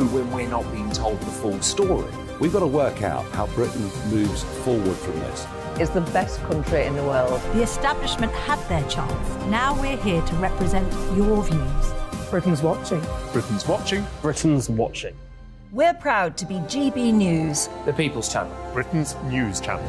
when we're not being told the full story. We've got to work out how Britain moves forward from this. It's the best country in the world. The establishment had their chance. Now we're here to represent your views. Britain's watching. Britain's watching. Britain's watching. We're proud to be GB News. The People's Channel. Britain's news channel.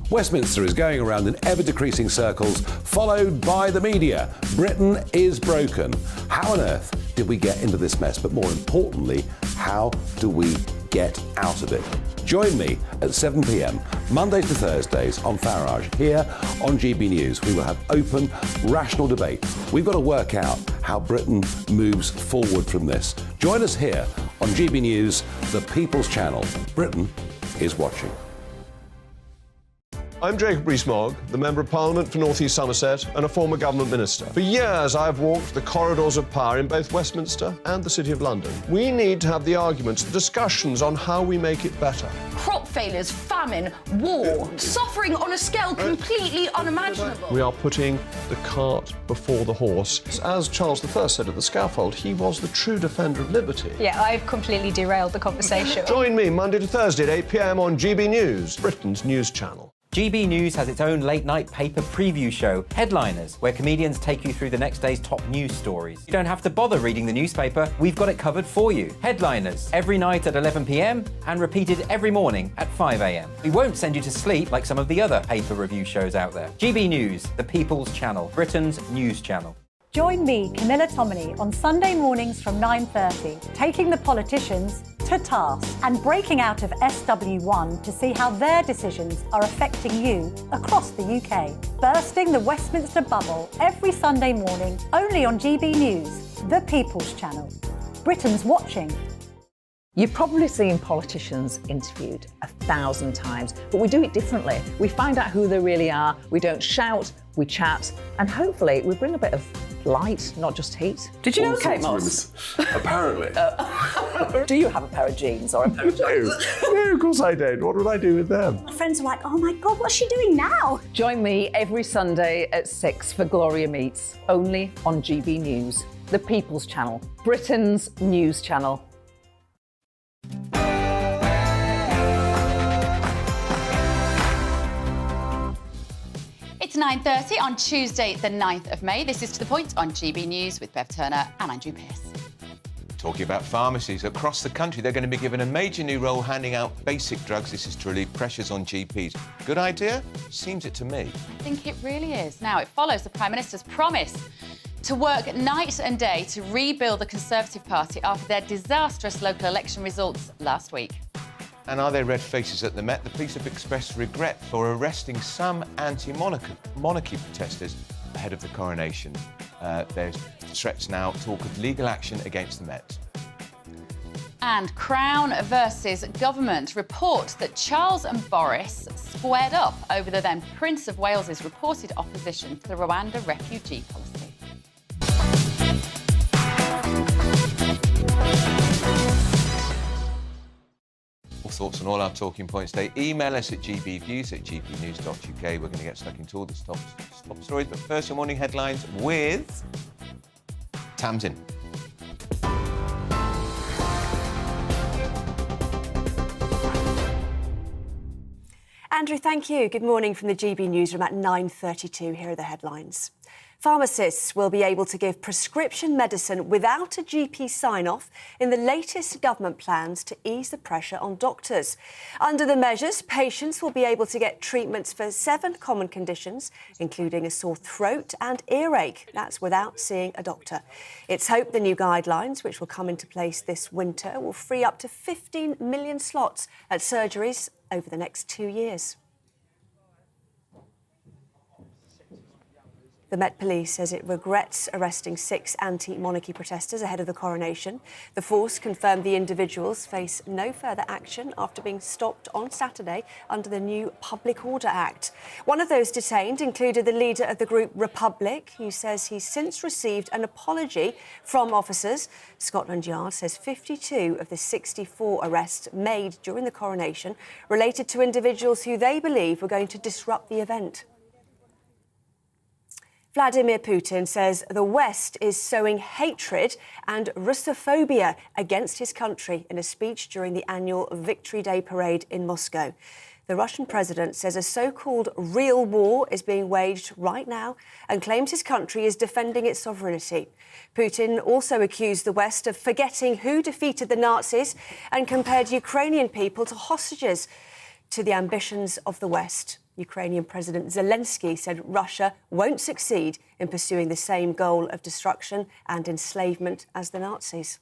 Westminster is going around in ever-decreasing circles, followed by the media. Britain is broken. How on earth did we get into this mess? But more importantly, how do we get out of it? Join me at 7 p.m, Mondays to Thursdays on Farage, here on GB News. We will have open, rational debate. We've got to work out how Britain moves forward from this. Join us here on GB News, the People's Channel. Britain is watching. I'm Jacob Rees-Mogg, the Member of Parliament for North East Somerset and a former government minister. For years, I've walked the corridors of power in both Westminster and the City of London. We need to have the arguments, the discussions on how we make it better. Crop failures, famine, war, suffering on a scale completely unimaginable. We are putting the cart before the horse. As Charles I said at the scaffold, he was the true defender of liberty. Yeah, I've completely derailed the conversation. Join me Monday to Thursday at 8 p.m. on GB News, Britain's news channel. GB News has its own late-night paper preview show, Headliners, where comedians take you through the next day's top news stories. You don't have to bother reading the newspaper, we've got it covered for you. Headliners, every night at 11 p.m. and repeated every morning at 5 a.m. We won't send you to sleep like some of the other paper review shows out there. GB News, the People's Channel, Britain's news channel. Join me, Camilla Tominey, on Sunday mornings from 9:30, taking the politicians to task and breaking out of SW1 to see how their decisions are affecting you across the UK. Bursting the Westminster bubble every Sunday morning, only on GB News, the People's Channel. Britain's watching. You've probably seen politicians interviewed 1,000 times, but we do it differently. We find out who they really are, we don't shout, we chat, and hopefully we bring a bit of light, not just heat. Did you know Kate Moss? Apparently. Do you have a pair of jeans or a pair of jeans? No, of course I don't. What would I do with them? My friends are like, oh my God, what's she doing now? Join me every Sunday at 6 for Gloria Meets, only on GB News, the People's Channel, Britain's news channel. It's 9:30 on Tuesday, the 9th of May. This is To The Point on GB News with Bev Turner and Andrew Pearce. Talking about pharmacies across the country, they're going to be given a major new role handing out basic drugs. This is to relieve pressures on GPs. Good idea? Seems it to me. I think it really is. Now, it follows the Prime Minister's promise to work night and day to rebuild the Conservative Party after their disastrous local election results last week. And are there red faces at the Met? The police have expressed regret for arresting some anti-monarchy protesters ahead of the coronation. There's threats now, talk of legal action against the Met. And Crown versus Government report that Charles and Boris squared up over the then Prince of Wales's reported opposition to the Rwanda refugee policy. Thoughts on all our talking points today, email us at gbviews@gbnews.uk. We're going to get stuck into all the top stories, but first, your morning headlines with Tamsin. Andrew, thank you. Good morning from the GB Newsroom at 9:32. Here are the headlines. Pharmacists will be able to give prescription medicine without a GP sign-off in the latest government plans to ease the pressure on doctors. Under the measures, patients will be able to get treatments for 7 common conditions, including a sore throat and earache. That's without seeing a doctor. It's hoped the new guidelines, which will come into place this winter, will free up to 15 million slots at surgeries over the next 2 years. The Met Police says it regrets arresting 6 anti-monarchy protesters ahead of the coronation. The force confirmed the individuals face no further action after being stopped on Saturday under the new Public Order Act. One of those detained included the leader of the group Republic, who says he's since received an apology from officers. Scotland Yard says 52 of the 64 arrests made during the coronation related to individuals who they believe were going to disrupt the event. Vladimir Putin says the West is sowing hatred and Russophobia against his country in a speech during the annual Victory Day parade in Moscow. The Russian president says a so-called real war is being waged right now and claims his country is defending its sovereignty. Putin also accused the West of forgetting who defeated the Nazis and compared Ukrainian people to hostages to the ambitions of the West. Ukrainian President Zelensky said Russia won't succeed in pursuing the same goal of destruction and enslavement as the Nazis.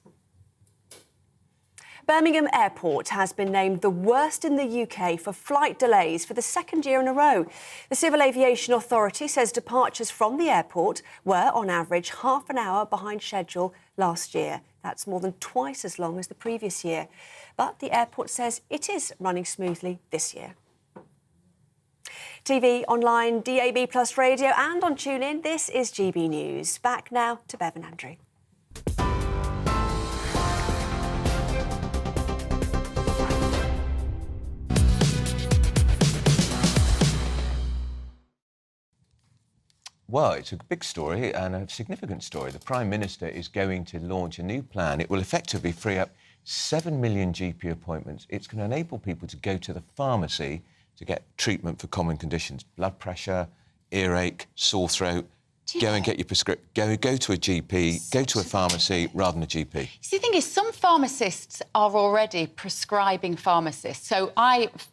Birmingham Airport has been named the worst in the UK for flight delays for the second year in a row. The Civil Aviation Authority says departures from the airport were, on average, half an hour behind schedule last year. That's more than twice as long as the previous year. But the airport says it is running smoothly this year. TV, online, DAB+ radio and on TuneIn, this is GB News. Back now to Bev and Andrew. Well, it's a big story and a significant story. The Prime Minister is going to launch a new plan. It will effectively free up 7 million GP appointments. It's going to enable people to go to the pharmacy to get treatment for common conditions, blood pressure, earache, sore throat. Go and get your prescription. Go to a GP, go to a pharmacy rather than a GP. See, the thing is, some pharmacists are already prescribing pharmacists. So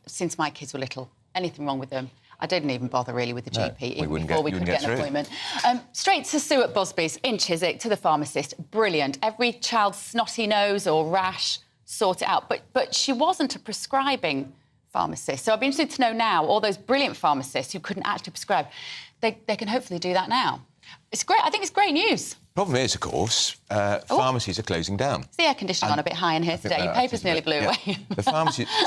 since my kids were little, anything wrong with them, I didn't even bother really with the GP, even before we could get an appointment. Straight to Sue at Busby's in Chiswick, to the pharmacist. Brilliant. Every child's snotty nose or rash, sort it out. But she wasn't a prescribing pharmacist. So I'd be interested to know now, all those brilliant pharmacists who couldn't actually prescribe, they can hopefully do that now. It's great. I think it's great news. Problem is, of course, pharmacies are closing down. Is the air conditioning on a bit high in here today? Your paper's nearly blew away.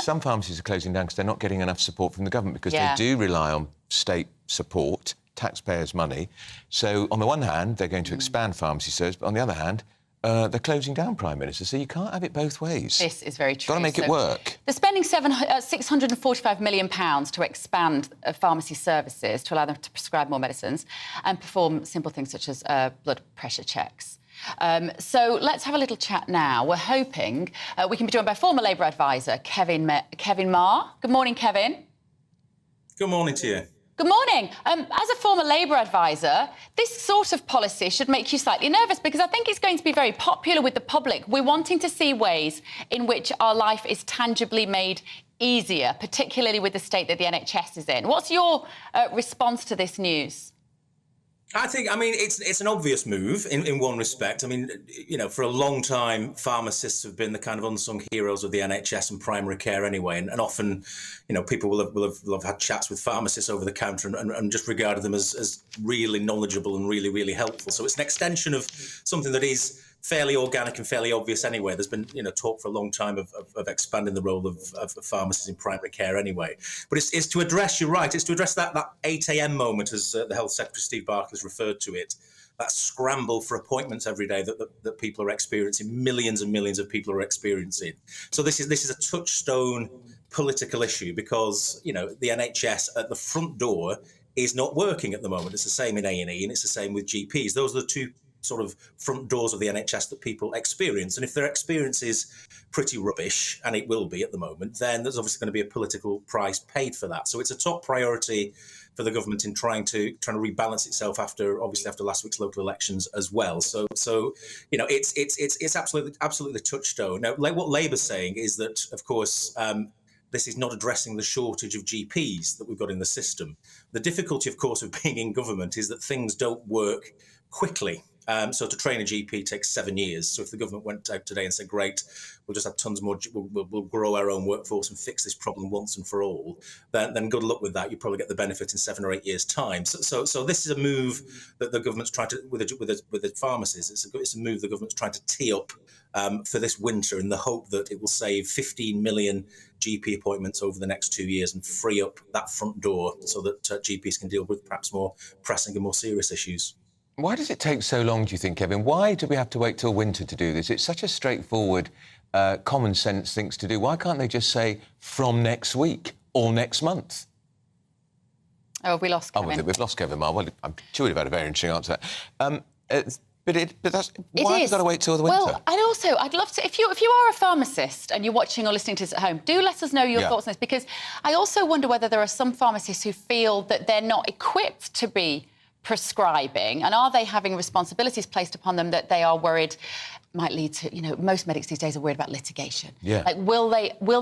Some pharmacies are closing down because they're not getting enough support from the government because they do rely on state support, taxpayers' money. So, on the one hand, they're going to expand pharmacy service, but on the other hand, they're closing down, Prime Minister, so you can't have it both ways. This is very true. Got to make it work. They're spending £645 million to expand pharmacy services to allow them to prescribe more medicines and perform simple things such as blood pressure checks. So let's have a little chat now. We're hoping we can be joined by former Labour advisor Kevin Marr. Good morning, Kevin. Good morning to you. Good morning. As a former Labour advisor, this sort of policy should make you slightly nervous because I think it's going to be very popular with the public. We're wanting to see ways in which our life is tangibly made easier, particularly with the state that the NHS is in. What's your response to this news? I mean, it's an obvious move in one respect. I mean, you know, for a long time, pharmacists have been the kind of unsung heroes of the NHS and primary care anyway. And often, you know, people will have had chats with pharmacists over the counter and just regarded them as really knowledgeable and really, really helpful. So it's an extension of something that is fairly organic and fairly obvious anyway. There's been, you know, talk for a long time of expanding the role of pharmacists in primary care anyway. But it's to address, you're right, it's to address that 8 a.m. moment, as the Health Secretary Steve Barclay's referred to it, that scramble for appointments every day that people are experiencing, millions and millions of people are experiencing. So this is a touchstone political issue because, you know, the NHS at the front door is not working at the moment. It's the same in A&E and it's the same with GPs. Those are the two sort of front doors of the NHS that people experience. And if their experience is pretty rubbish, and it will be at the moment, then there's obviously going to be a political price paid for that. So it's a top priority for the government in trying to rebalance itself after last week's local elections as well. So you know, it's absolutely touchstone. Now, what Labour's saying is that, of course, this is not addressing the shortage of GPs that we've got in the system. The difficulty, of course, of being in government is that things don't work quickly. So to train a GP takes 7 years. So if the government went out today and said, great, we'll just have tons more, we'll grow our own workforce and fix this problem once and for all, then good luck with that. You probably get the benefit in 7 or 8 years' time. So this is a move that the government's trying to, with the pharmacies, it's a move the government's trying to tee up for this winter in the hope that it will save 15 million GP appointments over the next 2 years and free up that front door so that GPs can deal with perhaps more pressing and more serious issues. Why does it take so long, do you think, Kevin? Why do we have to wait till winter to do this? It's such a straightforward, common sense things to do. Why can't they just say from next week or next month? Oh, we lost Kevin. Oh, we've lost Kevin Marr. Well, I'm sure we've had a very interesting answer. But that's why have you got to wait till the winter? Well, I'd love to. If you are a pharmacist and you're watching or listening to this at home, do let us know your thoughts on this, because I also wonder whether there are some pharmacists who feel that they're not equipped to be prescribing, and are they having responsibilities placed upon them that they are worried might lead to, most medics these days are worried about litigation. Yeah. Like, will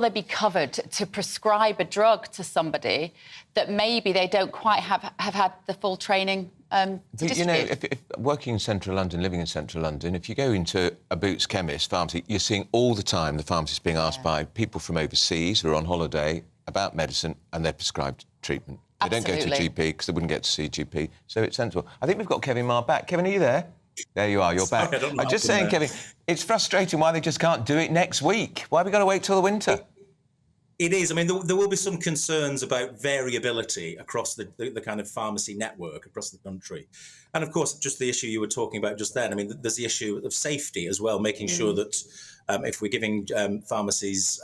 they be covered to prescribe a drug to somebody that maybe they don't quite have had the full training to distribute? If working in central London, living in central London, if you go into a Boots chemist pharmacy, you're seeing all the time the pharmacists being asked by people from overseas who are on holiday about medicine, and they're prescribed treatment. They don't go to GP because they wouldn't get to see GP, so it's sensible. I think we've got Kevin Marr back. Kevin, are you there? There you are, you're back. I'm just saying, Kevin, it's frustrating why they just can't do it next week. Why have we got to wait till the winter? It is. I mean, there will be some concerns about variability across the kind of pharmacy network across the country. And, of course, just the issue you were talking about just then. I mean, there's the issue of safety as well, making sure that if we're giving pharmacies,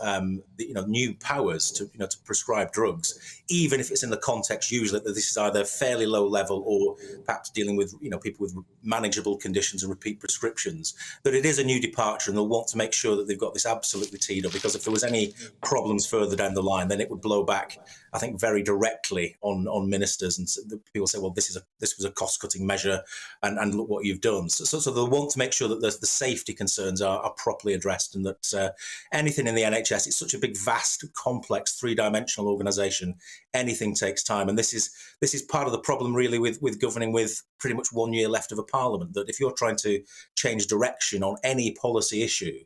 new powers to prescribe drugs, even if it's in the context usually that this is either fairly low level or perhaps dealing with people with manageable conditions and repeat prescriptions, that it is a new departure, and they'll want to make sure that they've got this absolutely teed up, because if there was any problems further down the line, then it would blow back, I think, very directly on ministers, and people say, well, this was a cost-cutting measure, and look what you've done. So they'll want to make sure that the safety concerns are properly addressed, and that anything in the NHS, it's such a big, vast, complex, three-dimensional organisation. Anything takes time, and this is part of the problem, really, with governing with pretty much 1 year left of a parliament. That if you're trying to change direction on any policy issue,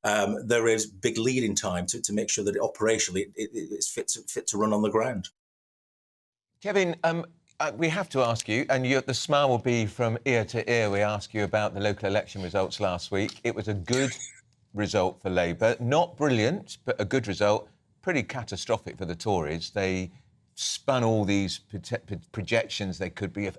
there is big lead-in time to make sure that operationally it's fit to run on the ground. Kevin, we have to ask you, and the smile will be from ear to ear. We ask you about the local election results last week. It was a good result for Labour. Not brilliant, but a good result. Pretty catastrophic for the Tories. They spun all these projections. They could be,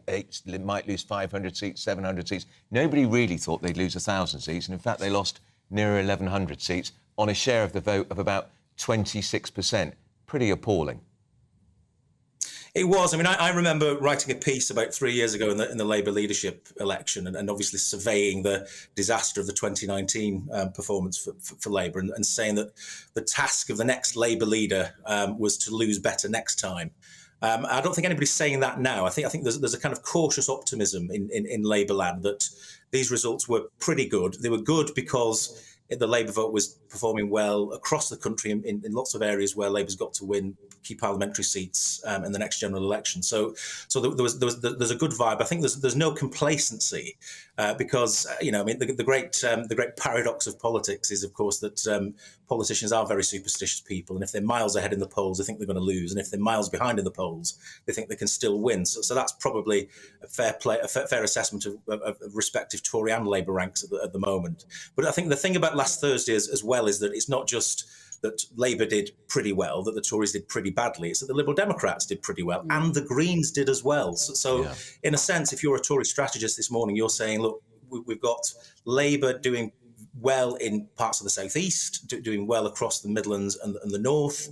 they might lose 500 seats, 700 seats. Nobody really thought they'd lose 1,000 seats. And in fact, they lost nearer 1,100 seats on a share of the vote of about 26%. Pretty appalling. It was. I mean, I remember writing a piece about 3 years ago in the Labour leadership election, and obviously surveying the disaster of the 2019 performance for Labour, and saying that the task of the next Labour leader was to lose better next time. I don't think anybody's saying that now. I think there's a kind of cautious optimism in Labour land that these results were pretty good. They were good because the Labour vote was performing well across the country in lots of areas where Labour's got to win key parliamentary seats in the next general election. So there's a good vibe. I think there's no complacency because the great paradox of politics is, of course, that politicians are very superstitious people, and if they're miles ahead in the polls, they think they're going to lose, and if they're miles behind in the polls, they think they can still win. So that's probably a fair assessment of respective Tory and Labour ranks at the moment. But I think the thing about last Thursday as well is that it's not just that Labour did pretty well, that the Tories did pretty badly. It's that the Liberal Democrats did pretty well, and the Greens did as well. So in a sense, if you're a Tory strategist this morning, you're saying, look, we've got Labour doing well in parts of the southeast, doing well across the Midlands and the north,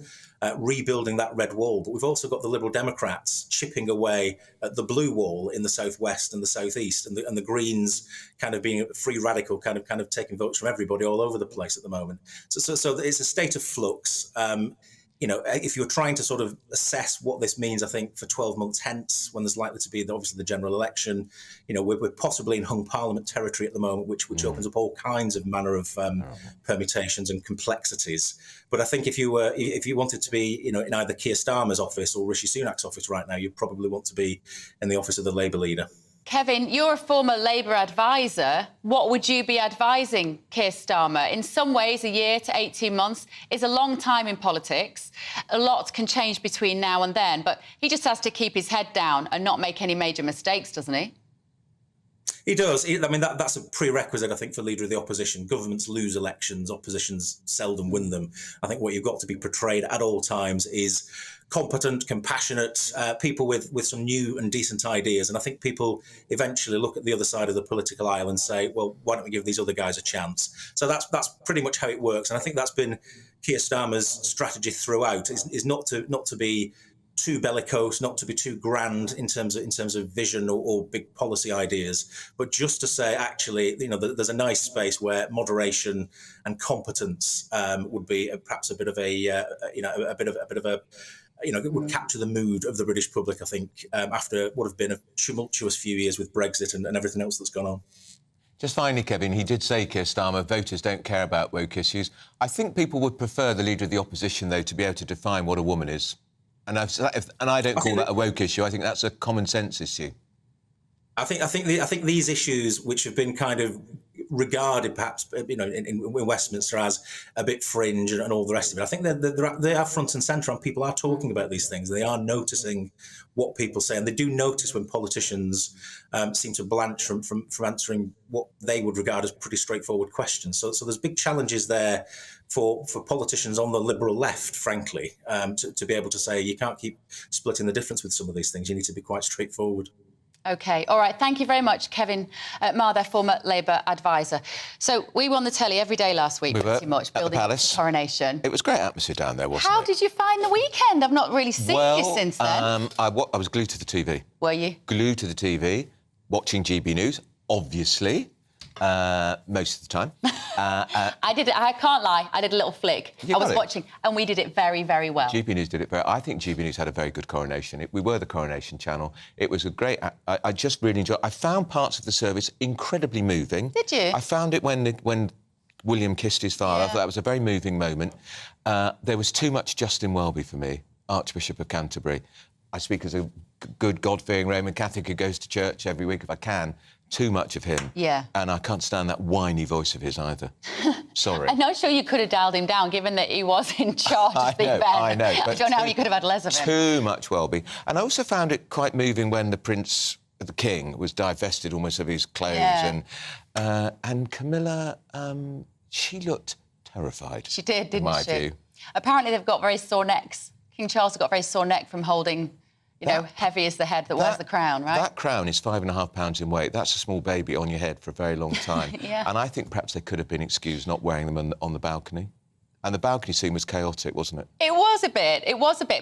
rebuilding that red wall. But we've also got the Liberal Democrats chipping away at the blue wall in the southwest and the southeast, and the Greens kind of being a free radical, kind of taking votes from everybody all over the place at the moment. So it's a state of flux. If you're trying to sort of assess what this means, I think for 12 months hence, when there's likely to be obviously the general election, we're possibly in hung parliament territory at the moment, which opens up all kinds of manner of permutations and complexities. But I think if you wanted to be, in either Keir Starmer's office or Rishi Sunak's office right now, you'd probably want to be in the office of the Labour leader. Kevin, you're a former Labour advisor. What would you be advising Keir Starmer? In some ways, a year to 18 months is a long time in politics. A lot can change between now and then, but he just has to keep his head down and not make any major mistakes, doesn't he? He does. That's a prerequisite, I think, for leader of the opposition. Governments lose elections. Oppositions seldom win them. I think what you've got to be portrayed at all times is competent, compassionate, people with some new and decent ideas. And I think people eventually look at the other side of the political aisle and say, well, why don't we give these other guys a chance? So that's pretty much how it works. And I think that's been Keir Starmer's strategy throughout, is not to be too bellicose, not to be too grand in terms of vision or big policy ideas, but just to say, actually, there's a nice space where moderation and competence would be perhaps a bit of it would capture the mood of the British public, I think, after what have been a tumultuous few years with Brexit and everything else that's gone on. Just finally, Kevin, he did say, Keir Starmer, voters don't care about woke issues. I think people would prefer the Leader of the Opposition, though, to be able to define what a woman is. And I don't call that a woke issue. I think that's a common sense issue. I think these issues, which have been kind of regarded perhaps in Westminster as a bit fringe and all the rest of it, I think they are front and centre, and people are talking about these things. They are noticing what people say, and they do notice when politicians seem to blanch from answering what they would regard as pretty straightforward questions. So there's big challenges there for politicians on the Liberal left, frankly, to be able to say you can't keep splitting the difference with some of these things. You need to be quite straightforward. OK, all right. Thank you very much, Kevin Maher, their former Labour advisor. So we were on the telly every day last week, pretty much, building up the Coronation. It was great atmosphere down there, wasn't it? How did you find the weekend? I've not really seen you since then. I was glued to the TV. Were you? Glued to the TV, watching GB News, obviously, most of the time. I did it. I can't lie. I did a little flick. I was watching, and we did it very, very well. GB News did it very. I think GB News had a very good coronation. We were the Coronation channel. It was a great. I just really enjoyed. I found parts of the service incredibly moving. Did you? I found it when William kissed his father. I thought that was a very moving moment. There was too much Justin Welby for me, Archbishop of Canterbury. I speak as a good, God-fearing Roman Catholic who goes to church every week if I can. Too much of him. Yeah. And I can't stand that whiny voice of his either. Sorry. I'm not sure you could have dialed him down, given that he was in charge of Big Ben. I know. I don't know how you could have had less of him. Too much Welby. And I also found it quite moving when the King was divested almost of his clothes. Yeah. And Camilla, she looked terrified. She did, didn't she? In my view. Apparently they've got very sore necks. King Charles has got a very sore neck from holding... heavy as the head that wears the crown, right? That crown is 5.5 pounds in weight. That's a small baby on your head for a very long time. Yeah. And I think perhaps they could have been excused not wearing them on the balcony. And the balcony scene was chaotic, wasn't it? It was a bit.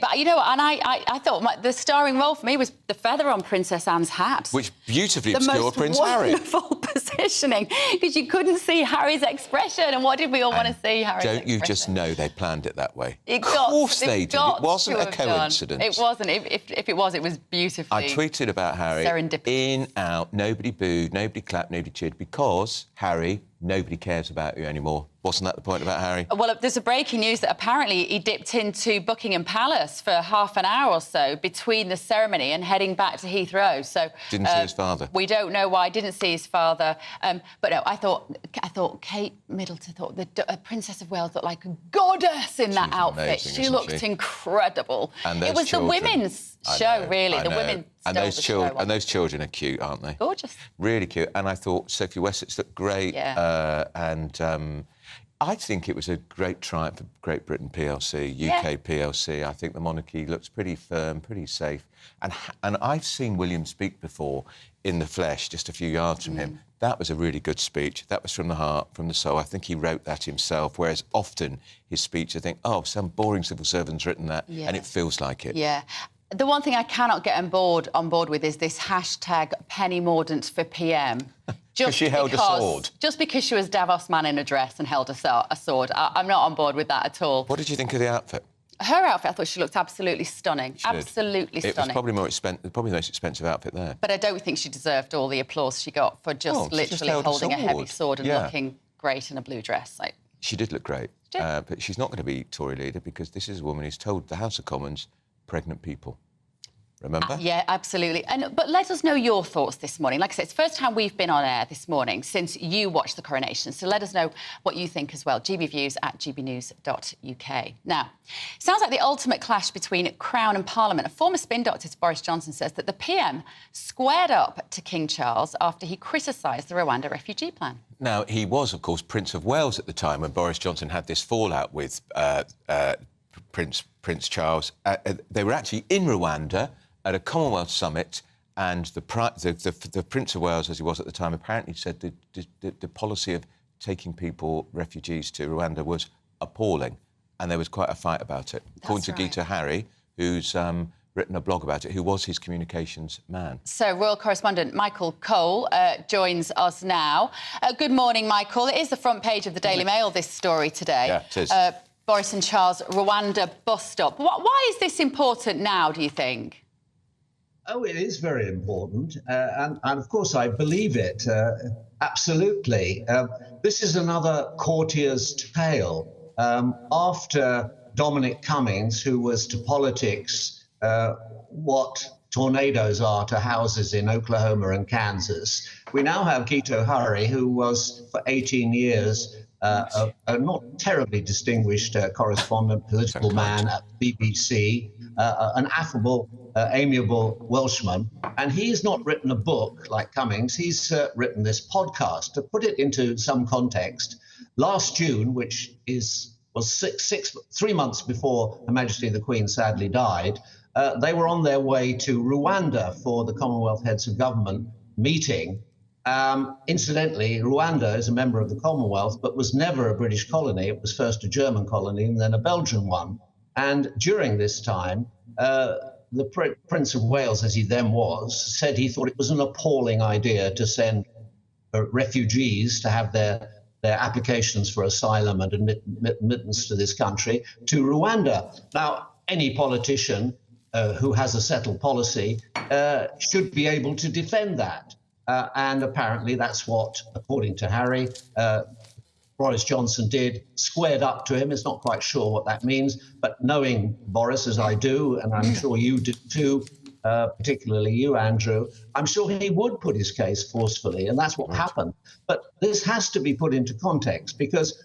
But, you know, and I thought the starring role for me was the feather on Princess Anne's hat. Which beautifully obscured Prince Harry. The most wonderful positioning, because you couldn't see Harry's expression. And what did we all want to see, Harry's expression? Don't you just know they planned it that way? Of course they did. It wasn't a coincidence. It wasn't. If it was, it was beautifully I tweeted about Harry. Serendipitous. In, out, nobody booed, nobody clapped, nobody cheered, because, Harry, nobody cares about you anymore. Wasn't that the point about Harry? Well, there's a breaking news that apparently he dipped into Buckingham Palace for half an hour or so between the ceremony and heading back to Heathrow. So didn't see his father. We don't know why. Didn't see his father. But no, I thought Kate Middleton thought the Princess of Wales looked like a goddess in that outfit. Amazing, she looked incredible. And it was children. The women's show, really. The women. And those children are cute, aren't they? Gorgeous. Really cute. And I thought Sophie Wessex looked great. Yeah. I think it was a great triumph for Great Britain PLC, UK PLC. I think the monarchy looks pretty firm, pretty safe. And I've seen William speak before in the flesh, just a few yards from him. That was a really good speech. That was from the heart, from the soul. I think he wrote that himself, whereas often his speech, I think, oh, some boring civil servant's written that, and it feels like it. Yeah. The one thing I cannot get on board with is this hashtag Penny Mordaunt for PM. Because she held a sword. Just because she was Davos man in a dress and held a sword. I'm not on board with that at all. What did you think of the outfit? Her outfit, I thought she looked absolutely stunning. Absolutely stunning. It was probably the most expensive outfit there. But I don't think she deserved all the applause she got for literally holding a heavy sword and looking great in a blue dress. She did look great. But she's not going to be Tory leader because this is a woman who's told the House of Commons pregnant people. Remember? Yeah, absolutely. But let us know your thoughts this morning. Like I said, it's the first time we've been on air this morning since you watched the Coronation. So let us know what you think as well. gbviews@gbnews.uk. Now, sounds like the ultimate clash between Crown and Parliament. A former spin doctor to Boris Johnson says that the PM squared up to King Charles after he criticised the Rwanda refugee plan. Now, he was, of course, Prince of Wales at the time when Boris Johnson had this fallout with Prince Charles. They were actually in Rwanda at a Commonwealth summit, and the Prince of Wales, as he was at the time, apparently said the policy of taking refugees to Rwanda was appalling, and there was quite a fight about it. According to Gita Harry, who's written a blog about it, who was his communications man. So, royal correspondent Michael Cole joins us now. Good morning, Michael. It is the front page of the Daily Mail, this story today. Yeah, it is. Boris and Charles Rwanda bus stop. Why is this important now, do you think? Oh, it is very important. And of course, I believe it. Absolutely. This is another courtier's tale. After Dominic Cummings, who was to politics what tornadoes are to houses in Oklahoma and Kansas, we now have Gito Hurry, who was for 18 years a not terribly distinguished correspondent, political man at the BBC, an affable, amiable Welshman. And he's not written a book like Cummings, he's written this podcast. To put it into some context, last June, which was 3 months before Her Majesty the Queen sadly died, they were on their way to Rwanda for the Commonwealth Heads of Government meeting. Incidentally, Rwanda is a member of the Commonwealth, but was never a British colony. It was first a German colony and then a Belgian one. And during this time, the Prince of Wales, as he then was, said he thought it was an appalling idea to send refugees to have their applications for asylum and admittance to this country to Rwanda. Now, any politician who has a settled policy should be able to defend that. And apparently that's what, according to Harry, Boris Johnson did, squared up to him. It's not quite sure what that means, but knowing Boris as I do, and I'm sure you do too, particularly you, Andrew, I'm sure he would put his case forcefully, and that's what happened. But this has to be put into context, because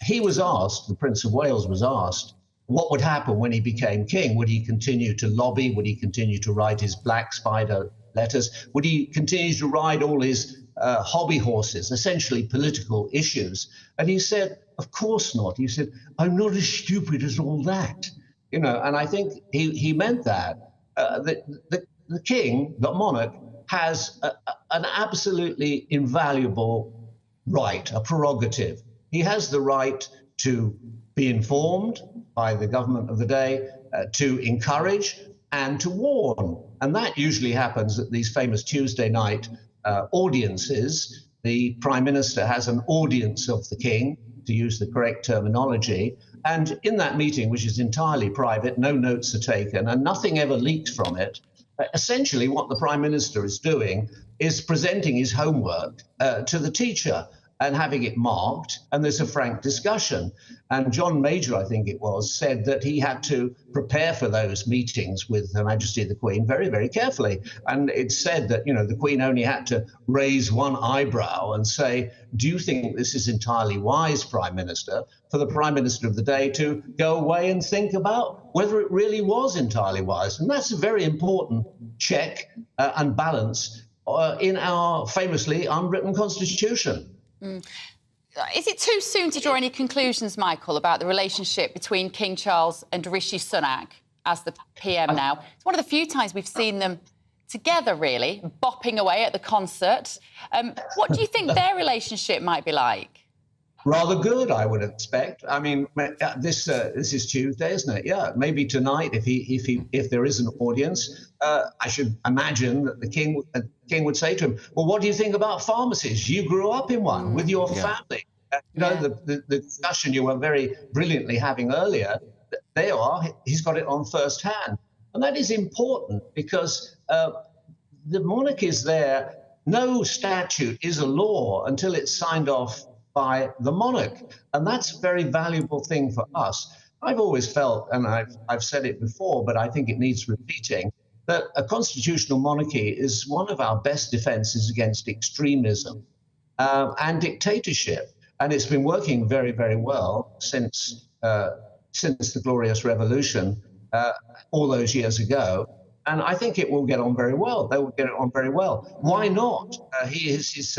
he was asked, the Prince of Wales was asked, what would happen when he became king? Would he continue to lobby? Would he continue to write his black spider letters? Would he continue to ride all his hobby horses, essentially political issues? And he said, of course not. He said, I'm not as stupid as all that. You know, and I think he meant that. The king, the monarch, has an absolutely invaluable right, a prerogative. He has the right to be informed by the government of the day, to encourage and to warn. And that usually happens at these famous Tuesday night audiences. The Prime Minister has an audience of the King, to use the correct terminology. And in that meeting, which is entirely private, no notes are taken and nothing ever leaks from it, essentially what the Prime Minister is doing is presenting his homework to the teacher and having it marked, and there's a frank discussion. And John Major, I think it was, said that he had to prepare for those meetings with Her Majesty the Queen very, very carefully. And it's said that, you know, the Queen only had to raise one eyebrow and say, do you think this is entirely wise, Prime Minister, for the Prime Minister of the day to go away and think about whether it really was entirely wise? And that's a very important check and balance in our famously unwritten constitution. Is it too soon to draw any conclusions, Michael, about the relationship between King Charles and Rishi Sunak as the PM now? It's one of the few times we've seen them together, really, bopping away at the concert. What do you think their relationship might be like? Rather good, I would expect. I mean, this is Tuesday, isn't it? Yeah, maybe tonight, if there is an audience, I should imagine that the king would say to him, "Well, what do you think about pharmacies? You grew up in one with your family." You know, the discussion you were very brilliantly having earlier. There are. He's got it on first hand, and that is important because the monarch is there. No statute is a law until it's signed off by the monarch, and that's a very valuable thing for us. I've always felt, and I've said it before, but I think it needs repeating, that a constitutional monarchy is one of our best defenses against extremism and dictatorship, and it's been working very, very well since the Glorious Revolution all those years ago. And I think it will get on very well. They will get it on very well. Why not? He's his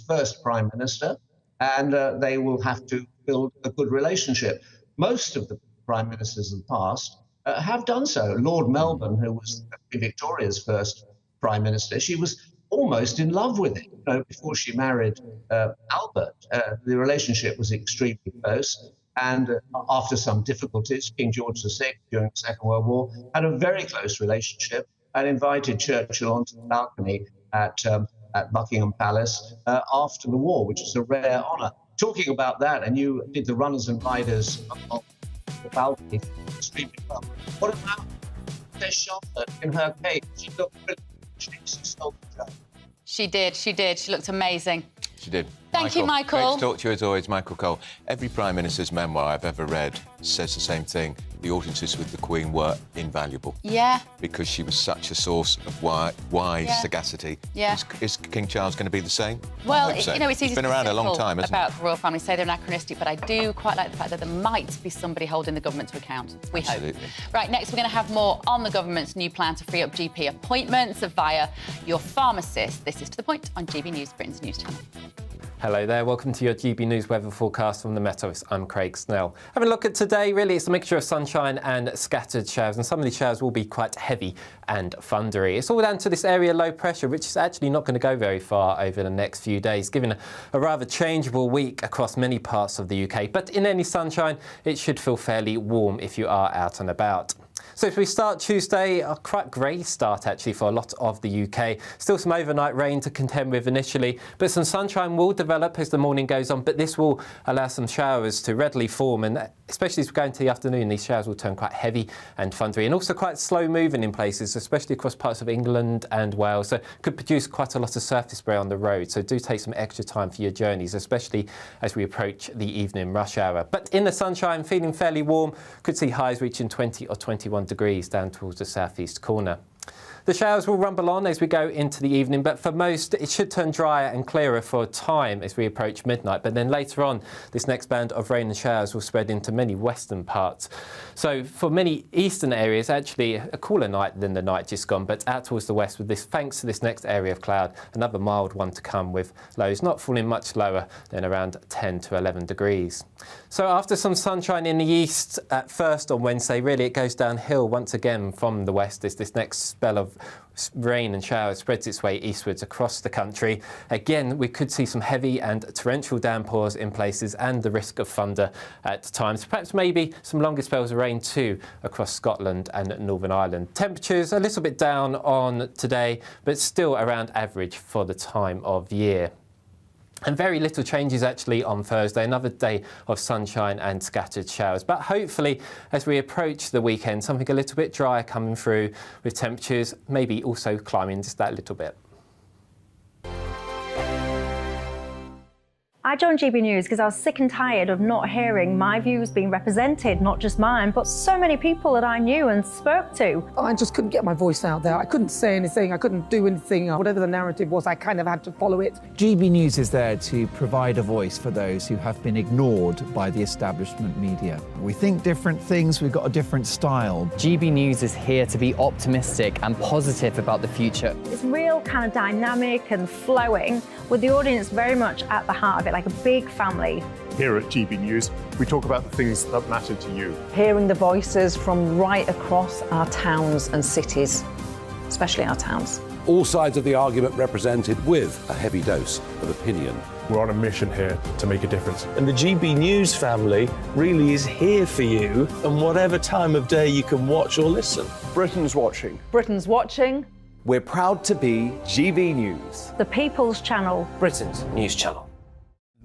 first prime minister, and they will have to build a good relationship. Most of the prime ministers of the past have done so. Lord Melbourne, who was Victoria's first prime minister, she was almost in love with him before she married Albert. The relationship was extremely close. and after some difficulties, King George VI during the Second World War had a very close relationship and invited Churchill onto the balcony at Buckingham Palace after the war, which was a rare honour. Talking about that, and you did the runners and riders of the balcony extremely well. What about Princess Charlotte in her cake? She looked brilliant. She did. She looked amazing. She did. Thank you, Michael. Great to talk to you as always, Michael Cole. Every Prime Minister's memoir I've ever read says the same thing. The audiences with the Queen were invaluable. Yeah. Because she was such a source of wise sagacity. Yeah. Is King Charles going to be the same? Well, I hope so. you know, it's easy He's been to around a long critical time, hasn't about the royal family, say they're anachronistic, but I do quite like the fact that there might be somebody holding the government to account. We Absolutely. hope. Right, next we're going to have more on the government's new plan to free up GP appointments via your pharmacist. This is To The Point on GB News, Britain's news channel. Hello there, welcome to your GB News weather forecast from the Met Office. I'm Craig Snell. Having a look at today, really it's a mixture of sunshine and scattered showers, and some of these showers will be quite heavy and thundery. It's all down to this area low pressure, which is actually not going to go very far over the next few days, giving a rather changeable week across many parts of the UK. But in any sunshine, it should feel fairly warm if you are out and about. So if we start Tuesday, a quite grey start actually for a lot of the UK. Still some overnight rain to contend with initially, but some sunshine will develop as the morning goes on, but this will allow some showers to readily form, and especially as we go into the afternoon, these showers will turn quite heavy and thundery, and also quite slow moving in places, especially across parts of England and Wales, so could produce quite a lot of surface spray on the road, so do take some extra time for your journeys, especially as we approach the evening rush hour. But in the sunshine, feeling fairly warm, could see highs reaching 20 or 21 degrees down towards the southeast corner. The showers will rumble on as we go into the evening, but for most it should turn drier and clearer for a time as we approach midnight. But then later on, this next band of rain and showers will spread into many western parts. So for many eastern areas, actually a cooler night than the night just gone, but out towards the west with this, thanks to this next area of cloud, another mild one to come with lows not falling much lower than around 10 to 11 degrees. So after some sunshine in the east at first on Wednesday, really it goes downhill once again from the west as this next spell of rain and showers spreads its way eastwards across the country. Again, we could see some heavy and torrential downpours in places and the risk of thunder at times. Perhaps maybe some longer spells of rain too across Scotland and Northern Ireland. Temperatures a little bit down on today, but still around average for the time of year. And very little changes actually on Thursday, another day of sunshine and scattered showers. But hopefully, as we approach the weekend, something a little bit drier coming through with temperatures maybe also climbing just that little bit. I joined GB News because I was sick and tired of not hearing my views being represented, not just mine, but so many people that I knew and spoke to. I just couldn't get my voice out there. I couldn't say anything, I couldn't do anything. Whatever the narrative was, I kind of had to follow it. GB News is there to provide a voice for those who have been ignored by the establishment media. We think different things, we've got a different style. GB News is here to be optimistic and positive about the future. It's real kind of dynamic and flowing, with the audience very much at the heart of it, like a big family. Here at GB News, we talk about the things that matter to you. Hearing the voices from right across our towns and cities, especially our towns. All sides of the argument represented with a heavy dose of opinion. We're on a mission here to make a difference. And the GB News family really is here for you, and whatever time of day you can watch or listen. Britain's watching. Britain's watching. We're proud to be GB News. The People's Channel. Britain's news channel.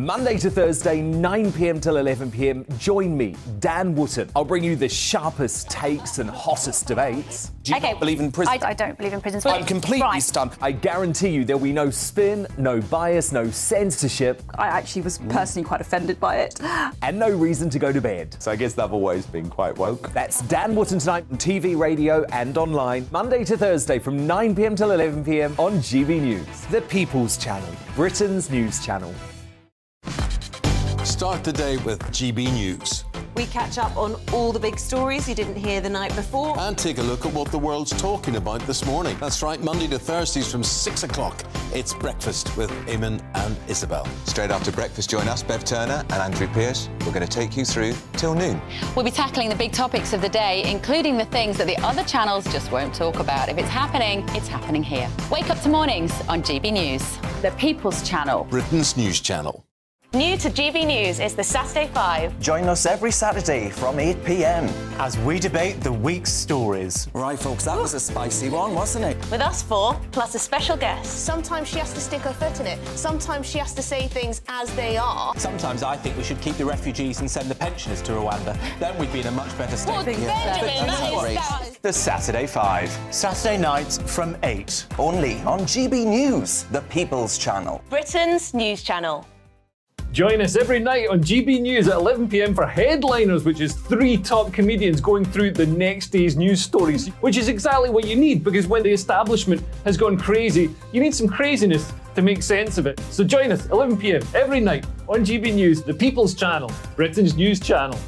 Monday to Thursday, 9 p.m. till 11 p.m. Join me, Dan Wootton. I'll bring you the sharpest takes and hottest debates. Do you not believe in prison? I don't believe in prisons. I'm completely stunned. I guarantee you there'll be no spin, no bias, no censorship. I actually was personally quite offended by it. And no reason to go to bed. So I guess they've always been quite woke. That's Dan Wootton tonight on TV, radio and online. Monday to Thursday from 9 p.m. till 11 p.m. on GB News. The People's Channel, Britain's news channel. Start the day with GB News. We catch up on all the big stories you didn't hear the night before. And take a look at what the world's talking about this morning. That's right, Monday to Thursdays from 6 o'clock. It's Breakfast with Eamon and Isabel. Straight after breakfast, join us, Bev Turner and Andrew Pearce. We're going to take you through till noon. We'll be tackling the big topics of the day, including the things that the other channels just won't talk about. If it's happening here. Wake up to mornings on GB News, the People's Channel. Britain's news channel. New to GB News is the Saturday 5. Join us every Saturday from 8 p.m. as we debate the week's stories. Right, folks, that was a spicy one, wasn't it? With us four, plus a special guest. Sometimes she has to stick her foot in it. Sometimes she has to say things as they are. Sometimes I think we should keep the refugees and send the pensioners to Rwanda. Then we'd be in a much better state. Well, Benjamin, that is... The Saturday 5. Saturday nights from 8. Only on GB News, the People's Channel. Britain's news channel. Join us every night on GB News at 11 p.m. for Headliners, which is 3 top comedians going through the next day's news stories, which is exactly what you need, because when the establishment has gone crazy, you need some craziness to make sense of it. So join us 11 p.m. every night on GB News, the People's Channel, Britain's news channel.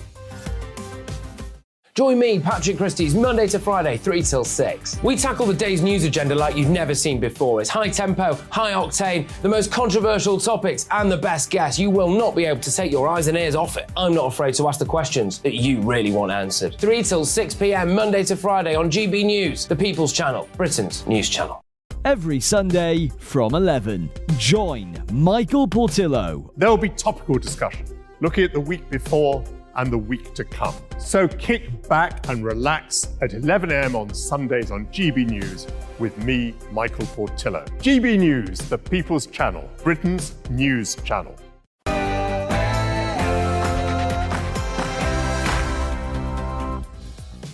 Join me, Patrick Christie's Monday to Friday, 3 till 6. We tackle the day's news agenda like you've never seen before. It's high tempo, high octane, the most controversial topics, and the best guests. You will not be able to take your eyes and ears off it. I'm not afraid to ask the questions that you really want answered. 3 till 6 p.m. Monday to Friday on GB News, the People's Channel, Britain's news channel. Every Sunday from 11, join Michael Portillo. There will be topical discussion, looking at the week before and the week to come. So kick back and relax at 11 a.m. on Sundays on GB News with me, Michael Portillo. GB News, the People's Channel, Britain's news channel.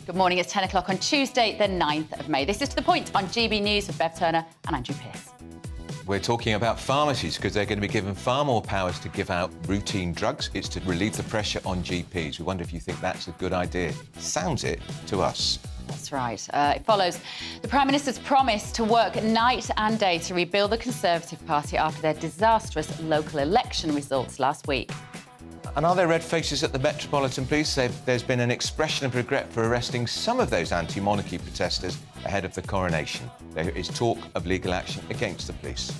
Good morning, it's 10 o'clock on Tuesday, the 9th of May. This is To The Point on GB News with Bev Turner and Andrew Pearce. We're talking about pharmacies because they're going to be given far more powers to give out routine drugs. It's to relieve the pressure on GPs. We wonder if you think that's a good idea. Sounds it to us. That's right. It follows the Prime Minister's promise to work night and day to rebuild the Conservative Party after their disastrous local election results last week. And are there red faces at the Metropolitan Police? There's been an expression of regret for arresting some of those anti-monarchy protesters ahead of the coronation. There is talk of legal action against the police.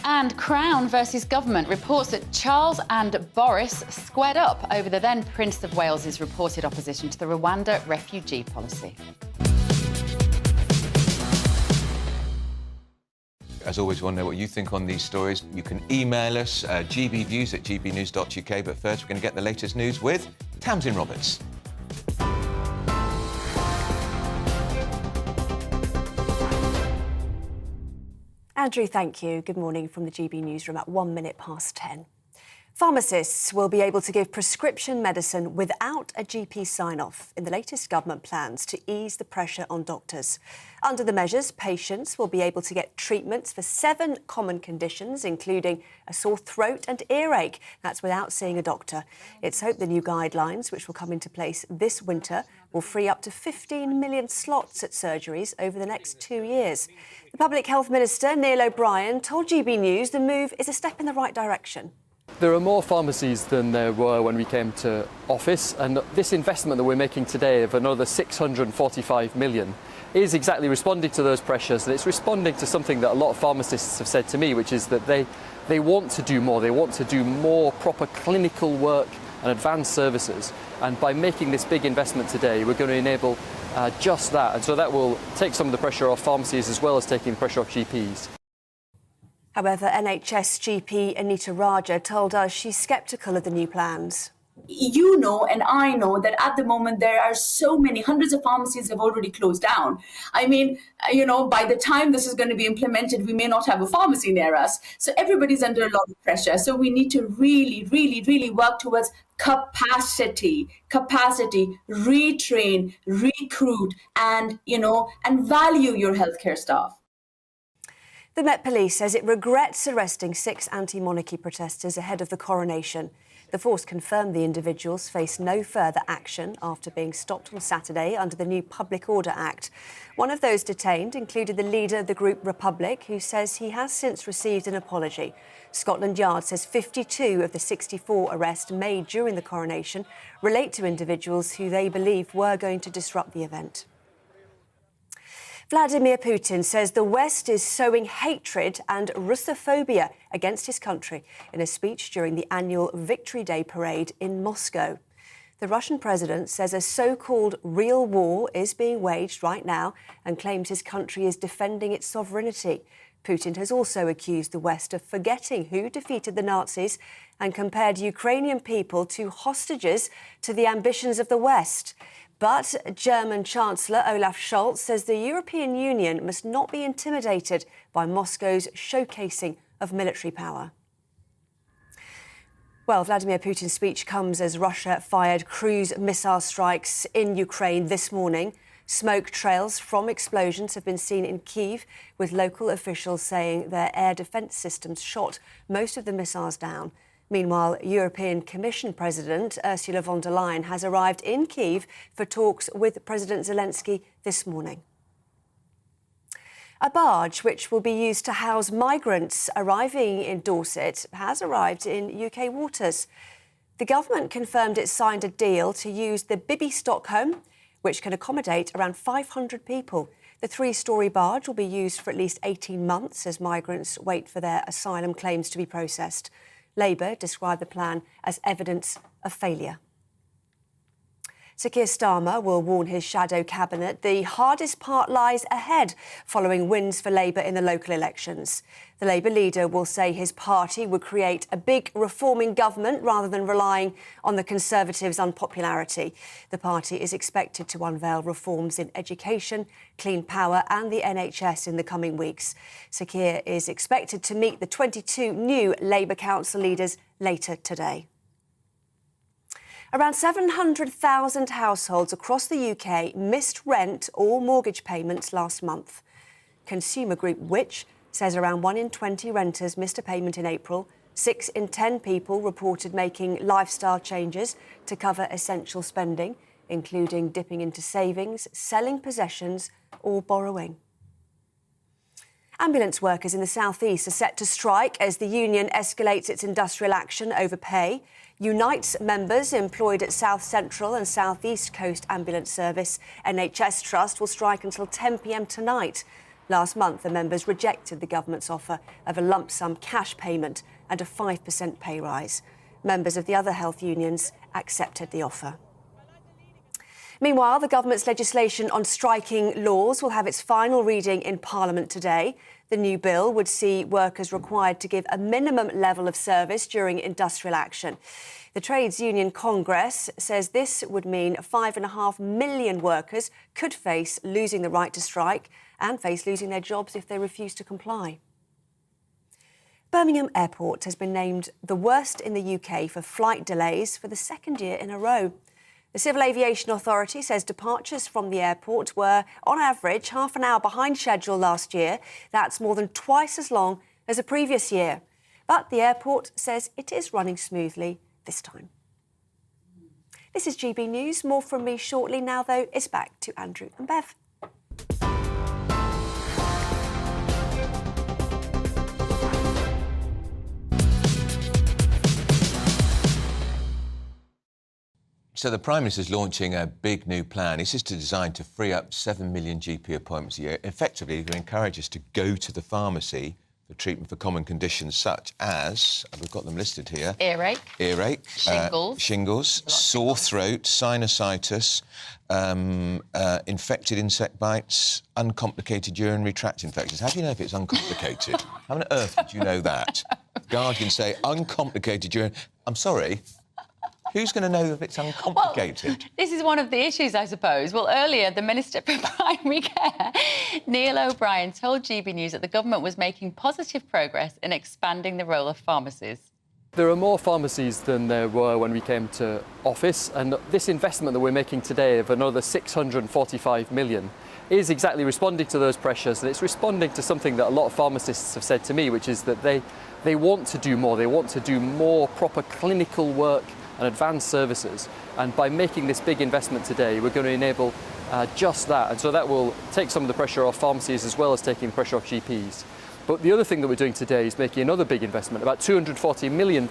And Crown versus Government reports that Charles and Boris squared up over the then Prince of Wales's reported opposition to the Rwanda refugee policy. As always, we want to know what you think on these stories. You can email us, gbviews@gbnews.uk. But first, we're going to get the latest news with Tamsin Roberts. Andrew, thank you. Good morning from the GB Newsroom at 1 minute past 10. Pharmacists will be able to give prescription medicine without a GP sign-off in the latest government plans to ease the pressure on doctors. Under the measures, patients will be able to get treatments for 7 common conditions, including a sore throat and earache. That's without seeing a doctor. It's hoped the new guidelines, which will come into place this winter, will free up to 15 million slots at surgeries over the next 2 years. The Public Health Minister, Neil O'Brien, told GB News the move is a step in the right direction. There are more pharmacies than there were when we came to office, and this investment that we're making today of another 645 million is exactly responding to those pressures, and it's responding to something that a lot of pharmacists have said to me, which is that they want to do more. They want to do more proper clinical work and advanced services, and by making this big investment today, we're going to enable just that, and so that will take some of the pressure off pharmacies as well as taking the pressure off GPs. However, NHS GP Anita Raja told us she's sceptical of the new plans. You know, and I know that at the moment there are so many, hundreds of pharmacies have already closed down. I mean, you know, by the time this is going to be implemented, we may not have a pharmacy near us. So everybody's under a lot of pressure. So we need to really work towards capacity, retrain, recruit, and, you know, and value your healthcare staff. The Met Police says it regrets arresting 6 anti-monarchy protesters ahead of the coronation. The force confirmed the individuals face no further action after being stopped on Saturday under the new Public Order Act. One of those detained included the leader of the group Republic, who says he has since received an apology. Scotland Yard says 52 of the 64 arrests made during the coronation relate to individuals who they believe were going to disrupt the event. Vladimir Putin says the West is sowing hatred and Russophobia against his country in a speech during the annual Victory Day parade in Moscow. The Russian president says a so-called real war is being waged right now and claims his country is defending its sovereignty. Putin has also accused the West of forgetting who defeated the Nazis and compared Ukrainian people to hostages to the ambitions of the West. But German Chancellor Olaf Scholz says the European Union must not be intimidated by Moscow's showcasing of military power. Well, Vladimir Putin's speech comes as Russia fired cruise missile strikes in Ukraine this morning. Smoke trails from explosions have been seen in Kyiv, with local officials saying their air defence systems shot most of the missiles down. Meanwhile, European Commission President Ursula von der Leyen has arrived in Kyiv for talks with President Zelensky this morning. A barge which will be used to house migrants arriving in Dorset has arrived in UK waters. The government confirmed it signed a deal to use the Bibby Stockholm, which can accommodate around 500 people. The three-storey barge will be used for at least 18 months as migrants wait for their asylum claims to be processed. Labour described the plan as evidence of failure. Sir Keir Starmer will warn his shadow cabinet the hardest part lies ahead following wins for Labour in the local elections. The Labour leader will say his party would create a big reforming government rather than relying on the Conservatives' unpopularity. The party is expected to unveil reforms in education, clean power and the NHS in the coming weeks. Sir Keir is expected to meet the 22 new Labour council leaders later today. Around 700,000 households across the UK missed rent or mortgage payments last month. Consumer group Which says around 1 in 20 renters missed a payment in April. 6 in 10 people reported making lifestyle changes to cover essential spending, including dipping into savings, selling possessions or borrowing. Ambulance workers in the South East are set to strike as the union escalates its industrial action over pay. Unite's members employed at South Central and South East Coast Ambulance Service NHS Trust will strike until 10 p.m. tonight. Last month, the members rejected the government's offer of a lump sum cash payment and a 5% pay rise. Members of the other health unions accepted the offer. Meanwhile, the government's legislation on striking laws will have its final reading in Parliament today. The new bill would see workers required to give a minimum level of service during industrial action. The Trades Union Congress says this would mean 5.5 million workers could face losing the right to strike and face losing their jobs if they refuse to comply. Birmingham Airport has been named the worst in the UK for flight delays for the second year in a row. The Civil Aviation Authority says departures from the airport were, on average, half an hour behind schedule last year. That's more than twice as long as the previous year. But the airport says it is running smoothly this time. This is GB News. More from me shortly. Now, though, it's back to Andrew and Bev. So the Prime Minister is launching a big new plan. This is designed to free up 7 million GP appointments a year, effectively to encourage us to go to the pharmacy for treatment for common conditions such as, we've got them listed here. Earache. Shingles, sore throat, sinusitis, infected insect bites, uncomplicated urinary tract infections. How do you know if it's uncomplicated? How on earth would you know that? Guardians say uncomplicated urinary... I'm sorry. Who's going to know if it's uncomplicated? Well, this is one of the issues, I suppose. Well, earlier, the Minister for Primary Care, Neil O'Brien, told GB News that the government was making positive progress in expanding the role of pharmacies. There are more pharmacies than there were when we came to office, and this investment that we're making today of another 645 million is exactly responding to those pressures, and it's responding to something that a lot of pharmacists have said to me, which is that they want to do more. They want to do more proper clinical work and advanced services, and by making this big investment today we're going to enable just that, and so that will take some of the pressure off pharmacies as well as taking the pressure off GPs. But the other thing that we're doing today is making another big investment, about £240 million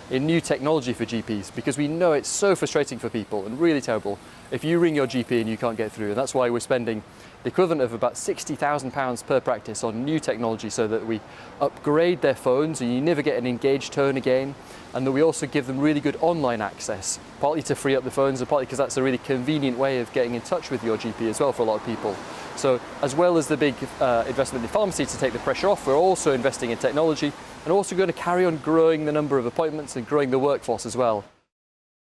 in new technology for GPs, because we know it's so frustrating for people and really terrible if you ring your GP and you can't get through, and that's why we're spending the equivalent of about £60,000 per practice on new technology, so that we upgrade their phones and you never get an engaged tone again, and that we also give them really good online access, partly to free up the phones and partly because that's a really convenient way of getting in touch with your GP as well for a lot of people. So as well as the big investment in pharmacy to take the pressure off, we're also investing in technology and also going to carry on growing the number of appointments and growing the workforce as well.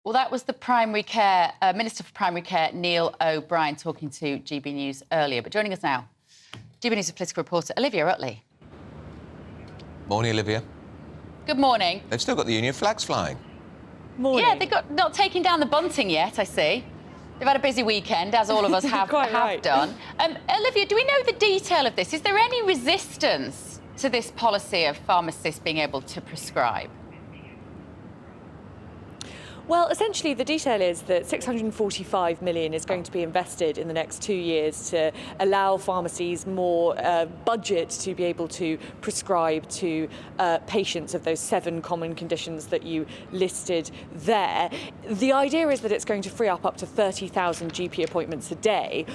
Well, that was the Primary Care Minister for Primary Care, Neil O'Brien, talking to GB News earlier. But joining us now, GB News political reporter Olivia Utley. Morning, Olivia. Good morning. They've still got the Union flags flying. Morning. Yeah, they've got not taking down the bunting yet, I see. They've had a busy weekend, as all of us have done. Olivia, do we know the detail of this? Is there any resistance to this policy of pharmacists being able to prescribe? Well, essentially, the detail is that £645 million is going to be invested in the next 2 years to allow pharmacies more budget to be able to prescribe to patients of those 7 common conditions that you listed there. The idea is that it's going to free up to 30,000 GP appointments a day.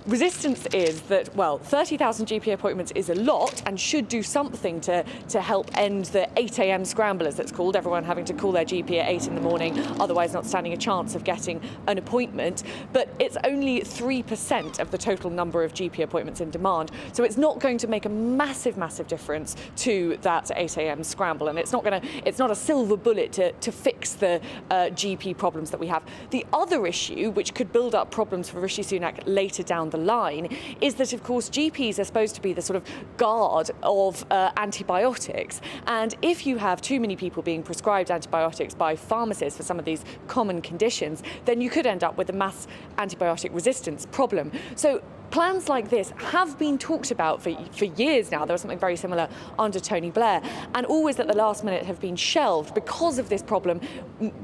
Resistance is that, well, 30,000 GP appointments is a lot and should do something to help end the 8 a.m. scramble, as it's called, everyone having to call their GP at 8 in the morning, otherwise not standing a chance of getting an appointment. But it's only 3% of the total number of GP appointments in demand, so it's not going to make a massive, massive difference to that 8 a.m. scramble, and it's not a silver bullet to fix the GP problems that we have. The other issue, which could build up problems for Rishi Sunak later down the line, is that, of course, GPs are supposed to be the sort of guard of antibiotics, and if you have too many people being prescribed antibiotics by pharmacists for some of these common conditions, then you could end up with a mass antibiotic resistance problem. So plans like this have been talked about for years now. There was something very similar under Tony Blair, and always at the last minute have been shelved because of this problem.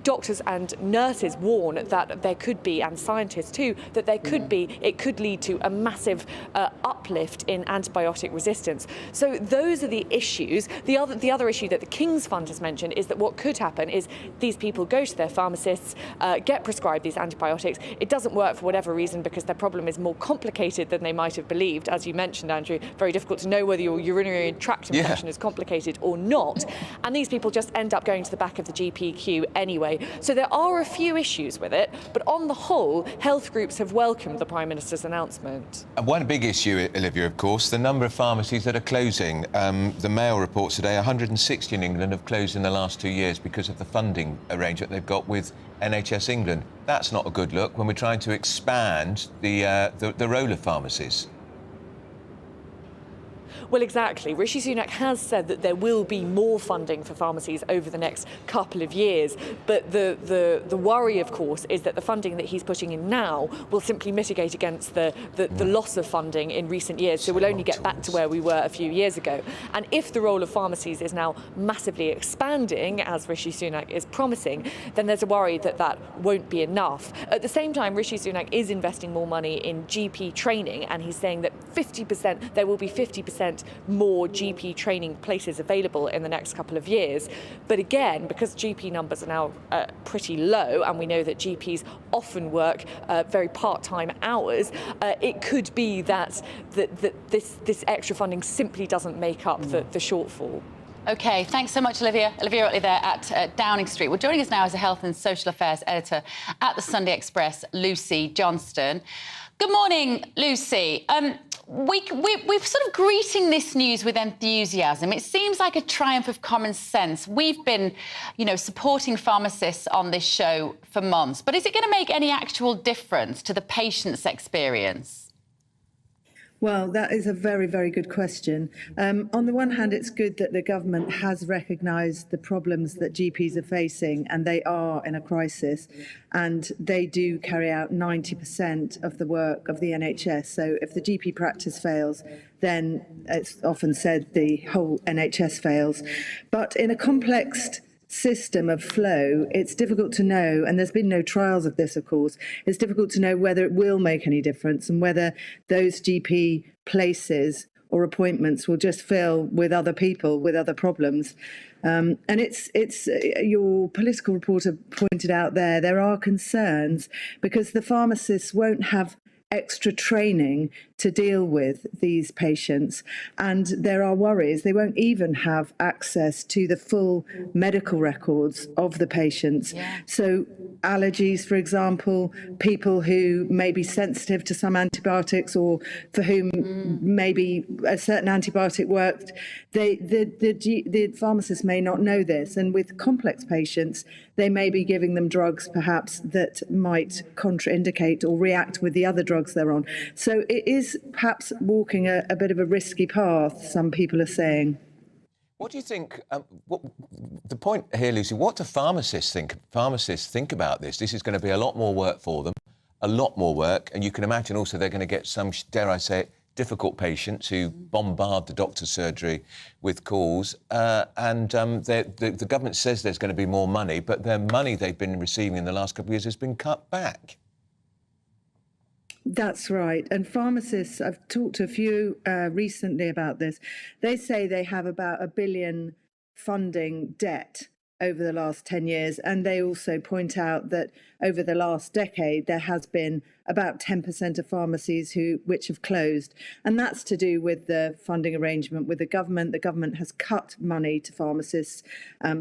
Doctors and nurses warn that there could be, and scientists too, that there could be, it could lead to a massive uplift in antibiotic resistance. So those are the issues. The other issue that the King's Fund has mentioned is that what could happen is these people go to their pharmacists, get prescribed these antibiotics. It doesn't work for whatever reason because their problem is more complicated than they might have believed. As you mentioned, Andrew, very difficult to know whether your urinary tract infection is complicated or not. And these people just end up going to the back of the GP queue anyway. So there are a few issues with it, but on the whole, health groups have welcomed the Prime Minister's announcement. And one big issue, Olivia, of course, the number of pharmacies that are closing. The Mail reports today 160 in England have closed in the last 2 years because of the funding arrangement they've got with NHS England. That's not a good look when we're trying to expand the role of pharmacies. Well, exactly. Rishi Sunak has said that there will be more funding for pharmacies over the next couple of years. But the worry, of course, is that the funding that he's putting in now will simply mitigate against the loss of funding in recent years. So we'll only get back to where we were a few years ago. And if the role of pharmacies is now massively expanding, as Rishi Sunak is promising, then there's a worry that that won't be enough. At the same time, Rishi Sunak is investing more money in GP training, and he's saying that there will be 50% more GP training places available in the next couple of years. But again, because GP numbers are now pretty low, and we know that GPs often work very part-time hours, it could be that this extra funding simply doesn't make up the shortfall. OK, thanks so much, Olivia. Olivia Utley there at Downing Street. Well, joining us now is a Health and Social Affairs editor at the Sunday Express, Lucy Johnston. Good morning, Lucy. We're sort of greeting this news with enthusiasm. It seems like a triumph of common sense. We've been, supporting pharmacists on this show for months. But is it going to make any actual difference to the patient's experience? Well, that is a very, very good question. On the one hand, it's good that the government has recognised the problems that GPs are facing, and they are in a crisis, and they do carry out 90% of the work of the NHS. So if the GP practice fails, then it's often said the whole NHS fails. But in a complex system of flow, it's difficult to know, and there's been no trials of this, of course, it's difficult to know whether it will make any difference and whether those GP places or appointments will just fill with other people with other problems. And it's your political reporter pointed out there are concerns because the pharmacists won't have extra training to deal with these patients. And there are worries they won't even have access to the full medical records of the patients. So allergies, for example, people who may be sensitive to some antibiotics or for whom maybe a certain antibiotic worked, the pharmacist may not know this. And with complex patients, they may be giving them drugs perhaps that might contraindicate or react with the other drugs they're on. So it is perhaps walking a bit of a risky path, some people are saying. What do you think, the point here, Lucy, what do pharmacists think about this? This is going to be a lot more work for them, a lot more work, and you can imagine also they're going to get some, dare I say it, difficult patients who bombard the doctor's surgery with calls, and the government says there's going to be more money, but the money they've been receiving in the last couple of years has been cut back. That's right. And pharmacists, I've talked to a few recently about this, they say they have about £1 billion funding debt over the last 10 years. And they also point out that over the last decade, there has been about 10% of pharmacies which have closed. And that's to do with the funding arrangement with the government. The government has cut money to pharmacists,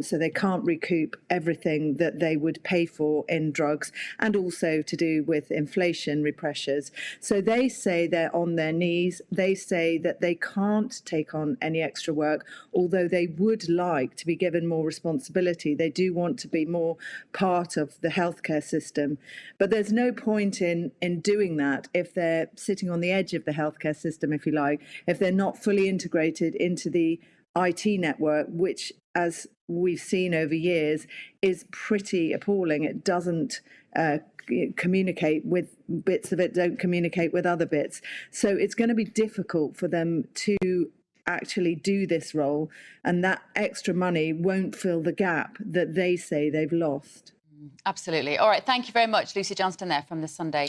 so they can't recoup everything that they would pay for in drugs, and also to do with inflationary pressures. So they say they're on their knees. They say that they can't take on any extra work, although they would like to be given more responsibility. They do want to be more part of the healthcare system. But there's no point in doing that if they're sitting on the edge of the healthcare system, if you like, if they're not fully integrated into the IT network, which, as we've seen over years, is pretty appalling. It doesn't communicate with bits of it, don't communicate with other bits. So it's going to be difficult for them to actually do this role, and that extra money won't fill the gap that they say they've lost. Absolutely. All right, thank you very much, Lucy Johnston there from the Sunday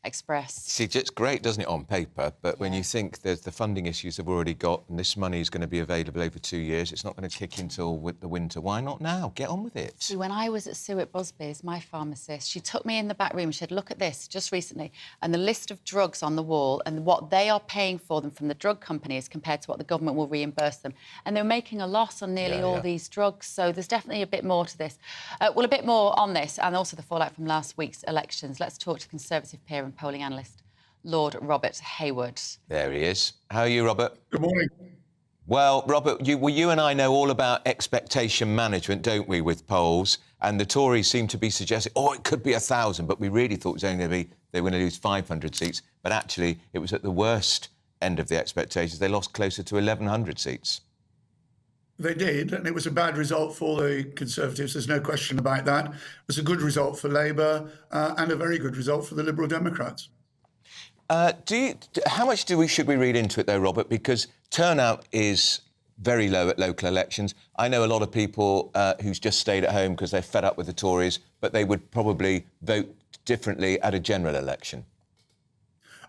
Express. See, it's great, doesn't it, on paper, but when you think there's the funding issues they've already got and this money is going to be available over 2 years, it's not going to kick in until the winter. Why not now? Get on with it. See, when I was at Sue at Busby's, my pharmacist, she took me in the back room and she said, look at this, just recently, and the list of drugs on the wall and what they are paying for them from the drug companies compared to what the government will reimburse them. And they're making a loss on nearly all these drugs, so there's definitely a bit more to this. Well, a bit more on this and also the fallout from last week's elections. Let's talk to Conservative peer and polling analyst Lord Robert Hayward. There he is. How are you, Robert? Good morning. Well, Robert, you and I know all about expectation management, don't we, with polls? And the Tories seem to be suggesting, it could be 1,000, but we really thought it was only going to be, they were going to lose 500 seats. But actually, it was at the worst end of the expectations. They lost closer to 1,100 seats. They did, and it was a bad result for the Conservatives. There's no question about that. It was a good result for Labour and a very good result for the Liberal Democrats. How much should we read into it, though, Robert? Because turnout is very low at local elections. I know a lot of people who's just stayed at home because they're fed up with the Tories, but they would probably vote differently at a general election.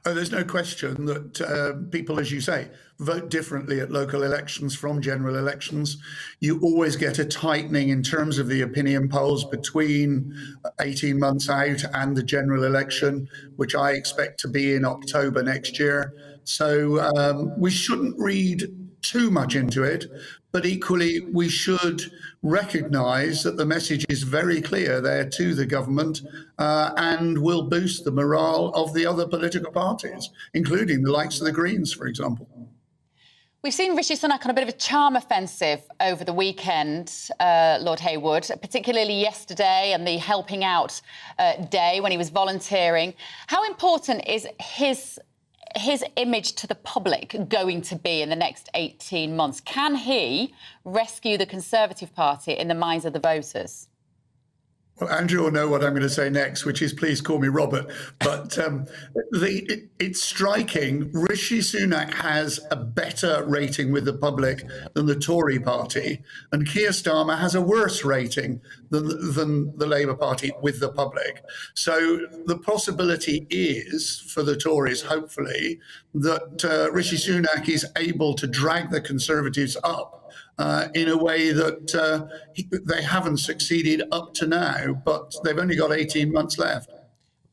Oh, there's no question that people, as you say, vote differently at local elections from general elections. You always get a tightening in terms of the opinion polls between 18 months out and the general election, which I expect to be in October next year. So we shouldn't read too much into it, but equally we should recognise that the message is very clear there to the government and will boost the morale of the other political parties, including the likes of the Greens, for example. We've seen Rishi Sunak on a bit of a charm offensive over the weekend, Lord Hayward, particularly yesterday and the helping out day when he was volunteering. How important is his image to the public going to be in the next 18 months? Can he rescue the Conservative Party in the minds of the voters? Well, Andrew will know what I'm going to say next, which is please call me Robert. But it's striking. Rishi Sunak has a better rating with the public than the Tory party, and Keir Starmer has a worse rating than the Labour Party with the public. So the possibility is for the Tories, hopefully, that Rishi Sunak is able to drag the Conservatives up in a way that they haven't succeeded up to now, but they've only got 18 months left.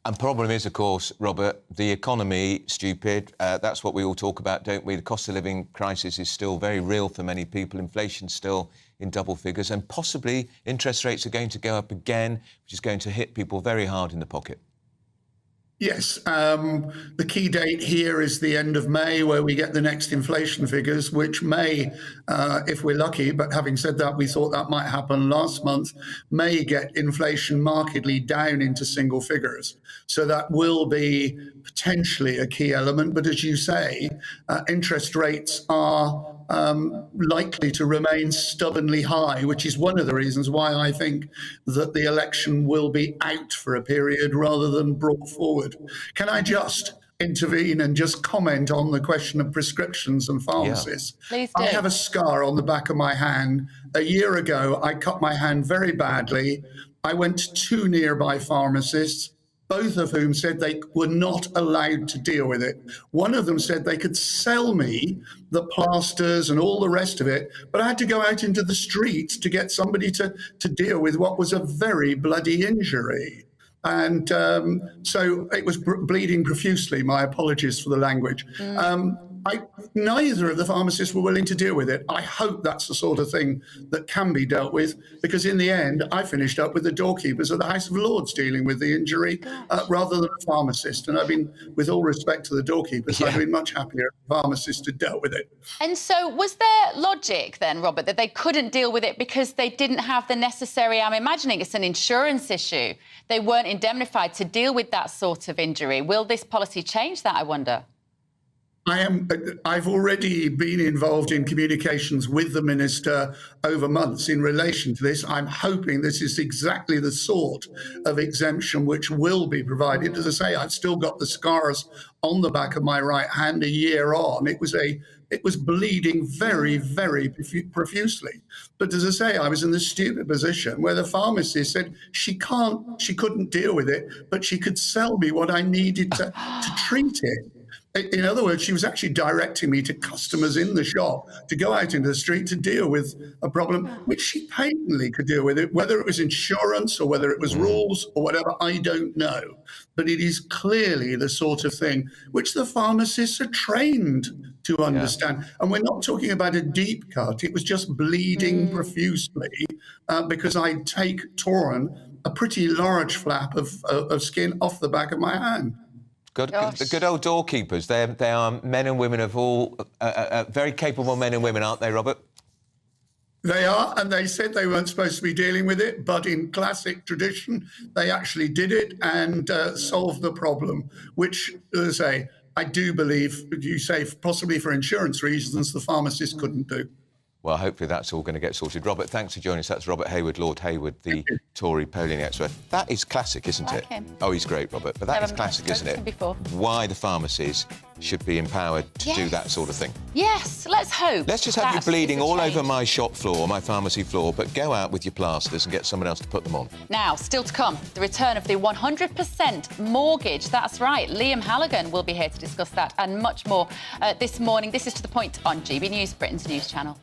And problem is, of course, Robert, the economy, stupid. That's what we all talk about, don't we? The cost of living crisis is still very real for many people. Inflation's still in double figures, and possibly interest rates are going to go up again, which is going to hit people very hard in the pocket. Yes, the key date here is the end of May, where we get the next inflation figures, which may, if we're lucky, but having said that, we thought that might happen last month, may get inflation markedly down into single figures. So that will be potentially a key element. But as you say, interest rates are likely to remain stubbornly high, which is one of the reasons why I think that the election will be out for a period rather than brought forward. Can I just intervene and just comment on the question of prescriptions and pharmacists? Yeah. Please do. I have a scar on the back of my hand. A year ago, I cut my hand very badly. I went to 2 nearby pharmacists, both of whom said they were not allowed to deal with it. One of them said they could sell me the plasters and all the rest of it, but I had to go out into the streets to get somebody to deal with what was a very bloody injury. And so it was bleeding profusely. My apologies for the language. Neither of the pharmacists were willing to deal with it. I hope that's the sort of thing that can be dealt with, because in the end, I finished up with the doorkeepers of the House of Lords dealing with the injury rather than a pharmacist. And I've been, with all respect to the doorkeepers, I've been much happier if a pharmacist had dealt with it. And so was there logic then, Robert, that they couldn't deal with it because they didn't have the necessary, I'm imagining it's an insurance issue, they weren't indemnified to deal with that sort of injury? Will this policy change that, I wonder? I've already been involved in communications with the minister over months in relation to this. I'm hoping this is exactly the sort of exemption which will be provided. As I say, I've still got the scars on the back of my right hand a year on. It was bleeding very, very profusely. But as I say, I was in the stupid position where the pharmacist said she couldn't deal with it, but she could sell me what I needed to treat it. In other words, she was actually directing me to customers in the shop to go out into the street to deal with a problem which she patently could deal with. It, whether it was insurance or whether it was rules or whatever, I don't know. But it is clearly the sort of thing which the pharmacists are trained to understand. And we're not talking about a deep cut. It was just bleeding profusely because I'd torn a pretty large flap of skin off the back of my hand. The good old doorkeepers, they are men and women of all, very capable men and women, aren't they, Robert? They are, and they said they weren't supposed to be dealing with it, but in classic tradition, they actually did it and solved the problem, which, as I say, I do believe, you say, possibly for insurance reasons, the pharmacist couldn't do. Well, hopefully that's all going to get sorted. Robert, thanks for joining us. That's Robert Hayward, Lord Hayward, the Tory polling expert. That is classic, isn't it? Him. Oh, he's great, Robert. But that is classic, isn't it? Why the pharmacies should be empowered to do that sort of thing. Yes, let's hope. Let's just have you bleeding all over my shop floor, my pharmacy floor, but go out with your plasters and get someone else to put them on. Now, still to come, the return of the 100% mortgage. That's right. Liam Halligan will be here to discuss that and much more this morning. This is To The Point on GB News, Britain's news channel.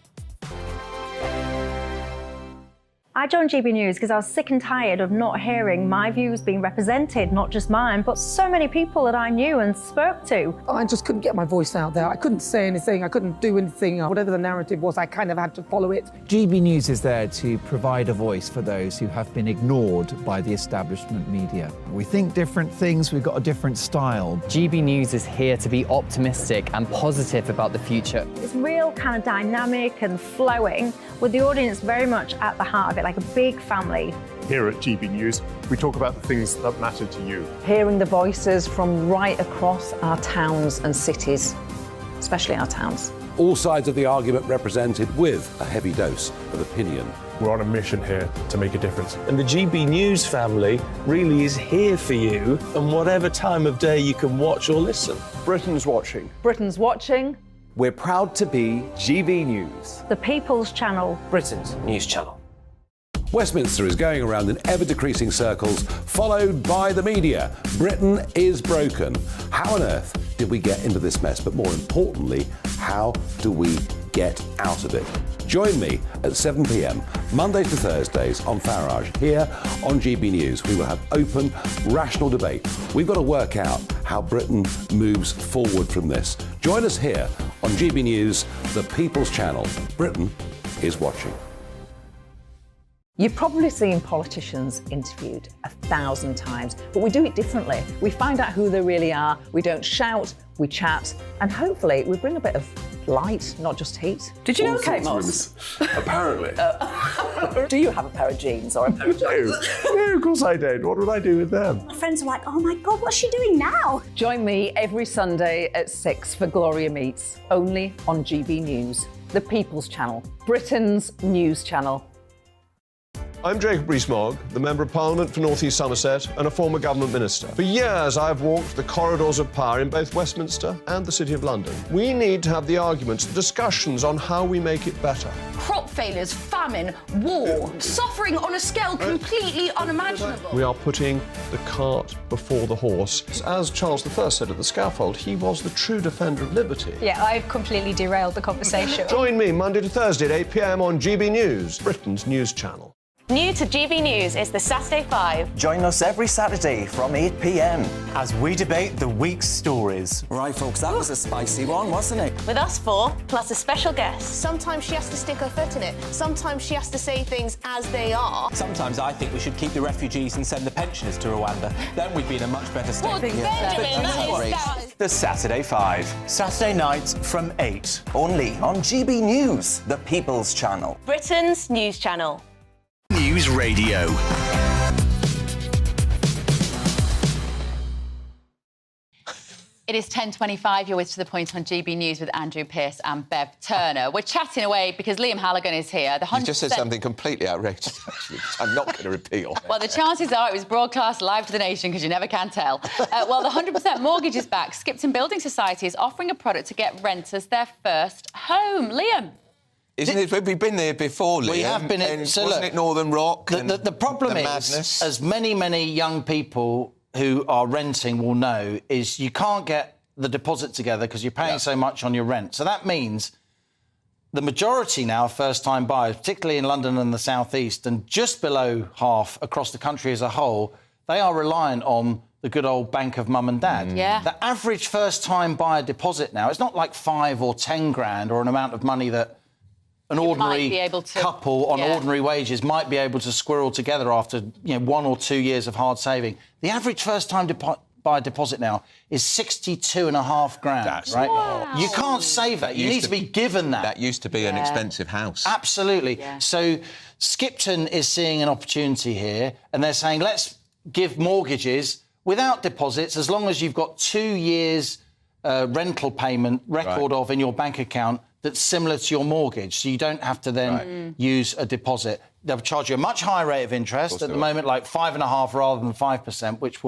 I joined GB News because I was sick and tired of not hearing my views being represented, not just mine, but so many people that I knew and spoke to. I just couldn't get my voice out there. I couldn't say anything. I couldn't do anything. Whatever the narrative was, I kind of had to follow it. GB News is there to provide a voice for those who have been ignored by the establishment media. We think different things, we've got a different style. GB News is here to be optimistic and positive about the future. It's real kind of dynamic and flowing, with the audience very much at the heart of it, like a big family. Here at GB News, we talk about the things that matter to you. Hearing the voices from right across our towns and cities, especially our towns. All sides of the argument represented with a heavy dose of opinion. We're on a mission here to make a difference. And the GB News family really is here for you, and whatever time of day you can watch or listen. Britain's watching. Britain's watching. We're proud to be GB News. The People's Channel. Britain's news channel. Westminster is going around in ever-decreasing circles, followed by the media. Britain is broken. How on earth did we get into this mess? But more importantly, how do we get out of it? Join me at 7 p.m, Mondays to Thursdays on Farage. Here on GB News, we will have open, rational debate. We've got to work out how Britain moves forward from this. Join us here on GB News, the People's Channel. Britain is watching. You've probably seen politicians interviewed 1,000 times, but we do it differently. We find out who they really are, we don't shout, we chat, and hopefully we bring a bit of light, not just heat. Did you know Kate Moss? Apparently. Do you have a pair of jeans or a pair of jeans? No, of course I don't. What would I do with them? My friends are like, oh my God, what's she doing now? Join me every Sunday at 6 for Gloria Meets, only on GB News, the People's Channel, Britain's news channel. I'm Jacob Rees-Mogg, the Member of Parliament for North East Somerset and a former government minister. For years, I've walked the corridors of power in both Westminster and the City of London. We need to have the arguments, the discussions on how we make it better. Crop failures, famine, war, suffering on a scale completely unimaginable. We are putting the cart before the horse. As Charles I said at the scaffold, he was the true defender of liberty. Yeah, I've completely derailed the conversation. Join me Monday to Thursday at 8 p.m. on GB News, Britain's news channel. New to GB News is the Saturday 5. Join us every Saturday from 8 p.m. as we debate the week's stories. Right, folks, that was a spicy one, wasn't it? With us four, plus a special guest. Sometimes she has to stick her foot in it. Sometimes she has to say things as they are. Sometimes I think we should keep the refugees and send the pensioners to Rwanda. Then we'd be in a much better state. Well, Benjamin, that is... The Saturday 5. Saturday nights from 8. Only on GB News, the People's Channel. Britain's news channel. News Radio. It is 10:25. You're with To The Point on GB News with Andrew Pearce and Bev Turner. We're chatting away because Liam Halligan is here. The 100%... You just said something completely outrageous, actually, which I'm not going to repeat on. Well, the chances are it was broadcast live to the nation because you never can tell. Well, the 100% mortgage is back. Skipton Building Society is offering a product to get renters their first home. Liam? Isn't it? We've been there before, Liam. We have been. Wasn't it Northern Rock? The problem is, madness? as many young people who are renting will know, is you can't get the deposit together because you're paying so much on your rent. So that means the majority now of first-time buyers, particularly in London and the South East, and just below half across the country as a whole, they are reliant on the good old bank of mum and dad. Yeah. The average first-time buyer deposit now, it's not like 5 or 10 grand or an amount of money that an ordinary couple on ordinary wages might be able to squirrel together after 1 or 2 years of hard saving. The average first-time buyer deposit now is 62.5 grand. That's right? Wow. You can't save that. You need to be given that. That used to be an expensive house. Absolutely. Yeah. So Skipton is seeing an opportunity here, and they're saying let's give mortgages without deposits as long as you've got 2 years rental payment record of in your bank account that's similar to your mortgage, so you don't have to then use a deposit. They'll charge you a much higher rate of interest at the moment, like 5.5% rather than 5%, which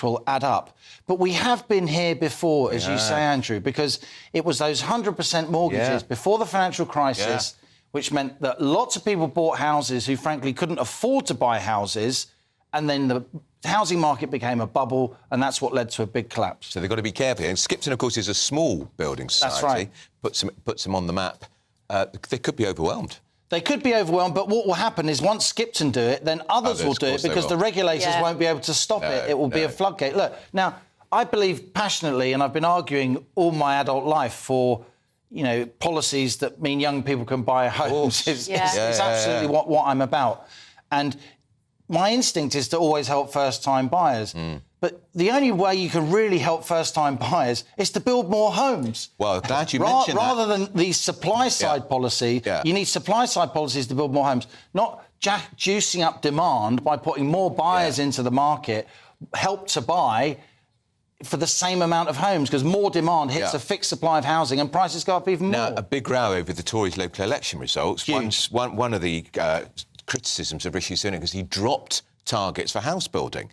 will add up. But we have been here before, as you say, Andrew, because it was those 100% mortgages before the financial crisis, which meant that lots of people bought houses who, frankly, couldn't afford to buy houses, and then the housing market became a bubble, and that's what led to a big collapse. So they've got to be careful. And Skipton, of course, is a small building society. That's right. Puts them on the map. They could be overwhelmed. They could be overwhelmed, but what will happen is once Skipton do it, then others will do it because the regulators won't be able to stop it. It will be a floodgate. Look, now, I believe passionately, and I've been arguing all my adult life for, policies that mean young people can buy homes. It's absolutely what I'm about. And my instinct is to always help first-time buyers. But the only way you can really help first-time buyers is to build more homes. Well, glad you mentioned that. Rather than the supply-side policy, you need supply-side policies to build more homes, not juicing up demand by putting more buyers into the market, help to buy for the same amount of homes, because more demand hits a fixed supply of housing and prices go up even more. Now, a big row over the Tories' local election results. One of the criticisms of Rishi Sunak is he dropped targets for house building.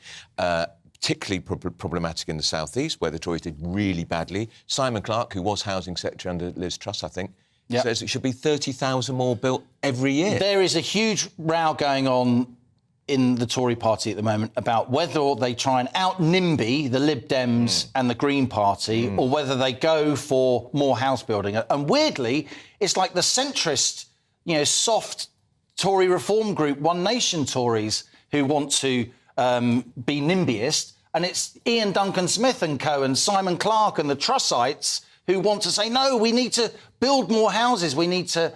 Particularly problematic in the South East, where the Tories did really badly. Simon Clarke, who was Housing Secretary under Liz Truss, I think, says it should be 30,000 more built every year. There is a huge row going on in the Tory party at the moment about whether they try and out-NIMBY the Lib Dems and the Green Party or whether they go for more house building. And weirdly, it's like the centrist soft Tory reform group, One Nation Tories, who want to be NIMBYist, and it's Ian Duncan Smith and co and Simon Clarke and the Trussites who want to say, no, we need to build more houses, we need to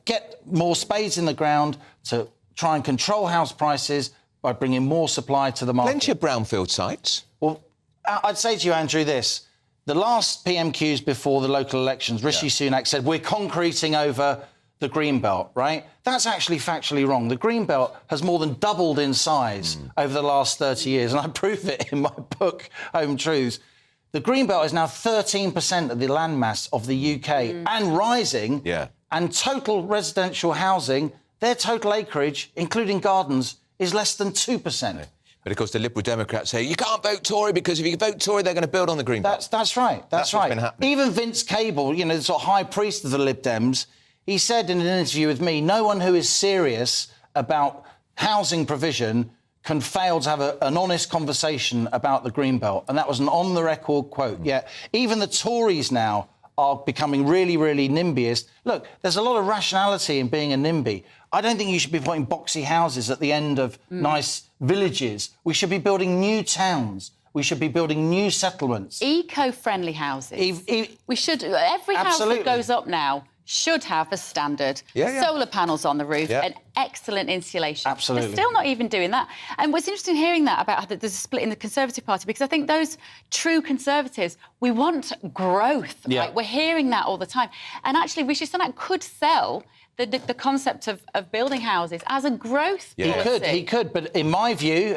get more spades in the ground to try and control house prices by bringing more supply to the market. Plenty of brownfield sites. Well, I'd say to you, Andrew, this. The last PMQs before the local elections, Rishi Sunak said, we're concreting over the Greenbelt, right? That's actually factually wrong. The Greenbelt has more than doubled in size over the last 30 years, and I prove it in my book, Home Truths. The Greenbelt is now 13% of the landmass of the UK and rising, and total residential housing, their total acreage, including gardens, is less than 2%. But, of course, the Liberal Democrats say, you can't vote Tory because if you vote Tory, they're going to build on the Greenbelt. That's right. That's right. What's been happening. Even Vince Cable, the sort of high priest of the Lib Dems, he said in an interview with me, no one who is serious about housing provision can fail to have an honest conversation about the Greenbelt. And that was an on-the-record quote. Yet even the Tories now are becoming really, really NIMBYist. Look, there's a lot of rationality in being a NIMBY. I don't think you should be putting boxy houses at the end of nice villages. We should be building new towns. We should be building new settlements. Eco-friendly houses. We should... Every house that goes up now should have a standard solar panels on the roof and excellent insulation. Absolutely. They're still not even doing that. And what's interesting hearing that about how there's a split in the Conservative Party, because I think those true Conservatives, we want growth. Right? We're hearing that all the time. And actually, Rishi Sunak could sell the concept of building houses as a growth policy. He could. But in my view,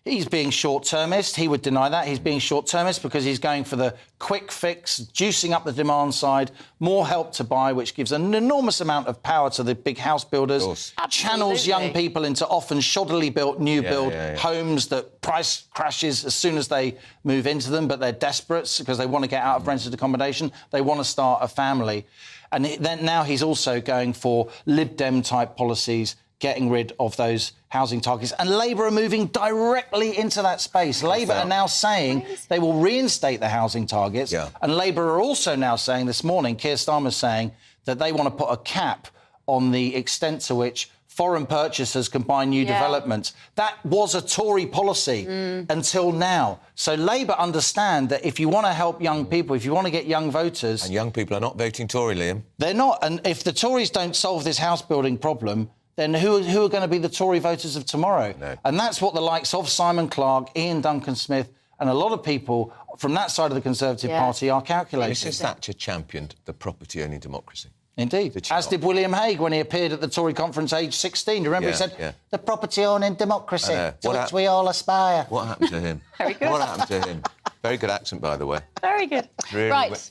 he's being short-termist. He would deny that. He's being short-termist because he's going for the quick fix, juicing up the demand side, more help to buy, which gives an enormous amount of power to the big house builders, channels young people into often shoddily built new build homes that price crashes as soon as they move into them, but they're desperate because they want to get out of rented accommodation. They want to start a family. And then now he's also going for Lib Dem-type policies, getting rid of those housing targets. And Labour are moving directly into that space. Labour are now saying they will reinstate the housing targets. And Labour are also now saying this morning, Keir Starmer's saying, that they want to put a cap on the extent to which foreign purchasers can buy new developments. That was a Tory policy until now. So Labour understand that if you want to help young people, if you want to get young voters... And young people are not voting Tory, Liam. They're not. And if the Tories don't solve this house-building problem, then who are going to be the Tory voters of tomorrow? No. And that's what the likes of Simon Clarke, Ian Duncan Smith and a lot of people from that side of the Conservative Party are calculating. Mrs Thatcher championed the property-owning democracy. Indeed. As did William Hague when he appeared at the Tory conference aged 16. Do you remember he said, the property-owning democracy to which we all aspire? What happened to him? Very good. What happened to him? Very good accent, by the way. Very good.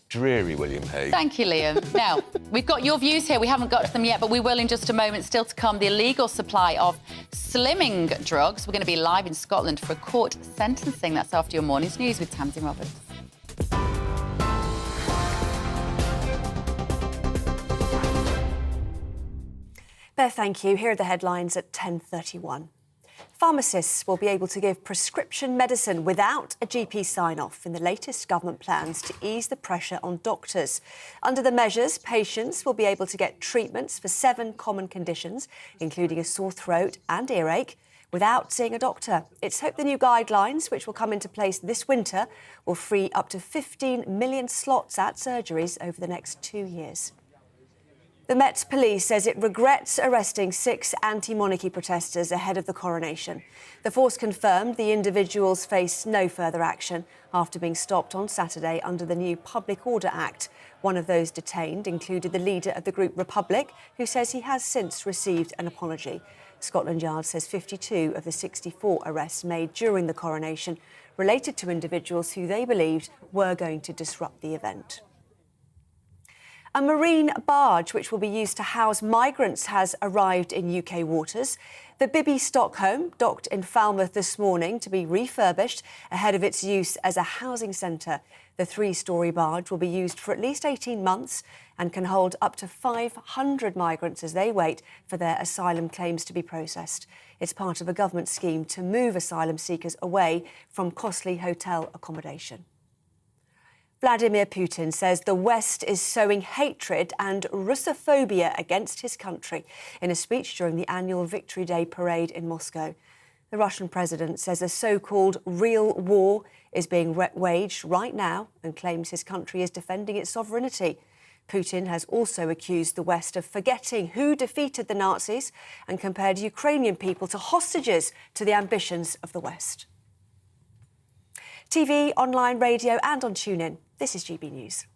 Dreary William Hague. Thank you, Liam. Now, we've got your views here. We haven't got to them yet, but we will in just a moment. Still to come, the illegal supply of slimming drugs. We're going to be live in Scotland for a court sentencing. That's after your morning's news with Tamsin Roberts. Beth, thank you. Here are the headlines at 10:31. Pharmacists will be able to give prescription medicine without a GP sign-off in the latest government plans to ease the pressure on doctors. Under the measures, patients will be able to get treatments for 7 common conditions, including a sore throat and earache, without seeing a doctor. It's hoped the new guidelines, which will come into place this winter, will free up to 15 million slots at surgeries over the next 2 years. The Met Police says it regrets arresting 6 anti-monarchy protesters ahead of the coronation. The force confirmed the individuals face no further action after being stopped on Saturday under the new Public Order Act. One of those detained included the leader of the group Republic, who says he has since received an apology. Scotland Yard says 52 of the 64 arrests made during the coronation related to individuals who they believed were going to disrupt the event. A marine barge which will be used to house migrants has arrived in UK waters. The Bibby Stockholm docked in Falmouth this morning to be refurbished ahead of its use as a housing centre. The 3-storey barge will be used for at least 18 months and can hold up to 500 migrants as they wait for their asylum claims to be processed. It's part of a government scheme to move asylum seekers away from costly hotel accommodation. Vladimir Putin says the West is sowing hatred and Russophobia against his country in a speech during the annual Victory Day parade in Moscow. The Russian president says a so-called real war is being waged right now and claims his country is defending its sovereignty. Putin has also accused the West of forgetting who defeated the Nazis and compared Ukrainian people to hostages to the ambitions of the West. TV, online, radio and on TuneIn. This is GB News.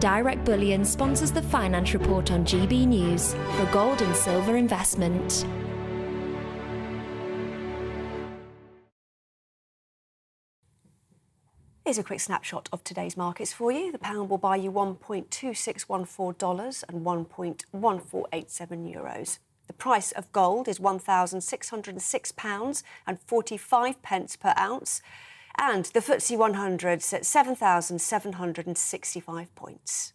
Direct Bullion sponsors the Finance Report on GB News for gold and silver investment. Here's a quick snapshot of today's markets for you. The pound will buy you $1.2614 and €1.1487 euros. The price of gold is £1,606 and 45 pence per ounce. And the FTSE 100 at 7,765 points.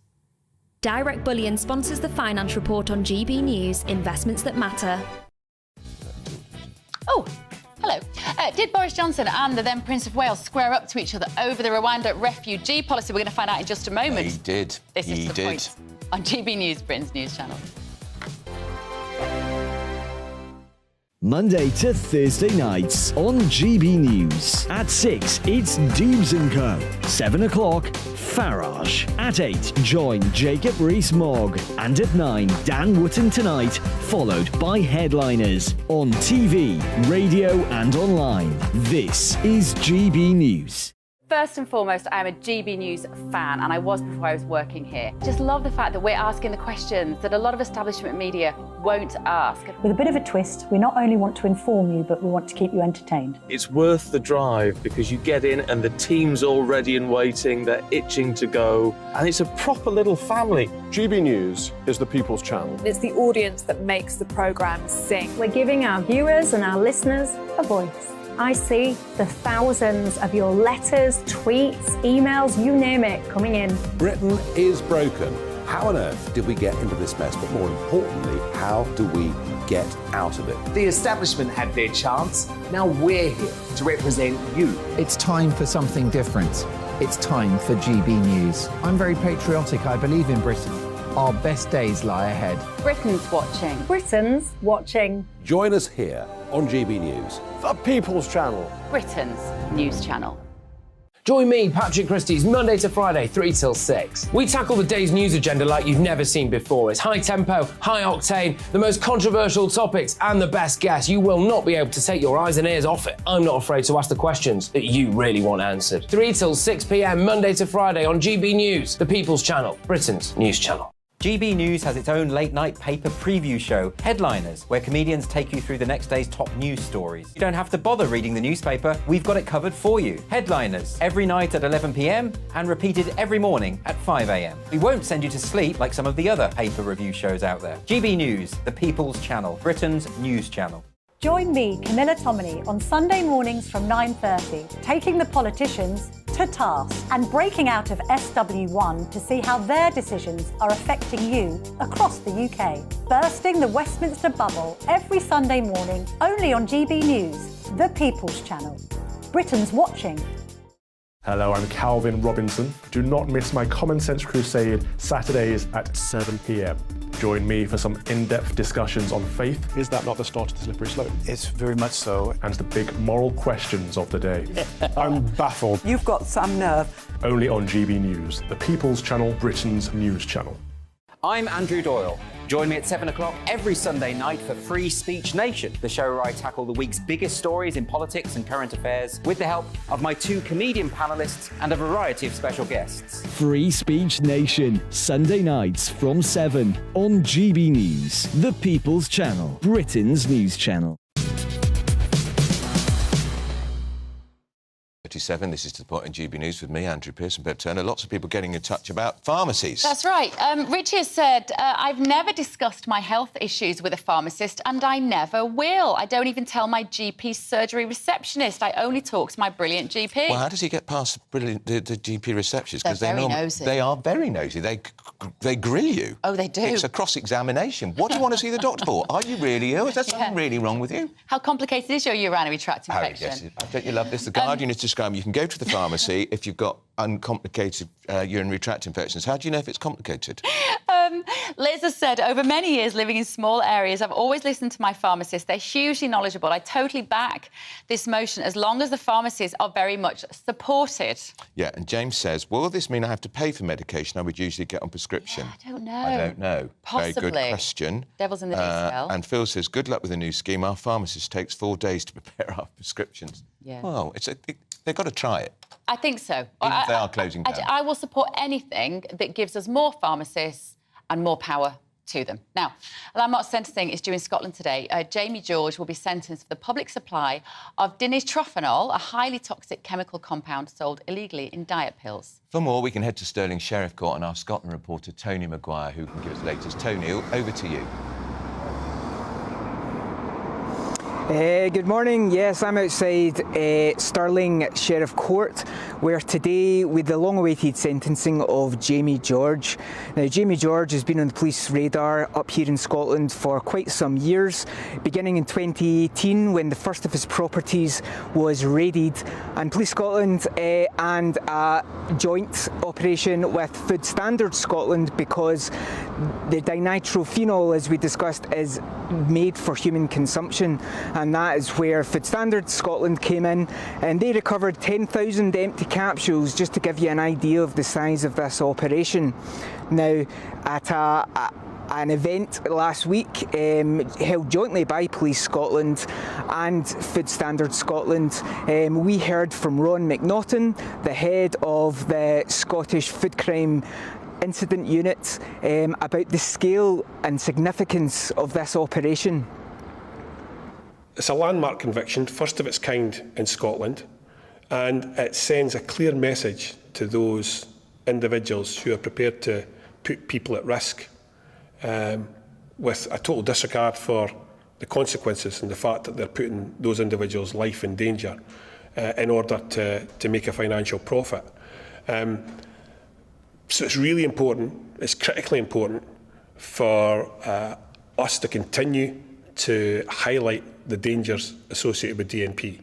Direct Bullion sponsors the Finance Report on GB News, investments that matter. Oh, hello. Did Boris Johnson and the then Prince of Wales square up to each other over the Rwanda refugee policy? We're going to find out in just a moment. He did. This is the point on GB News, Britain's news channel. Monday to Thursday nights on GB News. At 6, it's Dubes & Co. 7 o'clock, Farage. At 8, join Jacob Rees-Mogg. And at 9, Dan Wootton Tonight, followed by Headliners. On TV, radio and online. This is GB News. First and foremost, I'm a GB News fan, and I was before I was working here. Just love the fact that we're asking the questions that a lot of establishment media won't ask. With a bit of a twist, we not only want to inform you, but we want to keep you entertained. It's worth the drive because you get in and the team's all ready and waiting, they're itching to go, and it's a proper little family. GB News is the People's Channel. It's the audience that makes the programme sing. We're giving our viewers and our listeners a voice. I see the thousands of your letters, tweets, emails, you name it, coming in. Britain is broken. How on earth did we get into this mess? But more importantly, how do we get out of it? The establishment had their chance. Now we're here to represent you. It's time for something different. It's time for GB News. I'm very patriotic. I believe in Britain. Our best days lie ahead. Britain's watching. Britain's watching. Join us here on GB News. The People's Channel. Britain's news channel. Join me, Patrick Christie's, Monday to Friday, 3 till 6. We tackle the day's news agenda like you've never seen before. It's high tempo, high octane, the most controversial topics and the best guests. You will not be able to take your eyes and ears off it. I'm not afraid to ask the questions that you really want answered. 3 till 6 p.m, Monday to Friday on GB News, the People's Channel, Britain's news channel. GB News has its own late-night paper preview show, Headliners, where comedians take you through the next day's top news stories. You don't have to bother reading the newspaper, we've got it covered for you. Headliners, every night at 11 p.m, and repeated every morning at 5 a.m. We won't send you to sleep like some of the other paper review shows out there. GB News, the People's Channel, Britain's news channel. Join me, Camilla Tominey, on Sunday mornings from 9:30, taking the politicians to task and breaking out of SW1 to see how their decisions are affecting you across the UK. Bursting the Westminster bubble every Sunday morning, only on GB News, the People's Channel. Britain's watching. Hello, I'm Calvin Robinson. Do not miss my Common Sense Crusade Saturdays at 7 p.m. Join me for some in-depth discussions on faith. Is that not the start of the slippery slope? It's very much so. And the big moral questions of the day. I'm baffled. You've got some nerve. Only on GB News, the People's Channel, Britain's news channel. I'm Andrew Doyle. Join me at 7 o'clock every Sunday night for Free Speech Nation, the show where I tackle the week's biggest stories in politics and current affairs with the help of my 2 comedian panellists and a variety of special guests. Free Speech Nation, Sunday nights from 7 on GB News, the People's Channel, Britain's news channel. 37. This is To The Point in GB News with me, Andrew Pearce and Bev Turner. Lots of people getting in touch about pharmacies. That's right. Richie has said, I've never discussed my health issues with a pharmacist and I never will. I don't even tell my GP surgery receptionist. I only talk to my brilliant GP. Well, how does he get past the GP receptionist? Because they are very nosy. They are very nosy. They they grill you. Oh, they do. It's a cross-examination. What do you want to see the doctor for? Are you really ill? Is there something really wrong with you? How complicated is your urinary tract infection? Yes, don't you love this? The Guardian is describing you can go to the pharmacy if you've got uncomplicated urinary tract infections. How do you know if it's complicated? Liz has said, over many years living in small areas, I've always listened to my pharmacist. They're hugely knowledgeable. I totally back this motion as long as the pharmacies are very much supported. Yeah, and James says, will this mean I have to pay for medication I would usually get on prescription? I don't know. I don't know. Possibly. Very good question. Devil's in the detail. And Phil says, good luck with the new scheme. Our pharmacist takes 4 days to prepare our prescriptions. Yeah. Well, they've got to try it. I think so. Even if they are closing down. I will support anything that gives us more pharmacists and more power to them. Now, landmark sentencing is due in Scotland today. Jamie George will be sentenced for the public supply of dinistrophenol, a highly toxic chemical compound sold illegally in diet pills. For more, we can head to Stirling Sheriff Court and our Scotland reporter, Tony Maguire, who can give us the latest. Tony, over to you. Good morning. Yes, I'm outside Stirling Sheriff Court, where today with the long-awaited sentencing of Jamie George. Now, Jamie George has been on the police radar up here in Scotland for quite some years, beginning in 2018 when the first of his properties was raided, and Police Scotland and a joint operation with Food Standards Scotland, because the dinitrophenol, as we discussed, is made for human consumption, and that is where Food Standards Scotland came in, and they recovered 10,000 empty capsules, just to give you an idea of the size of this operation. Now, at an event last week held jointly by Police Scotland and Food Standards Scotland, we heard from Ron McNaughton, the head of the Scottish Food Crime Incident Unit, about the scale and significance of this operation. It's a landmark conviction, first of its kind in Scotland, and it sends a clear message to those individuals who are prepared to put people at risk, with a total disregard for the consequences and the fact that they're putting those individuals' life in danger in order to make a financial profit. So it's really important, it's critically important for us to continue to highlight the dangers associated with DNP.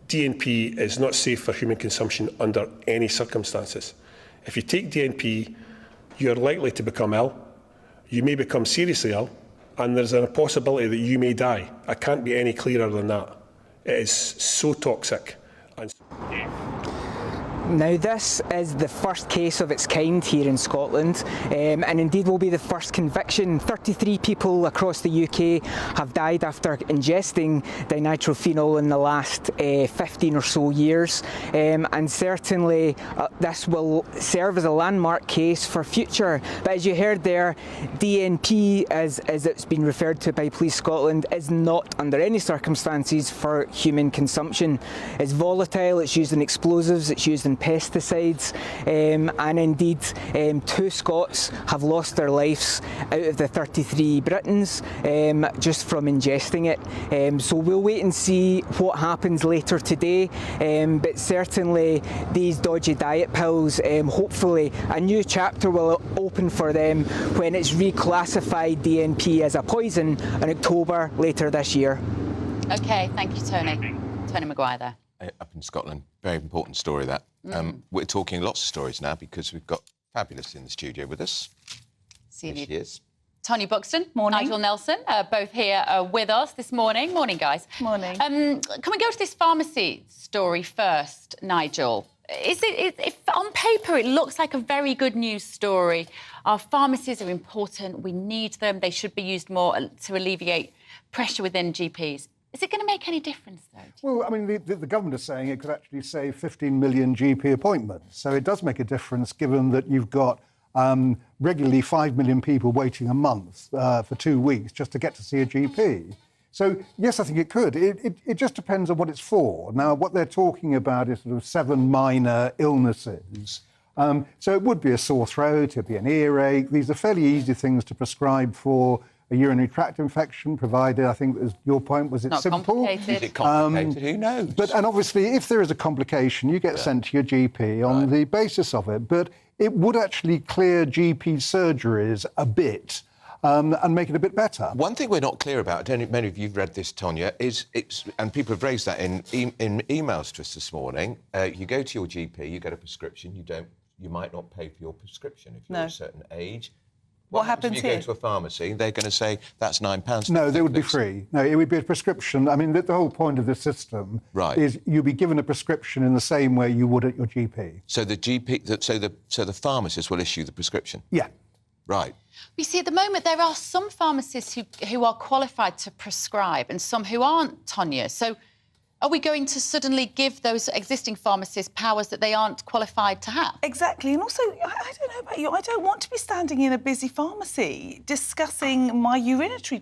DNP is not safe for human consumption under any circumstances. If you take DNP, you're likely to become ill, you may become seriously ill, and there's a possibility that you may die. I can't be any clearer than that. It is so toxic. Now, this is the first case of its kind here in Scotland, and indeed will be the first conviction. 33 people across the UK have died after ingesting dinitrophenol in the last 15 or so years, and certainly this will serve as a landmark case for future. But as you heard there, DNP, as it's been referred to by Police Scotland, is not under any circumstances for human consumption. It's volatile, it's used in explosives, it's used in pesticides, and indeed 2 Scots have lost their lives out of the 33 Britons just from ingesting it. So we'll wait and see what happens later today, but certainly these dodgy diet pills, hopefully a new chapter will open for them when it's reclassified DNP as a poison in October later this year. OK, thank you, Tony. Tony Maguire there. Up in Scotland, very important story that. We're talking lots of stories now because we've got Fabulous in the studio with us. Here she is. Tony Buxton, Nigel Nelson, both here with us this morning. Morning, guys. Morning. Can we go to this pharmacy story first, Nigel? If on paper it looks like a very good news story. Our pharmacies are important. We need them. They should be used more to alleviate pressure within GPs. Is it going to make any difference, though? Well, I mean, the government is saying it could actually save 15 million GP appointments. So it does make a difference, given that you've got regularly 5 million people waiting a month for 2 weeks just to get to see a GP. So, yes, I think it could. It just depends on what it's for. Now, what they're talking about is sort of 7 minor illnesses. So it would be a sore throat, it'd be an earache. These are fairly easy things to prescribe for a urinary tract infection, provided, I think was your point, was it not simple? Complicated. Is it complicated? Who knows? And obviously, if there is a complication, you get sent to your GP on the basis of it. But it would actually clear GP surgeries a bit and make it a bit better. One thing we're not clear about, I don't know if many of you have read this, Tonya, is and people have raised that in emails to us this morning. You go to your GP, you get a prescription, you might not pay for your prescription if you're a certain age. What happens if you go to a pharmacy? They're going to say that's £9. No, they would be free. No, it would be a prescription. I mean, the whole point of the system is you'll be given a prescription in the same way you would at your GP. So the GP, so the pharmacist will issue the prescription. Yeah. Right. You see, at the moment, there are some pharmacists who are qualified to prescribe and some who aren't, Tonya. So are we going to suddenly give those existing pharmacists powers that they aren't qualified to have? Exactly. And also, I don't know about you, I don't want to be standing in a busy pharmacy discussing my urinary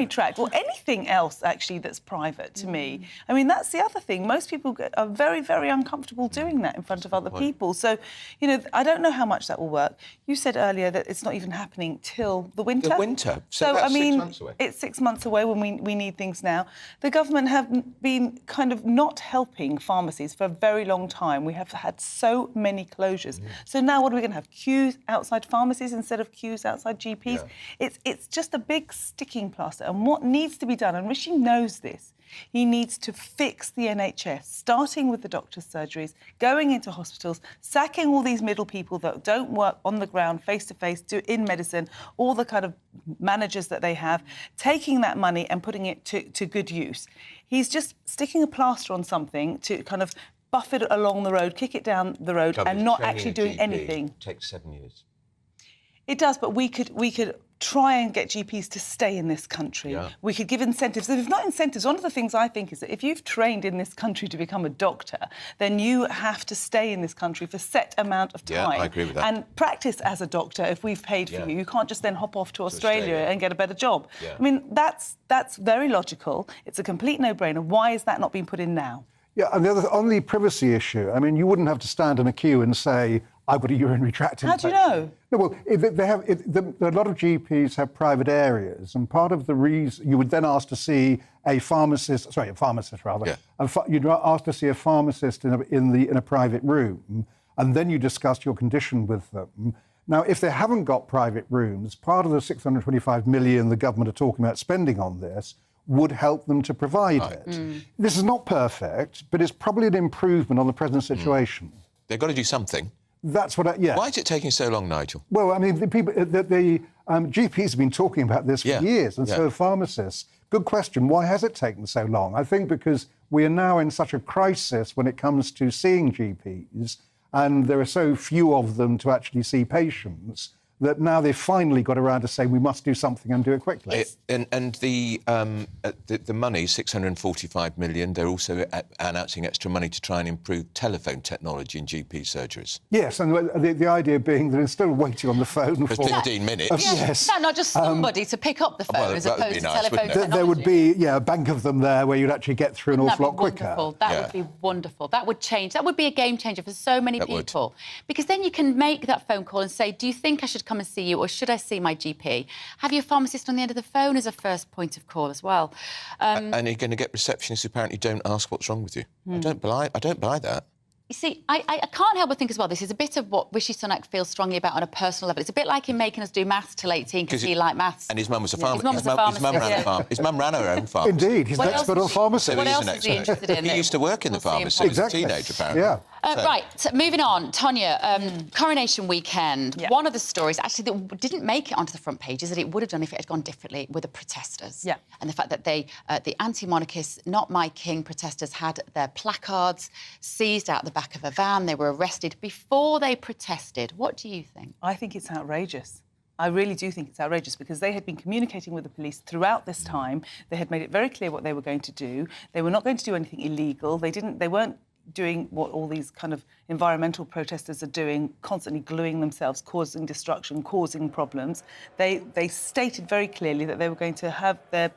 tract or anything else, actually, that's private to me. I mean, that's the other thing. Most people are very, very uncomfortable doing that in front of other people. So, you know, I don't know how much that will work. You said earlier that it's not even happening till the winter. The winter. So that's I mean, 6 months away. It's 6 months away when we need things now. The government have been kind of not helping pharmacies for a very long time. We have had so many closures. So now what are we going to have? Queues outside pharmacies instead of queues outside GPs? Yeah. It's just a big sticking plaster. And what needs to be done, and Rishi knows this, he needs to fix the NHS, starting with the doctors' surgeries, going into hospitals, sacking all these middle people that don't work on the ground, face-to-face, in medicine, all the kind of managers that they have, taking that money and putting it to good use. He's just sticking a plaster on something to kind of buff it along the road, kick it down the road, and not actually doing anything. It takes 7 years. It does, but we could try and get GPs to stay in this country. Yeah. We could give incentives. If not incentives, one of the things I think is that if you've trained in this country to become a doctor, then you have to stay in this country for a set amount of time. Yeah, I agree with that. And practice as a doctor if we've paid for you. You can't just then hop off to Australia and get a better job. Yeah. I mean, that's very logical. It's a complete no-brainer. Why is that not being put in now? Yeah, and on the privacy issue, I mean, you wouldn't have to stand in a queue and say, I've got a urinary tract infection. How do you know? No, well, a lot of GPs have private areas, and part of the reason you would then ask to see a pharmacist. Yeah. You'd ask to see a pharmacist in a private room, and then you discuss your condition with them. Now, if they haven't got private rooms, part of the 625 million the government are talking about spending on this would help them to provide it. This is not perfect, but it's probably an improvement on the present situation. They've got to do something. That's what Why is it taking so long, Nigel? Well, I mean, the GPs have been talking about this for years, and so have pharmacists. Good question. Why has it taken so long? I think because we are now in such a crisis when it comes to seeing GPs, and there are so few of them to actually see patients, that now they've finally got around to saying we must do something and do it quickly. And the money, 645 million, they're also announcing extra money to try and improve telephone technology in GP surgeries. Yes, and the idea being that instead of waiting on the phone for 15 minutes. Yes. No, not just somebody to pick up the phone as opposed to telephone technology. There would be a bank of them there where you'd actually get through an awful lot quicker. That would be wonderful. That would change. That would be a game changer for so many people. Because then you can make that phone call and say, do you think I should come and see you, or should I see my GP? Have your pharmacist on the end of the phone as a first point of call as well. And you're going to get receptionists who apparently don't ask what's wrong with you. I don't buy that. You see, I can't help but think as well, this is a bit of what Rishi Sunak feels strongly about on a personal level. It's a bit like him making us do maths till 18 because he liked maths. And his mum was a pharmacist. His mum ran the farm. His mum ran her own farm. Indeed, he's an expert on pharmacy. What else is he interested in? He used to work in the pharmacy as a teenager, apparently. Yeah. Right, so moving on. Tonya, Coronation weekend. Yeah. One of the stories, actually, that didn't make it onto the front page is that it would have done if it had gone differently with the protesters. Yeah. And the fact that the anti-monarchists, Not My King protesters had their placards seized out the back of a van. They were arrested before they protested. What do you think? I think it's outrageous. I really do think it's outrageous because they had been communicating with the police throughout this time. They had made it very clear what they were going to do. They were not going to do anything illegal. They weren't doing what all these kind of environmental protesters are doing, constantly gluing themselves, causing destruction, causing problems. They stated very clearly that they were going to have their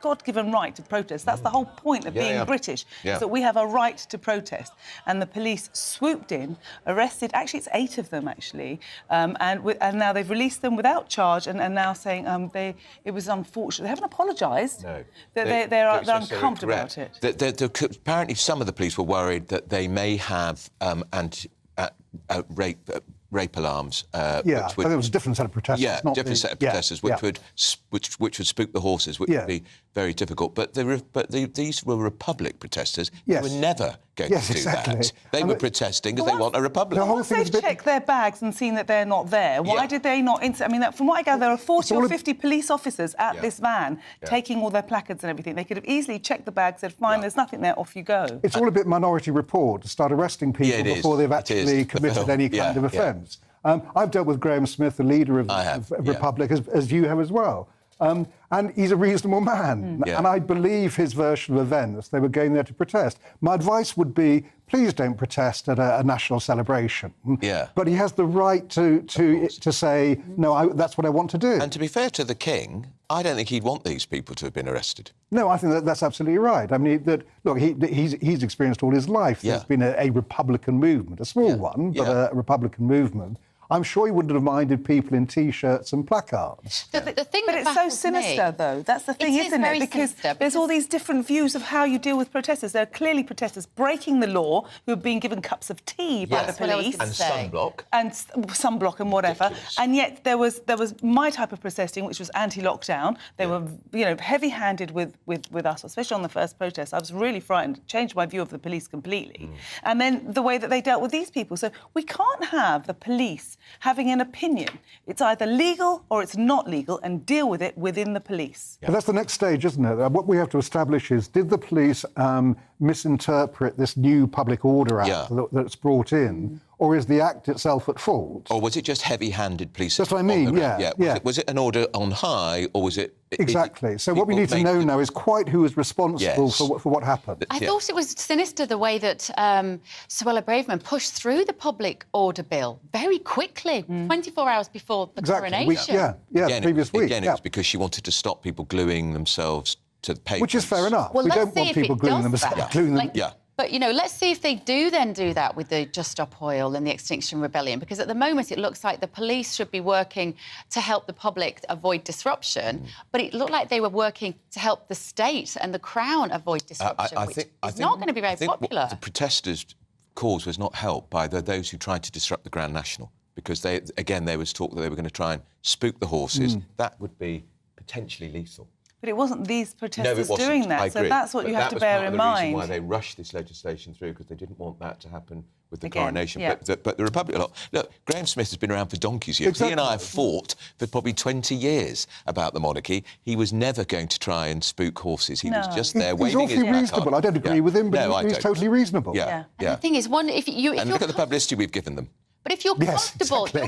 God-given right to protest. That's the whole point of being British, is that we have a right to protest. And the police swooped in, arrested, actually it's 8 of them, actually, and now they've released them without charge and now saying it was unfortunate. They haven't apologised. No. They're uncomfortable about it. Apparently some of the police were worried that they may have rape rape alarms. I think it was a different set of protesters. Yeah, not different set of protesters, which would spook the horses, which would be very difficult. But these were Republic protesters. Yes. They were never going to do exactly. that. They were protesting because they want a republic. Once they've checked their bags and seen that they're not there, why did they not... I mean, from what I gather, there are 40 or 50 police officers at this van taking all their placards and everything. They could have easily checked the bag, said, fine, there's nothing there, off you go. It's all a bit Minority Report to start arresting people before they've actually committed any kind of offence. I've dealt with Graham Smith, the leader of Republic, as you have as well. And he's a reasonable man. And I believe his version of events. They were going there to protest. My advice would be, please don't protest at a national celebration. But he has the right to say, no, that's what I want to do. And to be fair to the King, I don't think he'd want these people to have been arrested. No, I think that's absolutely right. I mean, he's experienced all his life. There's been a Republican movement, a small one, but a Republican movement. I'm sure he wouldn't have minded people in T-shirts and placards. But it's so sinister, though. That's the thing, isn't it? Because there's all these different views of how you deal with protesters. There are clearly protesters breaking the law who are being given cups of tea by the police. And sunblock. And sunblock and whatever. Ridiculous. And yet there was my type of protesting, which was anti-lockdown. They were, heavy-handed with us, especially on the first protest. I was really frightened. Changed my view of the police completely. And then the way that they dealt with these people. So we can't have the police having an opinion. It's either legal or it's not legal, and deal with it within the police. But that's the next stage, isn't it? What we have to establish is, did the police misinterpret this new Public Order Act that's brought in, or is the Act itself at fault? Or was it just heavy-handed police? That's what I mean, Was it an order on high, or was it... Exactly. So what we need to know now is quite who is responsible for what happened. I thought it was sinister the way that Suella Braverman pushed through the Public Order Bill very quickly, 24 hours before the Coronation. Previous week. Again, it was because she wanted to stop people gluing themselves to the papers. Which is fair enough. Well, we let's don't see want if people it gluing does themselves. that. But, let's see if they do then do that with the Just Stop Oil and the Extinction Rebellion, because at the moment it looks like the police should be working to help the public avoid disruption, but it looked like they were working to help the state and the Crown avoid disruption, which is not going to be very popular. The protesters' cause was not helped by those who tried to disrupt the Grand National, because there was talk that they were going to try and spook the horses. That would be potentially lethal. But it wasn't these protesters No, doing that, so that's what you have to bear in mind. That was part of the reason why they rushed this legislation through, because they didn't want that to happen with the Coronation. But the Republic... Look, Graham Smith has been around for donkey's years. Exactly. He and I have fought for probably 20 years about the monarchy. He was never going to try and spook horses. He was just there waving his... He's awfully reasonable. I don't agree with him, but he's totally reasonable. And the thing is, if look at the publicity we've given them. But if you're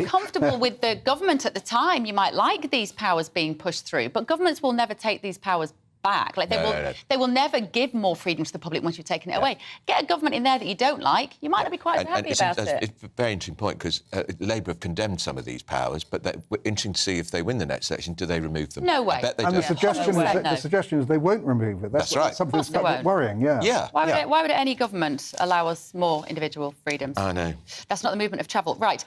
comfortable with the government at the time, you might like these powers being pushed through. But governments will never take these powers back. They will never give more freedom to the public once you've taken it away. Get a government in there that you don't like, you might not be quite so happy about it. It's a very interesting point, because Labour have condemned some of these powers, but interesting to see if they win the next election, do they remove them? No way. I bet they and do. the suggestion is they won't remove it. That's right. Something that's worrying, Why would any government allow us more individual freedoms? I know. That's not the movement of travel. Right.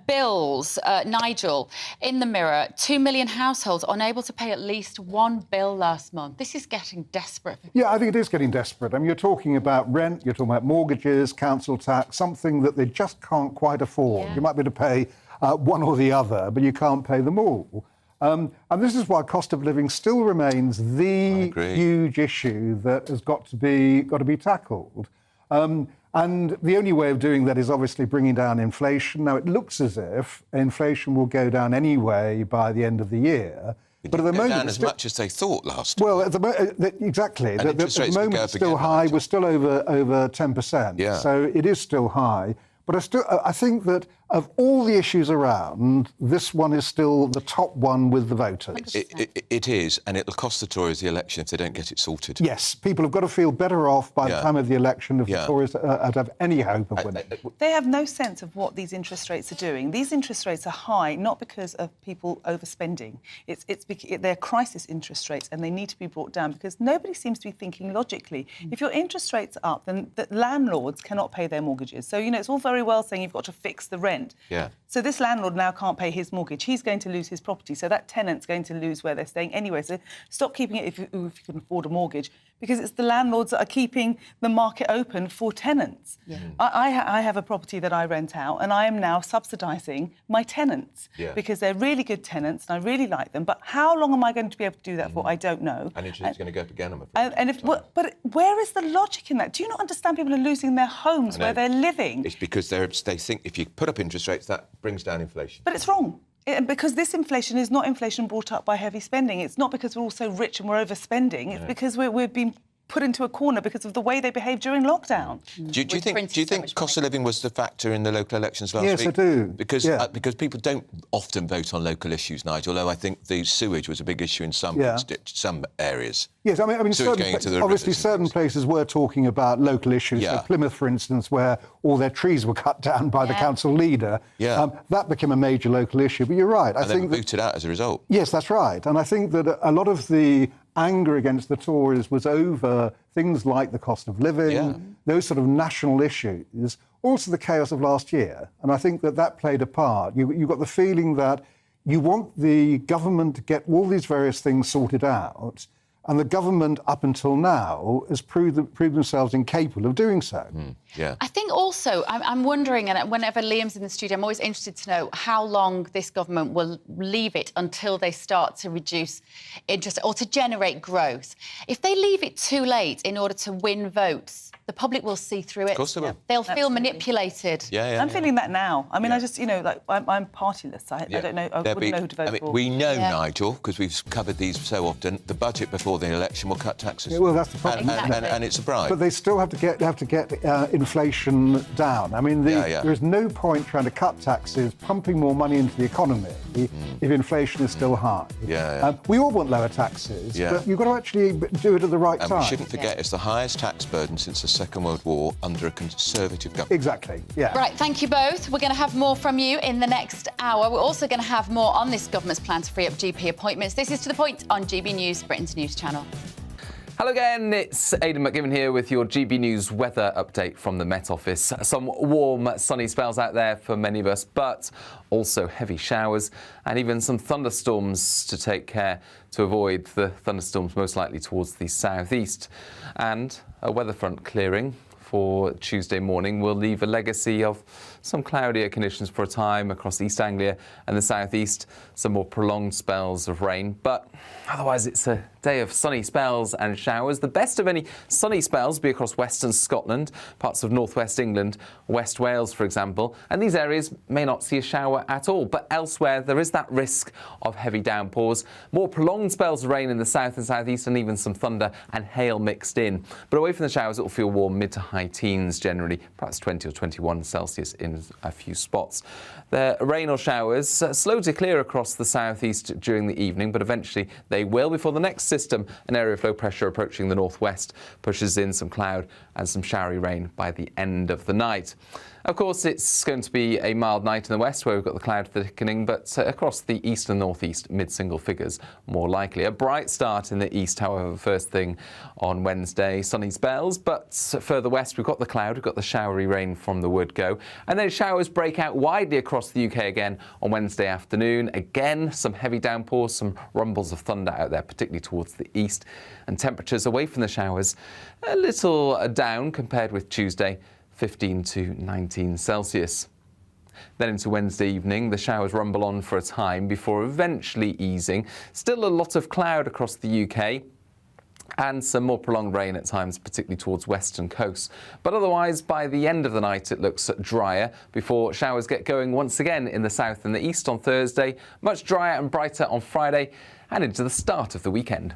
Bills. Nigel, in the Mirror, 2 million households unable to pay at least one bill last month. This is getting desperate. Yeah, I think it is getting desperate. I mean, you're talking about rent, you're talking about mortgages, council tax, something that they just can't quite afford. You might be able to pay one or the other, but you can't pay them all. And this is why cost of living still remains the huge issue that has got to be tackled. And the only way of doing that is obviously bringing down inflation. Now, it looks as if inflation will go down anyway by the end of the year. But at the moment, down as much as they thought last. Well, at the exactly. At the moment, it's still high. We're still over 10%. Yeah. So it is still high. But I think that of all the issues around, this one is still the top one with the voters. It is, and it'll cost the Tories the election if they don't get it sorted. Yes, people have got to feel better off by the time of the election if the Tories have any hope of winning. They have no sense of what these interest rates are doing. These interest rates are high, not because of people overspending. It's because they're crisis interest rates, and they need to be brought down, because nobody seems to be thinking logically. If your interest rates are up, then the landlords cannot pay their mortgages. So, it's all very well saying you've got to fix the rent. Yeah. So this landlord now can't pay his mortgage. He's going to lose his property. So that tenant's going to lose where they're staying anyway. So stop keeping it if you can afford a mortgage. because it's the landlords that are keeping the market open for tenants. Yeah. I have a property that I rent out, and I am now subsidising my tenants because they're really good tenants and I really like them. But how long am I going to be able to do that for? I don't know. And it's going to go up again, I'm afraid. But where is the logic in that? Do you not understand people are losing their homes where they're living? It's because they think if you put up interest rates, that brings down inflation. But it's wrong. Because this inflation is not inflation brought up by heavy spending. It's not because we're all so rich and we're overspending. It's because we're being put into a corner because of the way they behaved during lockdown. Do you think cost of living was the factor in the local elections last week? Yes, I do. Because people don't often vote on local issues, Nigel, although I think the sewage was a big issue in some areas. Yes, I mean certain places were talking about local issues. So Plymouth, for instance, where all their trees were cut down by the council leader. That became a major local issue. But you're right. I think they were booted out as a result. Yes, that's right. And I think that a lot of the anger against the Tories was over things like the cost of living, those sort of national issues, also the chaos of last year. And I think that played a part. You got the feeling that you want the government to get all these various things sorted out, and the government, up until now, has proved themselves incapable of doing so. I think also, I'm wondering, and whenever Liam's in the studio, I'm always interested to know how long this government will leave it until they start to reduce interest or to generate growth. If they leave it too late in order to win votes, the public will see through it. Of course they will. They'll feel manipulated. I'm feeling that now. I mean, I just, I'm partyless. I don't know, I wouldn't know who to vote for. We know, Nigel, because we've covered these so often, the budget before the election will cut taxes. Yeah, well, that's the problem. And it's a bribe. But they still have to get inflation down. I mean, there is no point trying to cut taxes, pumping more money into the economy if inflation is still high. We all want lower taxes, but you've got to actually do it at the right time. And we shouldn't forget it's the highest tax burden since the Second World War under a Conservative government. Exactly, Right, thank you both. We're going to have more from you in the next hour. We're also going to have more on this government's plan to free up GP appointments. This is To The Point on GB News, Britain's news channel. Hello again, it's Aidan McGibbon here with your GB News weather update from the Met Office. Some warm, sunny spells out there for many of us, but also heavy showers and even some thunderstorms to take care to avoid. The thunderstorms most likely towards the southeast. And a weather front clearing for Tuesday morning will leave a legacy of some cloudier conditions for a time across East Anglia and the southeast, some more prolonged spells of rain, but otherwise it's a day of sunny spells and showers. The best of any sunny spells will be across western Scotland, parts of northwest England, West Wales, for example, and these areas may not see a shower at all, but elsewhere there is that risk of heavy downpours, more prolonged spells of rain in the south and southeast, and even some thunder and hail mixed in. But away from the showers, it will feel warm, mid to high teens generally, perhaps 20 or 21 Celsius in a few spots. The rain or showers slow to clear across the southeast during the evening, but eventually they will before the next system, an area of low pressure approaching the northwest, pushes in some cloud and some showery rain by the end of the night. Of course, it's going to be a mild night in the west where we've got the cloud thickening, but across the east and northeast, mid-single figures more likely. A bright start in the east, however, first thing on Wednesday, sunny spells, but further west we've got the cloud, we've got the showery rain from the wood go, and then showers break out widely across the UK again on Wednesday afternoon. Again, some heavy downpours, some rumbles of thunder out there, particularly towards the east, and temperatures away from the showers a little down compared with Tuesday, 15 to 19 Celsius. Then into Wednesday evening, the showers rumble on for a time before eventually easing. Still a lot of cloud across the UK and some more prolonged rain at times, particularly towards western coasts. But otherwise, by the end of the night, it looks drier before showers get going once again in the south and the east on Thursday, much drier and brighter on Friday and into the start of the weekend.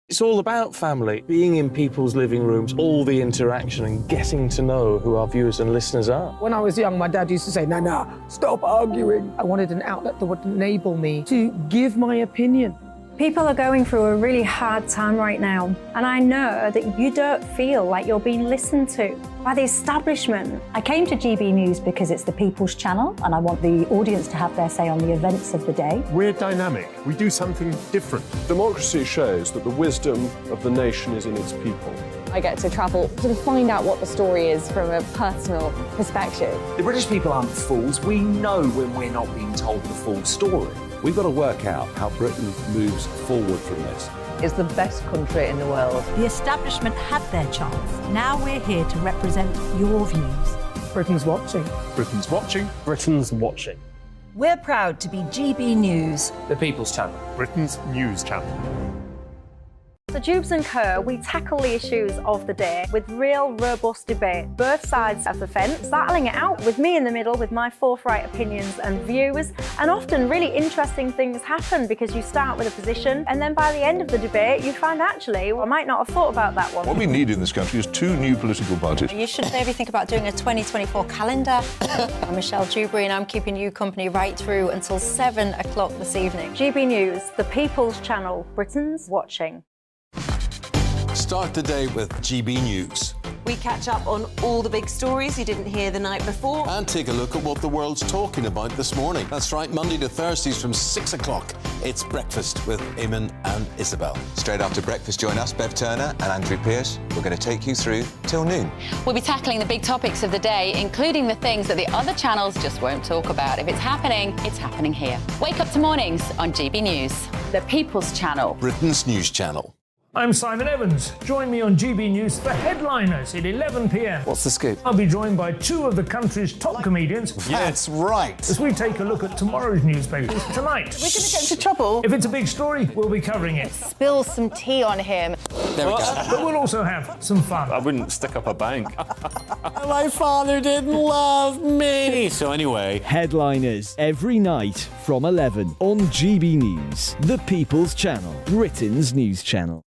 It's all about family, being in people's living rooms, all the interaction and getting to know who our viewers and listeners are. When I was young, my dad used to say, Nana, stop arguing. I wanted an outlet that would enable me to give my opinion. People are going through a really hard time right now, and I know that you don't feel like you're being listened to by the establishment. I came to GB News because it's the People's Channel, and I want the audience to have their say on the events of the day. We're dynamic. We do something different. Democracy shows that the wisdom of the nation is in its people. I get to travel to find out what the story is from a personal perspective. The British people aren't fools. We know when we're not being told the full story. We've got to work out how Britain moves forward from this. It's the best country in the world. The establishment had their chance. Now we're here to represent your views. Britain's watching. Britain's watching. Britain's watching. We're proud to be GB News. The People's Channel. Britain's news channel. So Dubes and Co, we tackle the issues of the day with real robust debate, both sides of the fence, battling it out with me in the middle with my forthright opinions and views. And often really interesting things happen because you start with a position and then by the end of the debate you find actually, well, I might not have thought about that one. What we need in this country is 2 new political parties. You should maybe think about doing a 2024 calendar. I'm Michelle Dewberry and I'm keeping you company right through until 7 o'clock this evening. GB News, the People's Channel, Britain's watching. Start the day with GB News. We catch up on all the big stories you didn't hear the night before. And take a look at what the world's talking about this morning. That's right, Monday to Thursdays from 6 o'clock. It's Breakfast with Eamon and Isabel. Straight after breakfast, join us, Bev Turner and Andrew Pearce. We're going to take you through till noon. We'll be tackling the big topics of the day, including the things that the other channels just won't talk about. If it's happening here. Wake up to mornings on GB News, the People's Channel. Britain's news channel. I'm Simon Evans. Join me on GB News for Headliners at 11 p.m. What's the scoop? I'll be joined by 2 of the country's top comedians. That's right. As we take a look at tomorrow's newspapers tonight. We're going to get into trouble. If it's a big story, we'll be covering it. Spill some tea on him. There we go. But we'll also have some fun. I wouldn't stick up a bank. My father didn't love me. So anyway. Headliners every night from 11 on GB News, the People's Channel, Britain's news channel.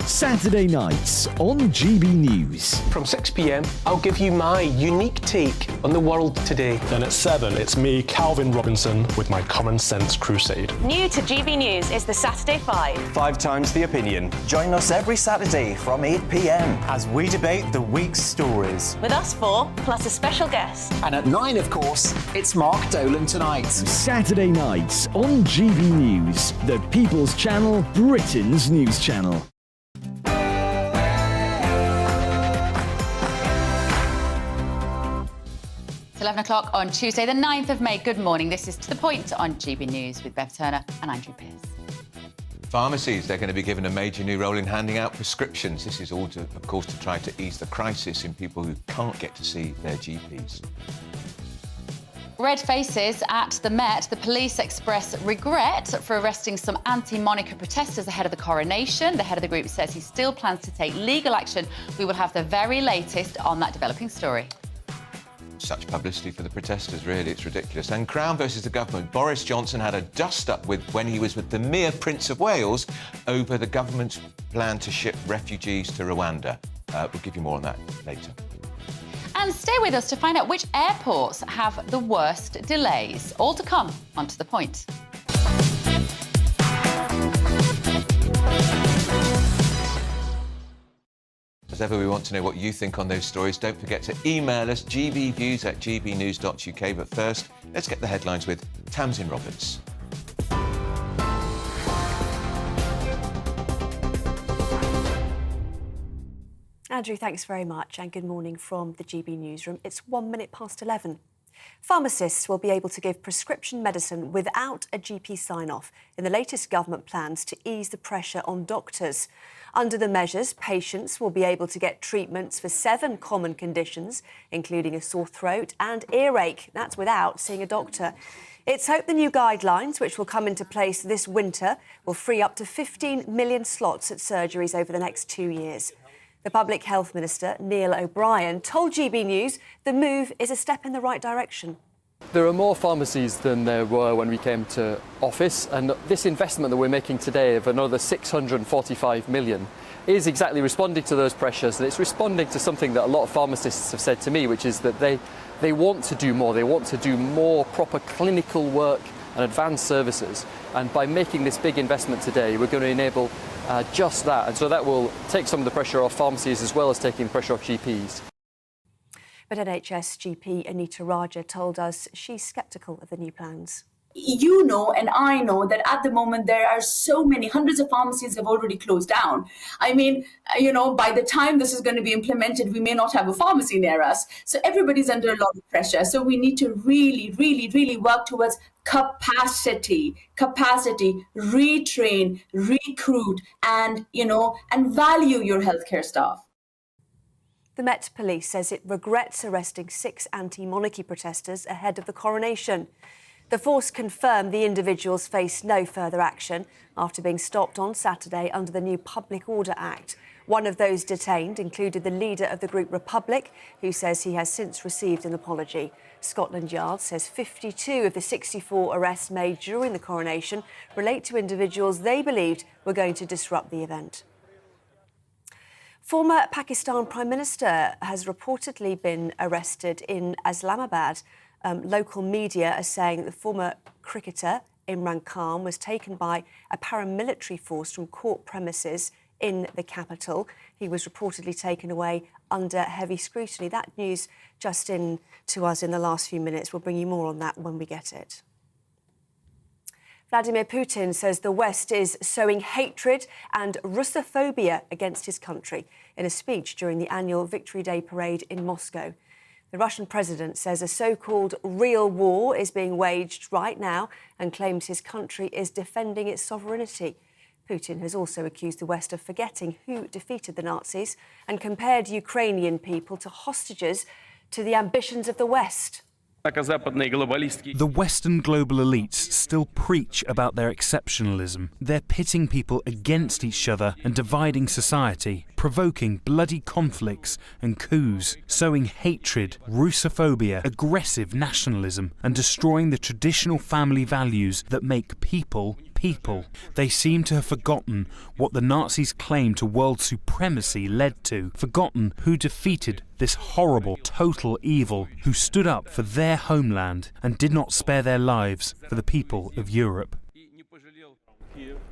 Saturday nights on GB News. From 6 p.m, I'll give you my unique take on the world today. Then at 7, it's me, Calvin Robinson, with my Common Sense Crusade. New to GB News is the Saturday 5. 5 times the opinion. Join us every Saturday from 8 p.m. as we debate the week's stories. With us 4, plus a special guest. And at 9, of course, it's Mark Dolan tonight. Saturday nights on GB News, the People's Channel, Britain's news channel. It's 11 o'clock on Tuesday, the 9th of May. Good morning. This is To The Point on GB News with Bev Turner and Andrew Pearce. Pharmacies, they're going to be given a major new role in handing out prescriptions. This is all, of course, to try to ease the crisis in people who can't get to see their GPs. Red faces at the Met. The police express regret for arresting some anti-Monica protesters ahead of the coronation. The head of the group says he still plans to take legal action. We will have the very latest on that developing story. Such publicity for the protesters, really, it's ridiculous. And Crown versus the government. Boris Johnson had a dust-up when he was with the mere Prince of Wales over the government's plan to ship refugees to Rwanda. We'll give you more on that later. And stay with us to find out which airports have the worst delays. All to come on To The Point. As ever, we want to know what you think on those stories. Don't forget to email us, gbviews@gbnews.uk. But first, let's get the headlines with Tamsin Roberts. Andrew, thanks very much, and good morning from the GB Newsroom. It's 1 minute past 11. Pharmacists will be able to give prescription medicine without a GP sign-off in the latest government plans to ease the pressure on doctors. Under the measures, patients will be able to get treatments for 7 common conditions, including a sore throat and earache. That's without seeing a doctor. It's hoped the new guidelines, which will come into place this winter, will free up to 15 million slots at surgeries over the next 2 years. The Public Health Minister, Neil O'Brien, told GB News the move is a step in the right direction. There are more pharmacies than there were when we came to office, and this investment that we're making today of another 645 million is exactly responding to those pressures, and it's responding to something that a lot of pharmacists have said to me, which is that they want to do more. They want to do more proper clinical work and advanced services, and by making this big investment today, we're going to enable just that, and so that will take some of the pressure off pharmacies as well as taking the pressure off GPs. But NHS GP Anita Raja told us she's sceptical of the new plans. You know, and I know that at the moment there are so many, hundreds of pharmacies have already closed down. I mean, by the time this is going to be implemented, we may not have a pharmacy near us. So everybody's under a lot of pressure. So we need to really, really, really work towards capacity, retrain, recruit, and value your healthcare staff. The Met Police says it regrets arresting 6 anti-monarchy protesters ahead of the coronation. The force confirmed the individuals face no further action after being stopped on Saturday under the new Public Order Act. One of those detained included the leader of the group Republic, who says he has since received an apology. Scotland Yard says 52 of the 64 arrests made during the coronation relate to individuals they believed were going to disrupt the event. Former Pakistan Prime Minister has reportedly been arrested in Islamabad. Local media are saying that the former cricketer Imran Khan was taken by a paramilitary force from court premises in the capital. He was reportedly taken away under heavy scrutiny. That news just in to us in the last few minutes. We'll bring you more on that when we get it. Vladimir Putin says the West is sowing hatred and Russophobia against his country in a speech during the annual Victory Day parade in Moscow. The Russian president says a so-called real war is being waged right now and claims his country is defending its sovereignty. Putin has also accused the West of forgetting who defeated the Nazis and compared Ukrainian people to hostages to the ambitions of the West. The Western global elites still preach about their exceptionalism. They're pitting people against each other and dividing society, provoking bloody conflicts and coups, sowing hatred, Russophobia, aggressive nationalism, and destroying the traditional family values that make people people. They seem to have forgotten what the Nazis' claim to world supremacy led to, forgotten who defeated this horrible, total evil, who stood up for their homeland and did not spare their lives for the people of Europe.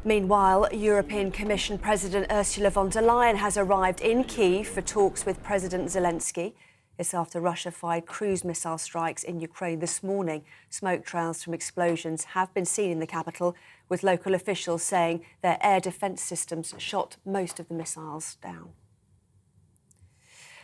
Meanwhile, European Commission President Ursula von der Leyen has arrived in Kyiv for talks with President Zelensky. It's after Russia fired cruise missile strikes in Ukraine this morning. Smoke trails from explosions have been seen in the capital, with local officials saying their air defence systems shot most of the missiles down.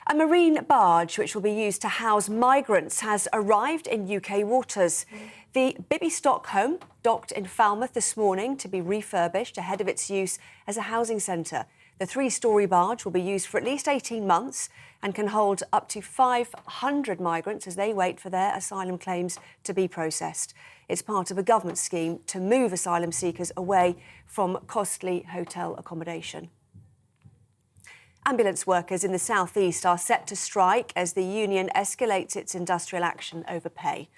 A marine barge, which will be used to house migrants, has arrived in UK waters. The Bibby Stockholm docked in Falmouth this morning to be refurbished ahead of its use as a housing centre. The 3-storey barge will be used for at least 18 months and can hold up to 500 migrants as they wait for their asylum claims to be processed. It's part of a government scheme to move asylum seekers away from costly hotel accommodation. Ambulance workers in the South East are set to strike as the union escalates its industrial action over pay.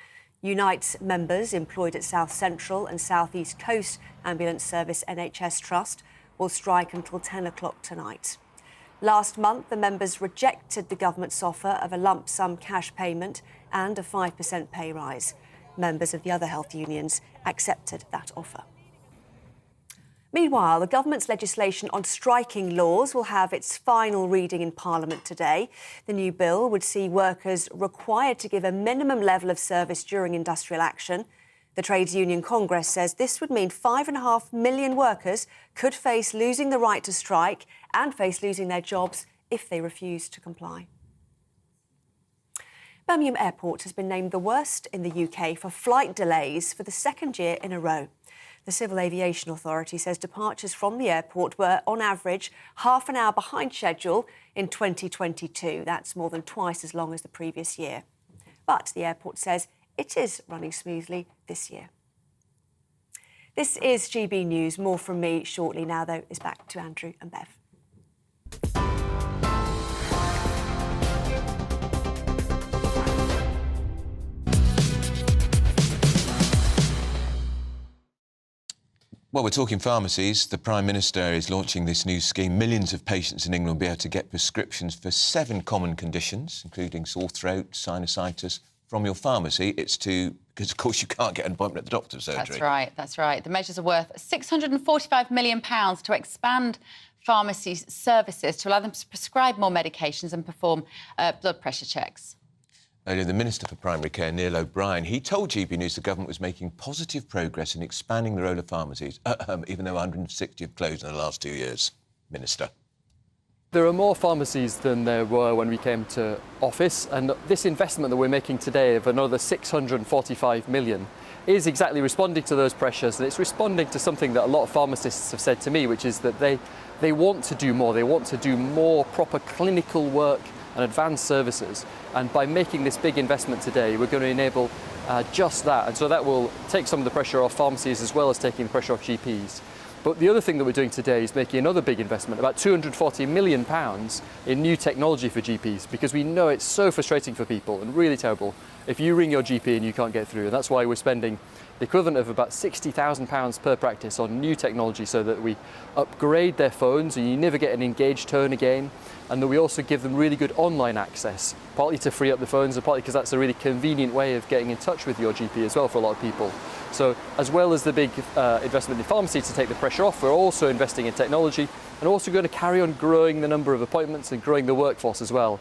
Unite's members employed at South Central and South East Coast Ambulance Service NHS Trust will strike until 10 o'clock tonight. Last month, the members rejected the government's offer of a lump sum cash payment and a 5% pay rise. Members of the other health unions accepted that offer. Meanwhile, the government's legislation on striking laws will have its final reading in Parliament today. The new bill would see workers required to give a minimum level of service during industrial action. The Trades Union Congress says this would mean 5.5 million workers could face losing the right to strike and face losing their jobs if they refuse to comply. Birmingham Airport has been named the worst in the UK for flight delays for the second year in a row. The Civil Aviation Authority says departures from the airport were, on average, half an hour behind schedule in 2022. That's more than twice as long as the previous year. But the airport says it is running smoothly this year. This is GB News. More from me shortly. Now, though, is back to Andrew and Bev. Well, we're talking pharmacies. The Prime Minister is launching this new scheme. Millions of patients in England will be able to get prescriptions for 7 common conditions, including sore throat, sinusitis, from your pharmacy. It's because, of course, you can't get an appointment at the doctor's surgery. That's right. The measures are worth £645 million to expand pharmacy services to allow them to prescribe more medications and perform blood pressure checks. Earlier, the Minister for Primary Care, Neil O'Brien, he told GB News the government was making positive progress in expanding the role of pharmacies, even though 160 have closed in the last 2 years. Minister. There are more pharmacies than there were when we came to office, and this investment that we're making today of another 645 million is exactly responding to those pressures, and it's responding to something that a lot of pharmacists have said to me, which is that they want to do more. They want to do more proper clinical work and advanced services, and by making this big investment today, we're going to enable just that, and so that will take some of the pressure off pharmacies as well as taking the pressure off GPs. But the other thing that we're doing today is making another big investment, about £240 million in new technology for GPs, because we know it's so frustrating for people and really terrible if you ring your GP and you can't get through. And that's why we're spending the equivalent of about £60,000 per practice on new technology, so that we upgrade their phones and you never get an engaged tone again, and that we also give them really good online access, partly to free up the phones and partly because that's a really convenient way of getting in touch with your GP as well for a lot of people. So as well as the big investment in pharmacy to take the pressure off, we're also investing in technology and also going to carry on growing the number of appointments and growing the workforce as well.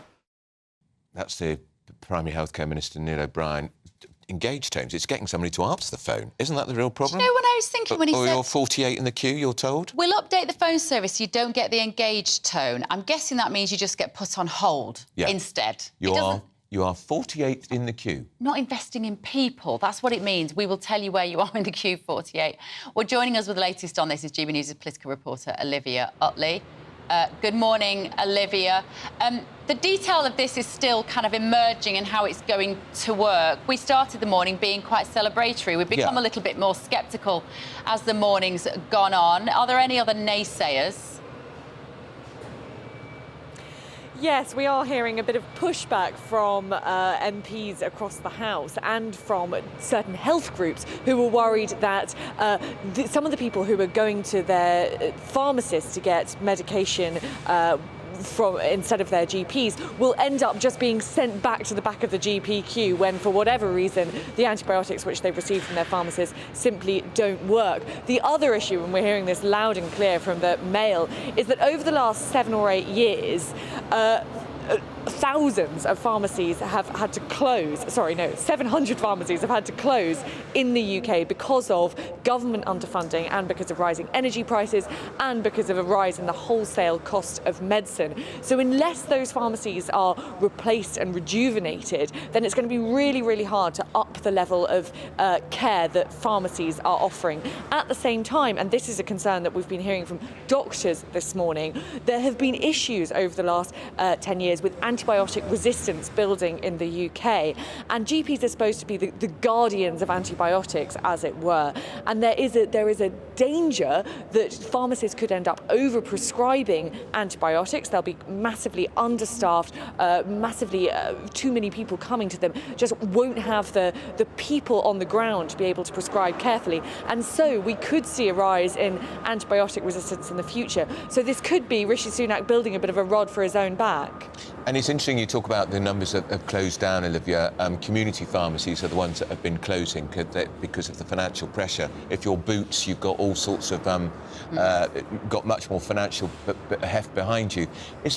That's the Primary Healthcare Minister, Neil O'Brien. Engaged tones, it's getting somebody to answer the phone. Isn't that the real problem? Do you know what I was thinking when he said... Or you're 48 in the queue, you're told? We'll update the phone service, you don't get the engaged tone. I'm guessing that means you just get put on hold instead. You are 48 in the queue. Not investing in people, that's what it means. We will tell you where you are in the queue, 48. Well, joining us with the latest on this is GB News' political reporter, Olivia Utley. Good morning, Olivia. The detail of this is still kind of emerging and how it's going to work. We started the morning being quite celebratory. We've become a little bit more sceptical as the morning's gone on. Are there any other naysayers? Yes, we are hearing a bit of pushback from MPs across the House and from certain health groups who were worried that some of the people who were going to their pharmacists to get medication instead of their GPs will end up just being sent back to the back of the GP queue when, for whatever reason, the antibiotics which they've received from their pharmacist simply don't work. The other issue, and we're hearing this loud and clear from the Mail, is that over the last 7 or 8 years, thousands of pharmacies have had to close. 700 pharmacies have had to close in the UK because of government underfunding and because of rising energy prices and because of a rise in the wholesale cost of medicine. So unless those pharmacies are replaced and rejuvenated, then it's going to be really, really hard to up the level of care that pharmacies are offering. At the same time, and this is a concern that we've been hearing from doctors this morning, there have been issues over the last 10 years with antibiotic resistance building in the UK, and GPs are supposed to be the guardians of antibiotics, as it were, and there is a danger that pharmacists could end up over-prescribing antibiotics. They'll be massively understaffed, too many people coming to them, just won't have the people on the ground to be able to prescribe carefully, and so we could see a rise in antibiotic resistance in the future. So this could be Rishi Sunak building a bit of a rod for his own back. And it's interesting you talk about the numbers that have closed down, Olivia. Community pharmacies are the ones that have been closing because of the financial pressure. If you're Boots, you've got all sorts of, got much more financial heft behind you.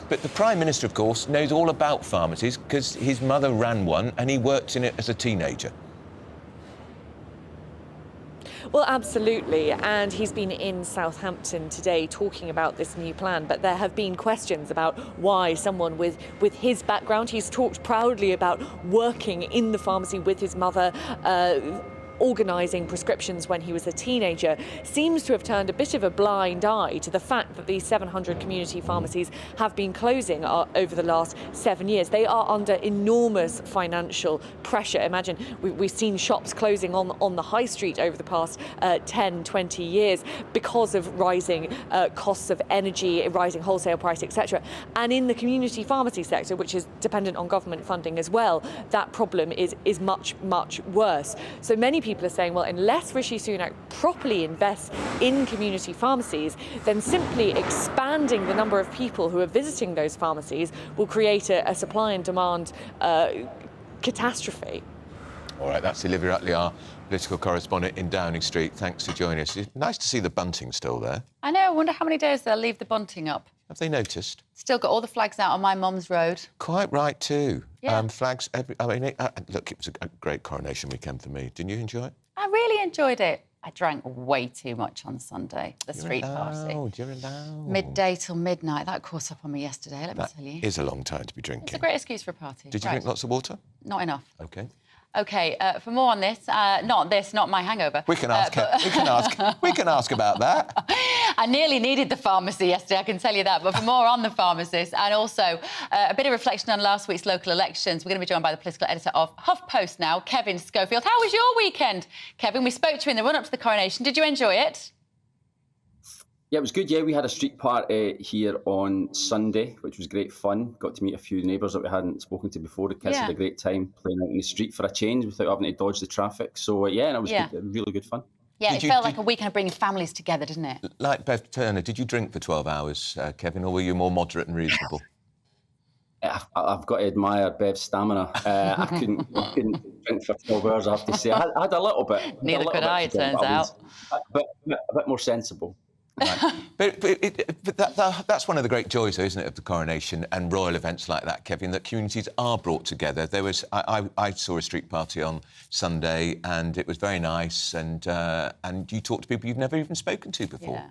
But the Prime Minister, of course, knows all about pharmacies because his mother ran one and he worked in it as a teenager. Well, absolutely, and he's been in Southampton today talking about this new plan, but there have been questions about why someone with his background, he's talked proudly about working in the pharmacy with his mother, organising prescriptions when he was a teenager, seems to have turned a bit of a blind eye to the fact that these 700 community pharmacies have been closing over the last 7 years. They are under enormous financial pressure. Imagine, we've seen shops closing on the high street over the past 10, 20 years because of rising costs of energy, rising wholesale price, etc. And in the community pharmacy sector, which is dependent on government funding as well, that problem is much, much worse. So many people are saying, well, unless Rishi Sunak properly invests in community pharmacies, then simply expanding the number of people who are visiting those pharmacies will create a supply and demand catastrophe. All right, that's Olivia Utley, our political correspondent in Downing Street. Thanks for joining us. It's nice to see the bunting still there. I know, I wonder how many days they'll leave the bunting up. Have they noticed? Still got all the flags out on my mum's road. Quite right too. Yeah. Flags. Look, it was a great coronation weekend for me. Didn't you enjoy it? I really enjoyed it. I drank way too much on Sunday, the street party. You're allowed. Midday till midnight. That caught up on me yesterday, let me tell you. It is a long time to be drinking. It's a great excuse for a party. Did you drink lots of water? Not enough. OK. OK, for more on this, not my hangover. We can ask we can ask about that. I nearly needed the pharmacy yesterday, I can tell you that. But for more on the pharmacist and also a bit of reflection on last week's local elections, we're going to be joined by the political editor of HuffPost now, Kevin Schofield. How was your weekend, Kevin? We spoke to you in the run-up to the coronation. Did you enjoy it? Yeah, it was good. Yeah, we had a street party here on Sunday, which was great fun. Got to meet a few neighbours that we hadn't spoken to before. The kids had a great time playing out in the street for a change without having to dodge the traffic. So, yeah, and it was good, really good fun. Yeah, it felt like a weekend of bringing families together, didn't it? Like Bev Turner, did you drink for 12 hours, Kevin, or were you more moderate and reasonable? I've got to admire Bev's stamina. I couldn't drink for 12 hours, I have to say. I had a little bit. Neither could I, it turns out. But a bit more sensible. Right. but that's one of the great joys, though, isn't it, of the coronation and royal events like that, Kevin, that communities are brought together. There was I saw a street party on Sunday, and it was very nice. And you talk to people you've never even spoken to before.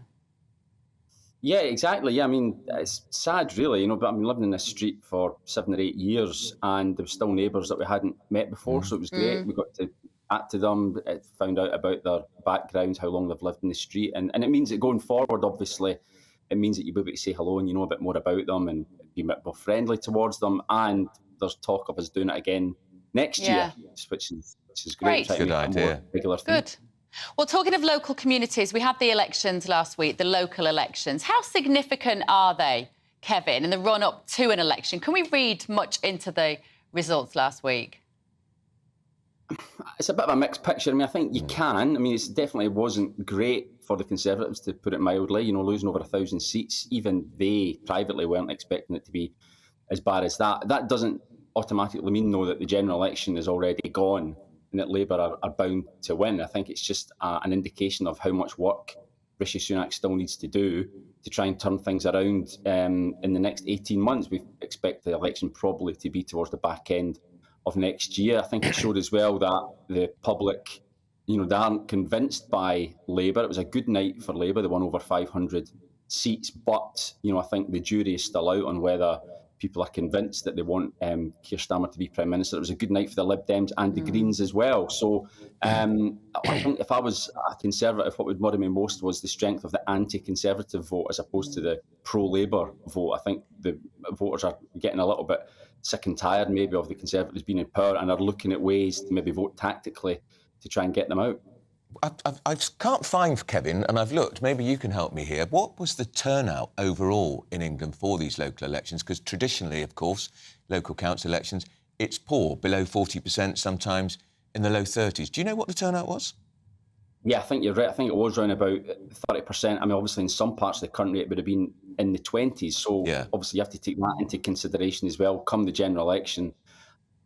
Yeah, exactly. Yeah, I mean, it's sad, really, you know, but I've been living in this street for 7 or 8 years, and there were still neighbours that we hadn't met before, so it was great. We got to chat to them, found out about their backgrounds, how long they've lived in the street, and it means that going forward, obviously, it means that you'll be able to say hello and you know a bit more about them and be a bit more friendly towards them, and there's talk of us doing it again next year, which is great. Good idea. Regular thing. Good. Well, talking of local communities, we had the elections last week, the local elections. How significant are they, Kevin, in the run-up to an election? Can we read much into the results last week? It's a bit of a mixed picture. I mean, I think you can. I mean, it definitely wasn't great for the Conservatives, to put it mildly, you know, losing over 1,000 seats. Even they privately weren't expecting it to be as bad as that. That doesn't automatically mean, though, that the general election is already gone and that Labour are bound to win. I think it's just an indication of how much work Rishi Sunak still needs to do to try and turn things around in the next 18 months. We expect the election probably to be towards the back end of next year. I think it showed as well that the public, you know, they aren't convinced by Labour. It was a good night for Labour. They won over 500 seats, but, you know, I think the jury is still out on whether people are convinced that they want Keir Starmer to be Prime Minister. It was a good night for the Lib Dems and the Greens as well. So I think if I was a Conservative, what would worry me most was the strength of the anti-Conservative vote as opposed to the pro-Labour vote. I think the voters are getting a little bit sick and tired maybe of the Conservatives being in power and are looking at ways to maybe vote tactically to try and get them out. I can't find, Kevin, and I've looked, maybe you can help me here. What was the turnout overall in England for these local elections? Because traditionally, of course, local council elections, it's poor, below 40%, sometimes in the low 30s. Do you know what the turnout was? Yeah, I think you're right. I think it was around about 30%. I mean, obviously, in some parts of the country, it would have been in the 20s. So, obviously, you have to take that into consideration as well. Come the general election,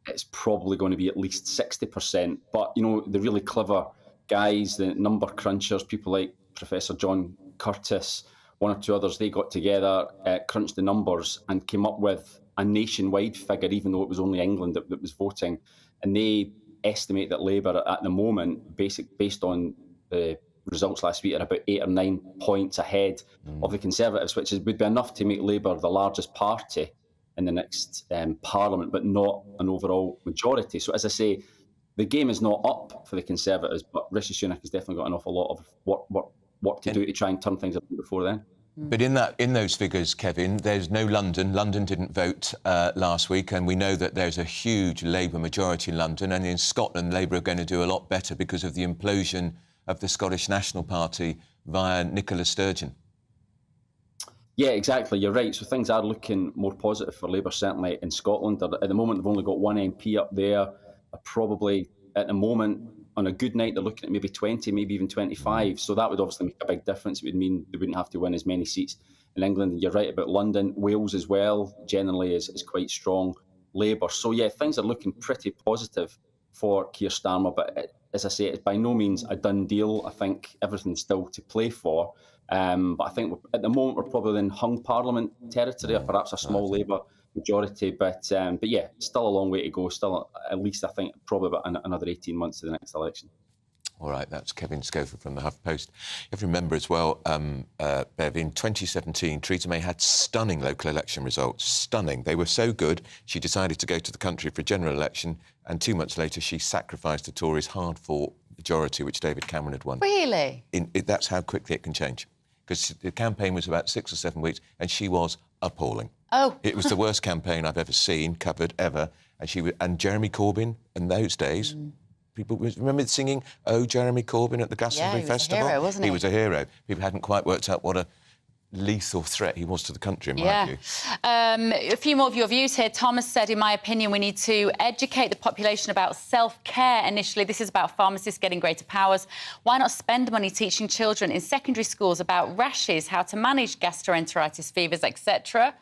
it's probably going to be at least 60%. But, you know, the really clever guys, the number crunchers, people like Professor John Curtis, one or two others, they got together, crunched the numbers and came up with a nationwide figure, even though it was only England that was voting. And they estimate that Labour at the moment, based on the results last week, are about 8 or 9 points ahead of the Conservatives, which would be enough to make Labour the largest party in the next Parliament, but not an overall majority. So, as I say, the game is not up for the Conservatives, but Rishi Sunak has definitely got an awful lot of work to do to try and turn things around before then. But in those figures, Kevin, there's no London. London didn't vote last week, and we know that there's a huge Labour majority in London. And in Scotland, Labour are going to do a lot better because of the implosion of the Scottish National Party via Nicola Sturgeon. Yeah, exactly. You're right. So things are looking more positive for Labour, certainly in Scotland. At the moment, they've only got one MP up there. Probably at the moment, on a good night, they're looking at maybe 20, maybe even 25. So that would obviously make a big difference. It would mean they wouldn't have to win as many seats in England. And you're right about London. Wales as well, generally, is quite strong Labour. So, yeah, things are looking pretty positive for Keir Starmer. But as I say, it's by no means a done deal. I think everything's still to play for. But I think at the moment we're probably in hung parliament territory, or perhaps a small Labour majority. But yeah, still a long way to go. Still, at least I think probably about another 18 months to the next election. All right, that's Kevin Schofield from the HuffPost. You have to remember as well, Bev, in 2017, Theresa May had stunning local election results. Stunning. They were so good, she decided to go to the country for a general election, and 2 months later, she sacrificed the Tories' hard-fought majority, which David Cameron had won. Really? That's how quickly it can change. Because the campaign was about 6 or 7 weeks, and she was appalling. Oh. It was the worst campaign I've ever seen, covered, ever. And Jeremy Corbyn, in those days... People remember singing "Oh, Jeremy Corbyn" at the Glastonbury Festival. Yeah, he was a hero, wasn't he? He was a hero. People hadn't quite worked out what a lethal threat he was to the country, in my view. A few more of your views here. Thomas said, in my opinion, we need to educate the population about self-care initially. This is about pharmacists getting greater powers. Why not spend money teaching children in secondary schools about rashes, how to manage gastroenteritis, fevers, etc.?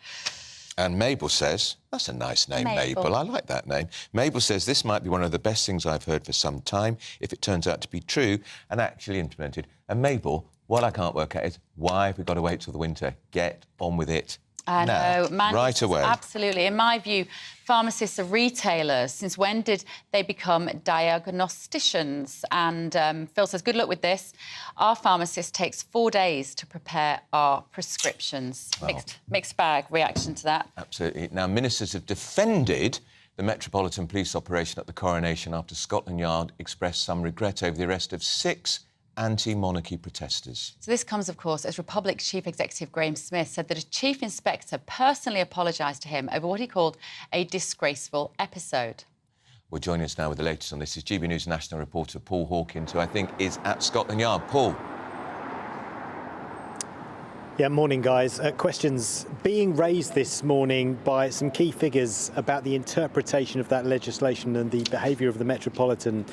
And Mabel says, that's a nice name, Mabel. I like that name. Mabel says this might be one of the best things I've heard for some time if it turns out to be true and actually implemented. And Mabel, what I can't work out is why have we got to wait till the winter? Get on with it. I know. Right away. Absolutely. In my view, pharmacists are retailers. Since when did they become diagnosticians? And Phil says, good luck with this. Our pharmacist takes 4 days to prepare our prescriptions. Well, mixed bag reaction to that. Absolutely. Now, ministers have defended the Metropolitan Police operation at the Coronation after Scotland Yard expressed some regret over the arrest of 6 anti-monarchy protesters. So this comes, of course, as Republic Chief Executive Graham Smith said that a chief inspector personally apologised to him over what he called a disgraceful episode. Well, joining us now with the latest on this is GB News national reporter Paul Hawkins, who I think is at Scotland Yard. Paul. Yeah, morning, guys. Questions being raised this morning by some key figures about the interpretation of that legislation and the behaviour of the Metropolitan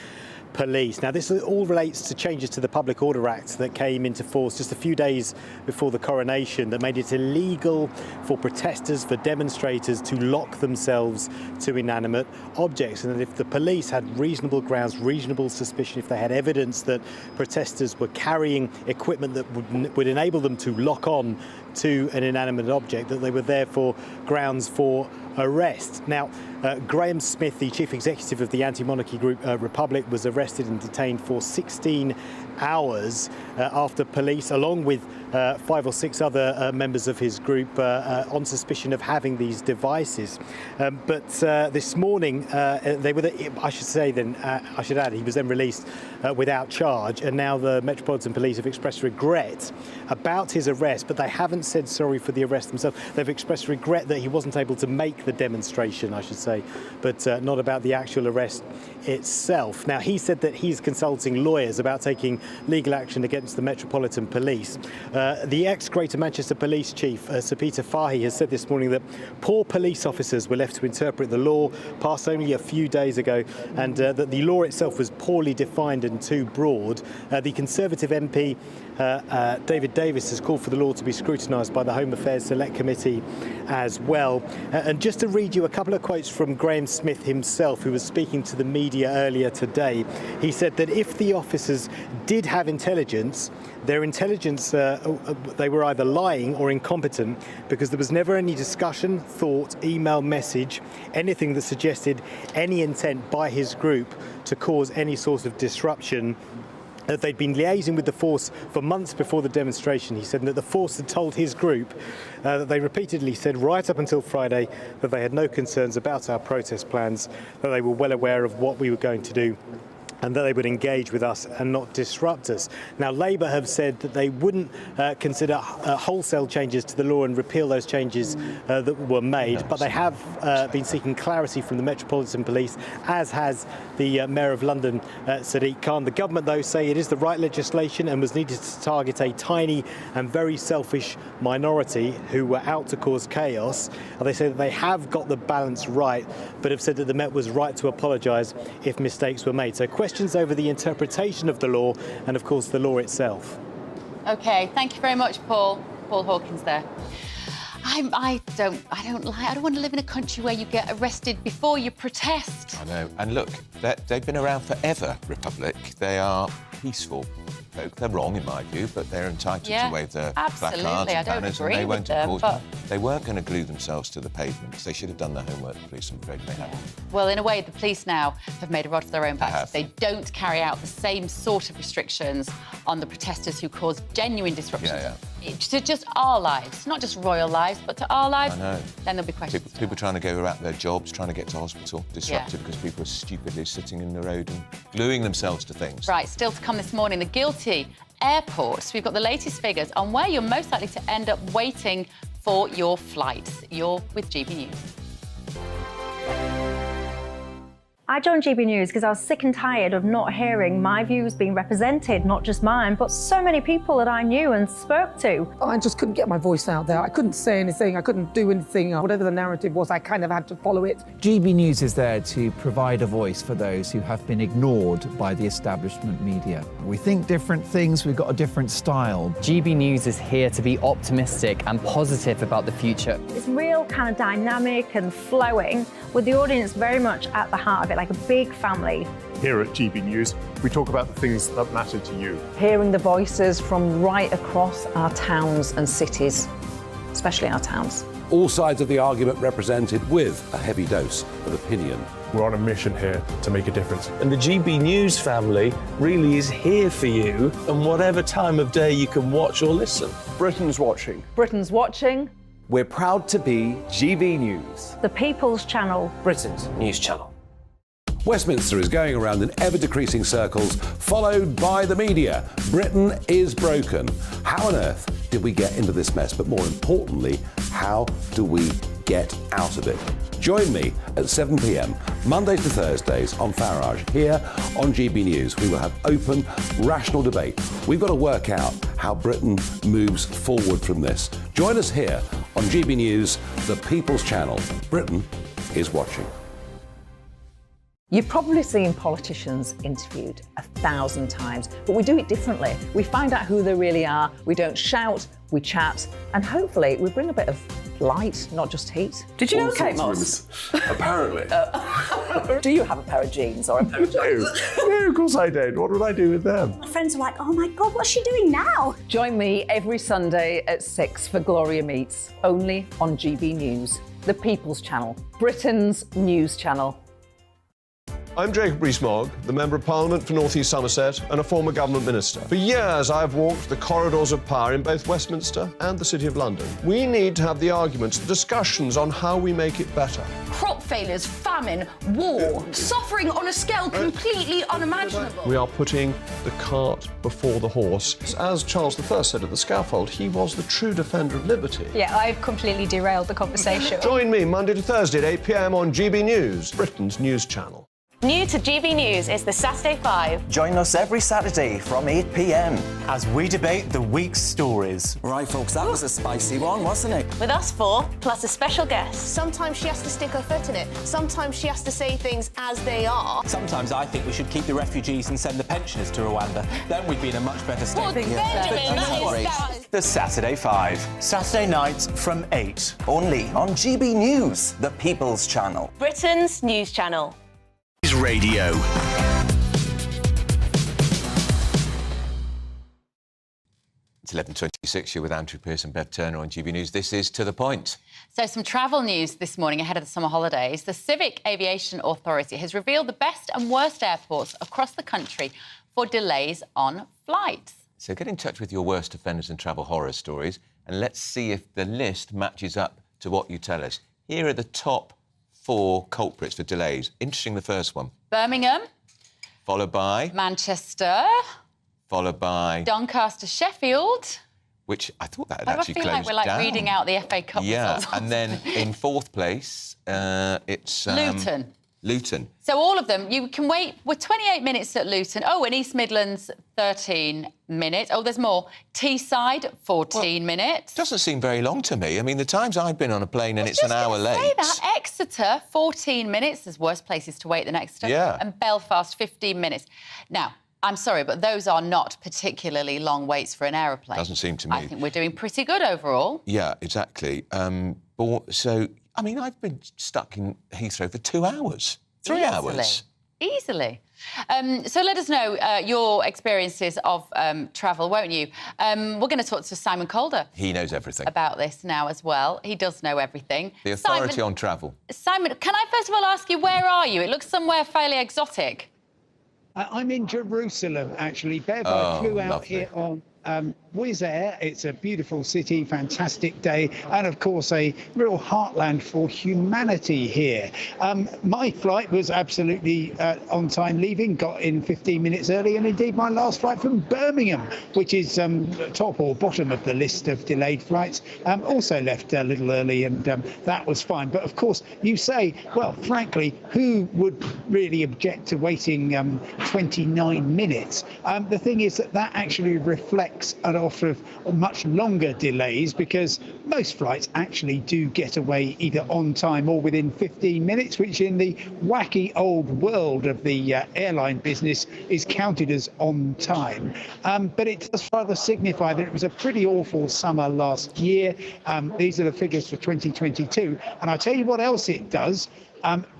Police. Now, this all relates to changes to the Public Order Act that came into force just a few days before the coronation that made it illegal for protesters, for demonstrators to lock themselves to inanimate objects. And that if the police had reasonable grounds, reasonable suspicion, if they had evidence that protesters were carrying equipment that would enable them to lock on to an inanimate object, that they were therefore grounds for arrest. Now, Graham Smith, the chief executive of the anti-monarchy group Republic, was arrested and detained for 16 hours after police, along with 5 or 6 other members of his group, on suspicion of having these devices. But this morning, they were, I should add, he was then released without charge, and now the Metropolitan Police have expressed regret about his arrest, but they haven't said sorry for the arrest themselves. They've expressed regret that he wasn't able to make the demonstration, I should say, but not about the actual arrest itself. Now, he said that he's consulting lawyers about taking legal action against the Metropolitan Police. The ex-Greater Manchester Police Chief, Sir Peter Fahey, has said this morning that poor police officers were left to interpret the law passed only a few days ago, and that the law itself was poorly defined and too broad. The Conservative MP, David Davis, has called for the law to be scrutinised by the Home Affairs Select Committee as well. And just to read you a couple of quotes from Graham Smith himself, who was speaking to the media earlier today. He said that if the officers did have intelligence, their intelligence, they were either lying or incompetent, because there was never any discussion, thought, email, message, anything that suggested any intent by his group to cause any sort of disruption. That they'd been liaising with the force for months before the demonstration. He said that the force had told his group that they repeatedly said right up until Friday that they had no concerns about our protest plans, that they were well aware of what we were going to do, and that they would engage with us and not disrupt us. Now, Labour have said that they wouldn't consider wholesale changes to the law and repeal those changes that were made, but they have been seeking clarity from the Metropolitan Police, as has the Mayor of London, Sadiq Khan. The government, though, say it is the right legislation and was needed to target a tiny and very selfish minority who were out to cause chaos. And they say that they have got the balance right, but have said that the Met was right to apologise if mistakes were made. So questions over the interpretation of the law and, of course, the law itself. OK, thank you very much, Paul. Paul Hawkins there. I don't want to live in a country where you get arrested before you protest. I know. And look, they've been around forever, Republic. They are peaceful folk. They're wrong, in my view, but they're entitled to wave their placards and banners, and they won't enforce them. They weren't going to glue themselves to the pavements. They should have done their homework, the police. I'm afraid they haven't. Well, in a way, the police now have made a rod for their own backs. They don't carry out the same sort of restrictions on the protesters who cause genuine disruption to just our lives, not just royal lives, but to our lives. I know. Then there'll be questions. People trying to go about their jobs, trying to get to hospital, disrupted because people are stupidly sitting in the road and gluing themselves to things. Right, still to come this morning, the guilty airports. We've got the latest figures on where you're most likely to end up waiting for your flights. You're with GB News. I joined GB News because I was sick and tired of not hearing my views being represented, not just mine, but so many people that I knew and spoke to. I just couldn't get my voice out there. I couldn't say anything. I couldn't do anything. Whatever the narrative was, I kind of had to follow it. GB News is there to provide a voice for those who have been ignored by the establishment media. We think different things, we've got a different style. GB News is here to be optimistic and positive about the future. It's real kind of dynamic and flowing, with the audience very much at the heart of it, like a big family. Here at GB News, we talk about the things that matter to you. Hearing the voices from right across our towns and cities, especially our towns. All sides of the argument represented with a heavy dose of opinion. We're on a mission here to make a difference. And the GB News family really is here for you, and whatever time of day you can watch or listen. Britain's watching. Britain's watching. We're proud to be GB News. The People's Channel. Britain's news channel. Westminster is going around in ever-decreasing circles, followed by the media. Britain is broken. How on earth did we get into this mess? But more importantly, how do we get out of it? Join me at 7 p.m, Mondays to Thursdays on Farage, here on GB News. We will have open, rational debate. We've got to work out how Britain moves forward from this. Join us here on GB News, the People's Channel. Britain is watching. You've probably seen politicians interviewed 1,000 times, but we do it differently. We find out who they really are, we don't shout, we chat, and hopefully we bring a bit of light, not just heat. Did you know Kate Moss? Apparently. Do you have a pair of jeans or a pair of jeans? No, of course I don't. What would I do with them? My friends are like, oh my God, what's she doing now? Join me every Sunday at 6 for Gloria Meets, only on GB News, the People's Channel, Britain's news channel. I'm Jacob Rees-Mogg, the Member of Parliament for North East Somerset and a former government minister. For years, I've walked the corridors of power in both Westminster and the City of London. We need to have the arguments, the discussions on how we make it better. Crop failures, famine, war, suffering on a scale completely unimaginable. We are putting the cart before the horse. As Charles I said at the scaffold, he was the true defender of liberty. Yeah, I've completely derailed the conversation. Join me Monday to Thursday at 8 p.m. on GB News, Britain's news channel. New to GB News is the Saturday 5. Join us every Saturday from 8 p.m. as we debate the week's stories. Right, folks, that was a spicy one, wasn't it? With us four, plus a special guest. Sometimes she has to stick her foot in it. Sometimes she has to say things as they are. Sometimes I think we should keep the refugees and send the pensioners to Rwanda. Then we'd be in a much better state. Well, Benjamin, that is... The Saturday 5. Saturday nights from 8. Only on GB News, the People's Channel. Britain's news channel. Radio. It's 11:26. You're with Andrew Pearson, Bev Turner on GB News. This is To The Point. So some travel news this morning ahead of the summer holidays. The Civic Aviation Authority has revealed the best and worst airports across the country for delays on flights. So get in touch with your worst offenders and travel horror stories, and let's see if the list matches up to what you tell us. Here are the top 4 culprits for delays. Interesting, the first one. Birmingham. Followed by... Manchester. Followed by... Doncaster, Sheffield. Which I thought that had actually closed down. I feel like we're reading out the FA Cup results. Yeah, and then in 4th place, it's... Luton. Luton. So all of them, you can wait. We're 28 minutes at Luton. Oh, and East Midlands, 13 minutes. Oh, there's more. Teesside, 14 minutes. Doesn't seem very long to me. I mean, the times I've been on a plane and it's an hour late. Say that. Exeter, 14 minutes. There's worse places to wait than Exeter. Yeah. And Belfast, 15 minutes. Now, I'm sorry, but those are not particularly long waits for an aeroplane. Doesn't seem to me. I think we're doing pretty good overall. Yeah, exactly. So, I mean, I've been stuck in Heathrow for 2 hours. 3 hours. Easily. So let us know your experiences of travel, won't you? We're going to talk to Simon Calder. He knows everything about this now as well. He does know everything. The authority on travel. Simon, can I first of all ask you, where are you? It looks somewhere fairly exotic. I'm in Jerusalem, actually. Beverley flew out here on Wizz Air. It's a beautiful city, fantastic day, and of course a real heartland for humanity here. My flight was absolutely on time leaving, got in 15 minutes early, and indeed my last flight from Birmingham, which is top or bottom of the list of delayed flights, also left a little early, and that was fine. But of course, you say, well, frankly, who would really object to waiting 29 minutes? The thing is that actually reflects an offer of much longer delays, because most flights actually do get away either on time or within 15 minutes, which in the wacky old world of the airline business is counted as on time. But it does rather signify that it was a pretty awful summer last year. These are the figures for 2022. And I'll tell you what else it does.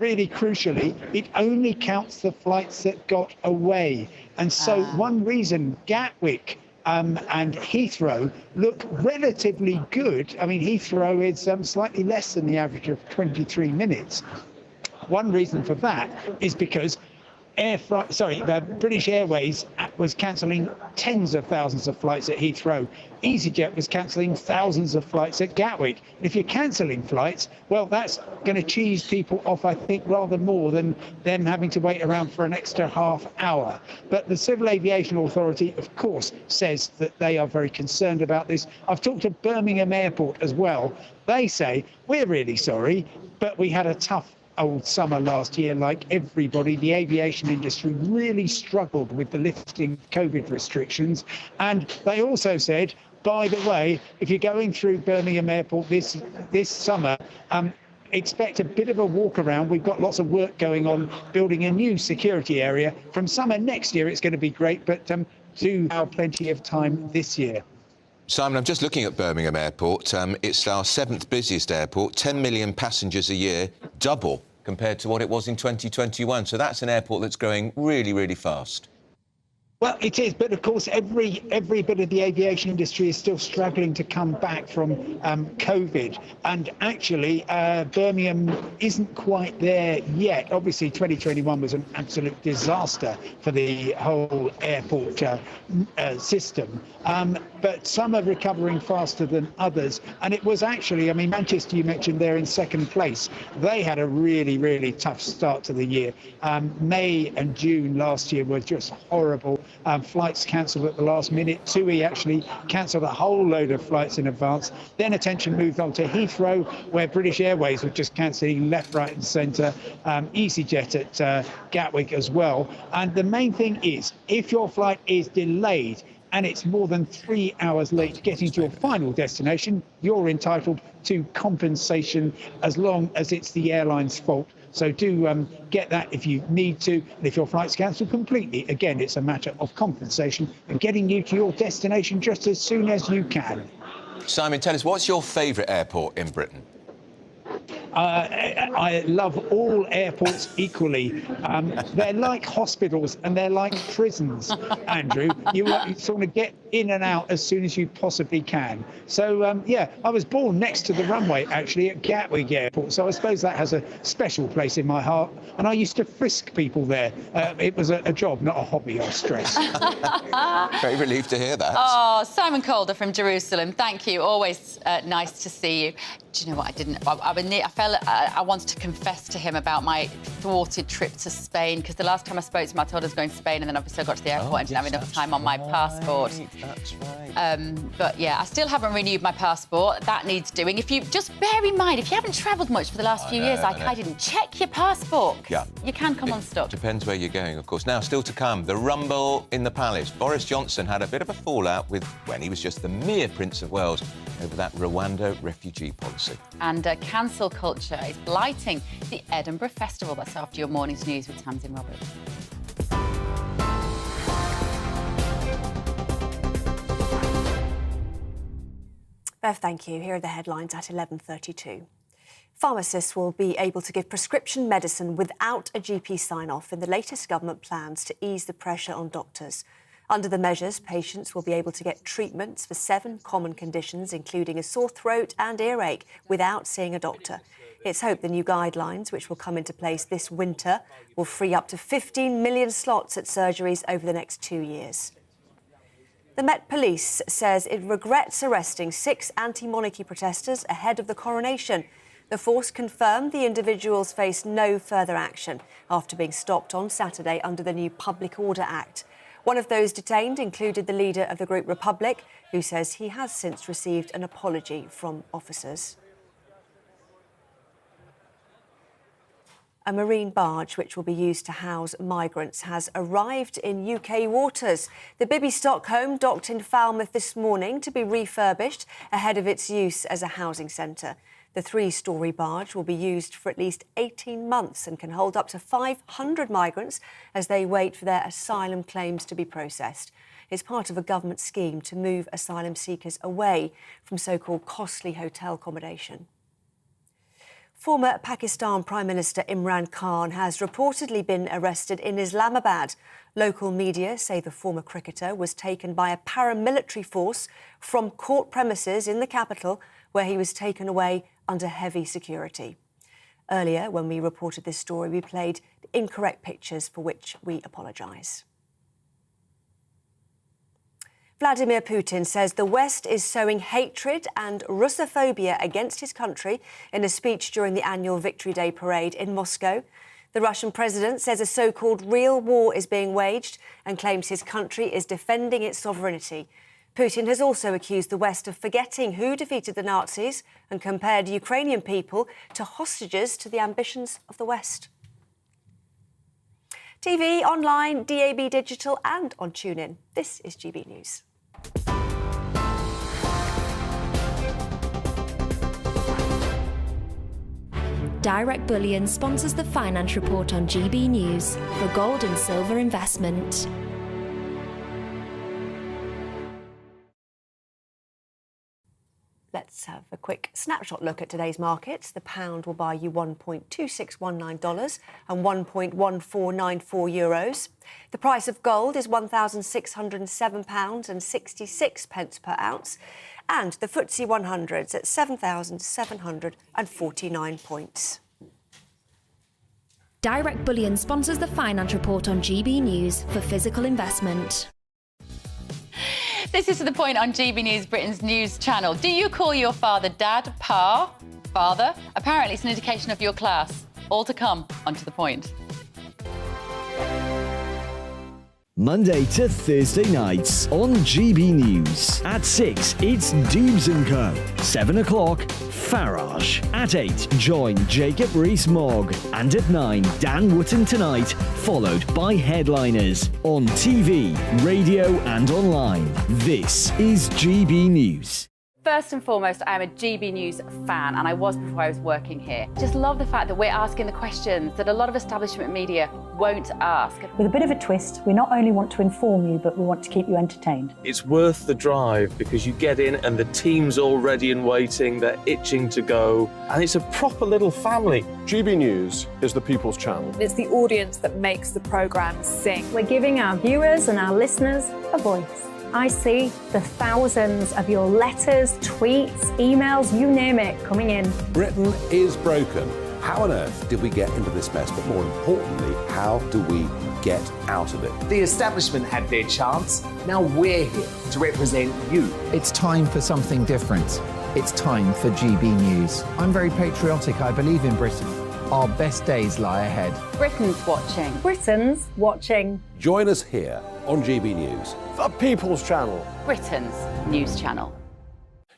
Really crucially, it only counts the flights that got away. And so one reason Gatwick and Heathrow look relatively good. I mean, Heathrow is slightly less than the average of 23 minutes. One reason for that is because British Airways was cancelling tens of thousands of flights at Heathrow. EasyJet was cancelling thousands of flights at Gatwick. If you're cancelling flights, well, that's going to cheese people off, I think, rather more than them having to wait around for an extra half hour. But the Civil Aviation Authority, of course, says that they are very concerned about this. I've talked to Birmingham Airport as well. They say, we're really sorry, but we had a tough old summer last year. Like everybody, the aviation industry really struggled with the lifting COVID restrictions. And they also said, by the way, if you're going through Birmingham Airport this summer, expect a bit of a walk around. We've got lots of work going on building a new security area. From summer next year, it's going to be great, but do have plenty of time this year. Simon, I'm just looking at Birmingham Airport. It's our 7th busiest airport, 10 million passengers a year, double compared to what it was in 2021. So that's an airport that's growing really, really fast. Well, it is, but of course, every bit of the aviation industry is still struggling to come back from COVID. And actually, Birmingham isn't quite there yet. Obviously, 2021 was an absolute disaster for the whole airport system. But some are recovering faster than others. And it was actually, I mean, Manchester, you mentioned, they're in second place. They had a really, really tough start to the year. May and June last year were just horrible. Flights cancelled at the last minute. TUI actually cancelled a whole load of flights in advance. Then attention moved on to Heathrow, where British Airways were just cancelling left, right and centre. EasyJet at Gatwick as well. And the main thing is, if your flight is delayed and it's more than 3 hours late getting to your final destination, you're entitled to compensation as long as it's the airline's fault. So do get that if you need to. And if your flight's cancelled completely, again, it's a matter of compensation and getting you to your destination just as soon as you can. Simon, tell us, what's your favourite airport in Britain? I love all airports equally. They're like hospitals and they're like prisons, Andrew. You sort of get in and out as soon as you possibly can. So, yeah, I was born next to the runway, actually, at Gatwick Airport. So I suppose that has a special place in my heart. And I used to frisk people there. It was a job, not a hobby, I stress. Very relieved to hear that. Oh, Simon Calder from Jerusalem, thank you. Always nice to see you. Do you know what I didn't? I wanted to confess to him about my thwarted trip to Spain, because the last time I spoke to him, I told I was going to Spain, and then obviously I got to the airport and didn't have enough time on my passport. That's right. But yeah, I still haven't renewed my passport. That needs doing. If you just bear in mind, if you haven't travelled much for the last few years, like I didn't, check your passport. Yeah. You can come unstuck. Depends where you're going, of course. Now, still to come, the rumble in the palace. Boris Johnson had a bit of a fallout with when he was just the mere Prince of Wales over that Rwanda refugee policy. And cancel culture is blighting the Edinburgh Festival. That's after your morning's news with Tamsin Roberts. Bev, thank you. Here are the headlines at 11:32. Pharmacists will be able to give prescription medicine without a GP sign-off in the latest government plans to ease the pressure on doctors. Under the measures, patients will be able to get treatments for 7 common conditions, including a sore throat and earache, without seeing a doctor. It's hoped the new guidelines, which will come into place this winter, will free up to 15 million slots at surgeries over the next 2 years. The Met Police says it regrets arresting 6 anti-monarchy protesters ahead of the coronation. The force confirmed the individuals face no further action after being stopped on Saturday under the new Public Order Act. One of those detained included the leader of the group Republic, who says he has since received an apology from officers. A marine barge, which will be used to house migrants, has arrived in UK waters. The Bibby Stockholm docked in Falmouth this morning to be refurbished ahead of its use as a housing centre. The 3-storey barge will be used for at least 18 months and can hold up to 500 migrants as they wait for their asylum claims to be processed. It's part of a government scheme to move asylum seekers away from so-called costly hotel accommodation. Former Pakistan Prime Minister Imran Khan has reportedly been arrested in Islamabad. Local media say the former cricketer was taken by a paramilitary force from court premises in the capital, where he was taken away under heavy security. Earlier, when we reported this story, we played incorrect pictures, for which we apologise. Vladimir Putin says the West is sowing hatred and Russophobia against his country in a speech during the annual Victory Day parade in Moscow. The Russian president says a so-called real war is being waged and claims his country is defending its sovereignty. Putin has also accused the West of forgetting who defeated the Nazis and compared Ukrainian people to hostages to the ambitions of the West. TV, online, DAB digital and on TuneIn. This is GB News. Direct Bullion sponsors the Finance Report on GB News for gold and silver investment. Let's have a quick snapshot look at today's markets. The pound will buy you $1.2619 and €1.1494. The price of gold is £1,607.66 per ounce. And the FTSE 100's at 7,749 points. Direct Bullion sponsors the Finance Report on GB News for physical investment. This is To The Point on GB News, Britain's news channel. Do you call your father Dad, Pa, Father? Apparently it's an indication of your class. All to come on To The Point. Monday to Thursday nights on GB News. At 6, it's Dubes & Co. 7 o'clock, Farage. At 8, join Jacob Rees-Mogg. And at 9, Dan Wootton Tonight, followed by Headliners. On TV, radio and online. This is GB News. First and foremost, I am a GB News fan, and I was before I was working here. Just love the fact that we're asking the questions that a lot of establishment media won't ask. With a bit of a twist, we not only want to inform you, but we want to keep you entertained. It's worth the drive because you get in and the team's all ready and waiting, they're itching to go, and it's a proper little family. GB News is the people's channel. It's the audience that makes the programme sing. We're giving our viewers and our listeners a voice. I see the thousands of your letters, tweets, emails, you name it, coming in. Britain is broken. How on earth did we get into this mess? But more importantly, how do we get out of it? The establishment had their chance. Now we're here to represent you. It's time for something different. It's time for GB News. I'm very patriotic. I believe in Britain. Our best days lie ahead. Britain's watching. Britain's watching. Join us here on GB News. The People's Channel. Britain's news channel.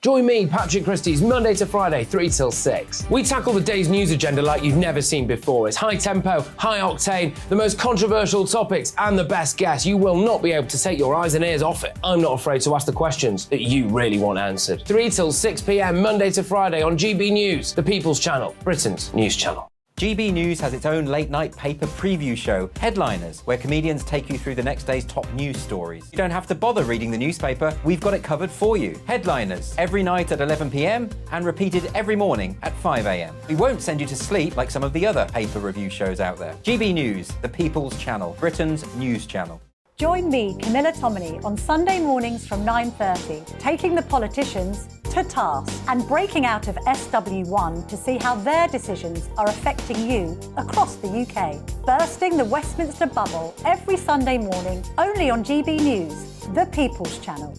Join me, Patrick Christie's, Monday to Friday, 3 till 6. We tackle the day's news agenda like you've never seen before. It's high tempo, high octane, the most controversial topics and the best guests. You will not be able to take your eyes and ears off it. I'm not afraid to ask the questions that you really want answered. 3 till 6 p.m, Monday to Friday on GB News, the People's Channel, Britain's news channel. GB News has its own late-night paper preview show, Headliners, where comedians take you through the next day's top news stories. You don't have to bother reading the newspaper, we've got it covered for you. Headliners, every night at 11 p.m. and repeated every morning at 5 a.m. We won't send you to sleep like some of the other paper review shows out there. GB News, the People's Channel, Britain's news channel. Join me, Camilla Tominey, on Sunday mornings from 9:30, taking the politicians to task and breaking out of SW1 to see how their decisions are affecting you across the UK. Bursting the Westminster bubble every Sunday morning, only on GB News, the People's Channel.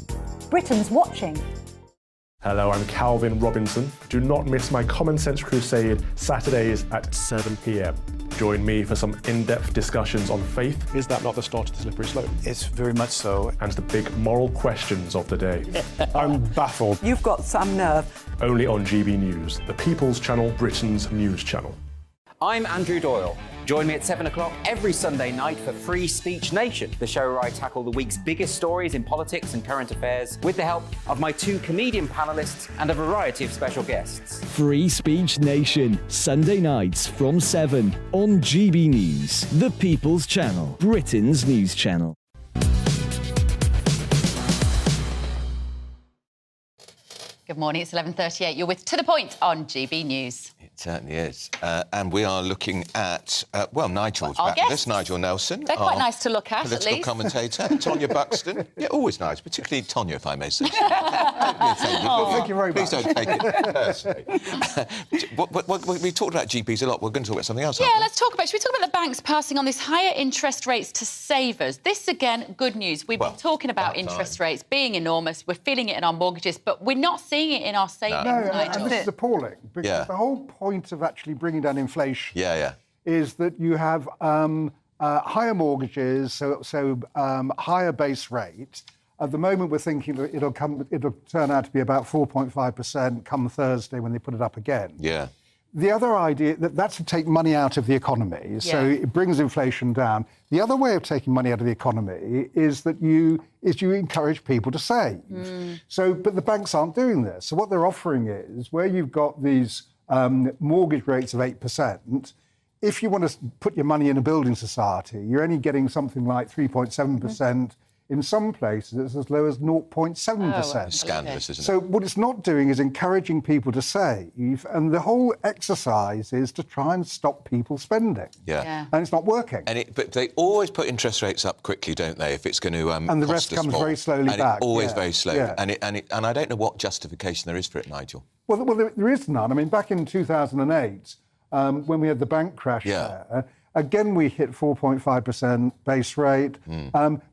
Britain's watching. Hello, I'm Calvin Robinson. Do not miss my Common Sense Crusade Saturdays at 7 p.m. Join me for some in-depth discussions on faith. Is that not the start of the slippery slope? It's very much so. And the big moral questions of the day. I'm baffled. You've got some nerve. Only on GB News, the People's Channel, Britain's news channel. I'm Andrew Doyle. Join me at 7 o'clock every Sunday night for Free Speech Nation, the show where I tackle the week's biggest stories in politics and current affairs with the help of my 2 comedian panellists and a variety of special guests. Free Speech Nation, Sunday nights from 7 on GB News, the People's Channel, Britain's news channel. Good morning, it's 11:38. You're with To The Point on GB News. It certainly is. And we are looking at, Nigel's Our back with us, guests. Nigel Nelson. They're quite nice to look at Political least. commentator, Tonya Buxton. Yeah, always nice, particularly Tonya, if I may say so. Thank you very much. Please don't take it personally. We talked about GPs a lot. We're going to talk about something else, aren't Yeah, we? let's talk about it. Should we talk about the banks passing on these higher interest rates to savers? This, again, good news. We've been talking about interest rates being enormous. We're feeling it in our mortgages, but we're not seeing it in our savings, Nigel. And this is appalling, because the whole point of actually bringing down inflation is that you have higher mortgages, so higher base rate. At the moment, we're thinking that it'll turn out to be about 4.5% come Thursday when they put it up again. Yeah. The other idea, that's to take money out of the economy, so it brings inflation down. The other way of taking money out of the economy is that you encourage people to save. But the banks aren't doing this. So what they're offering is, where you've got these mortgage rates of 8%, if you want to put your money in a building society, you're only getting something like 3.7%. In some places, it's as low as 0.7%. Scandalous, isn't it? So what it's not doing is encouraging people to save, and the whole exercise is to try and stop people spending. Yeah. And it's not working. But they always put interest rates up quickly, don't they, if it's going to and the rest comes very slowly back. Always very slowly. Yeah. And I don't know what justification there is for it, Nigel. Well, there is none. I mean, back in 2008, when we had the bank crash there, again, we hit 4.5% base rate,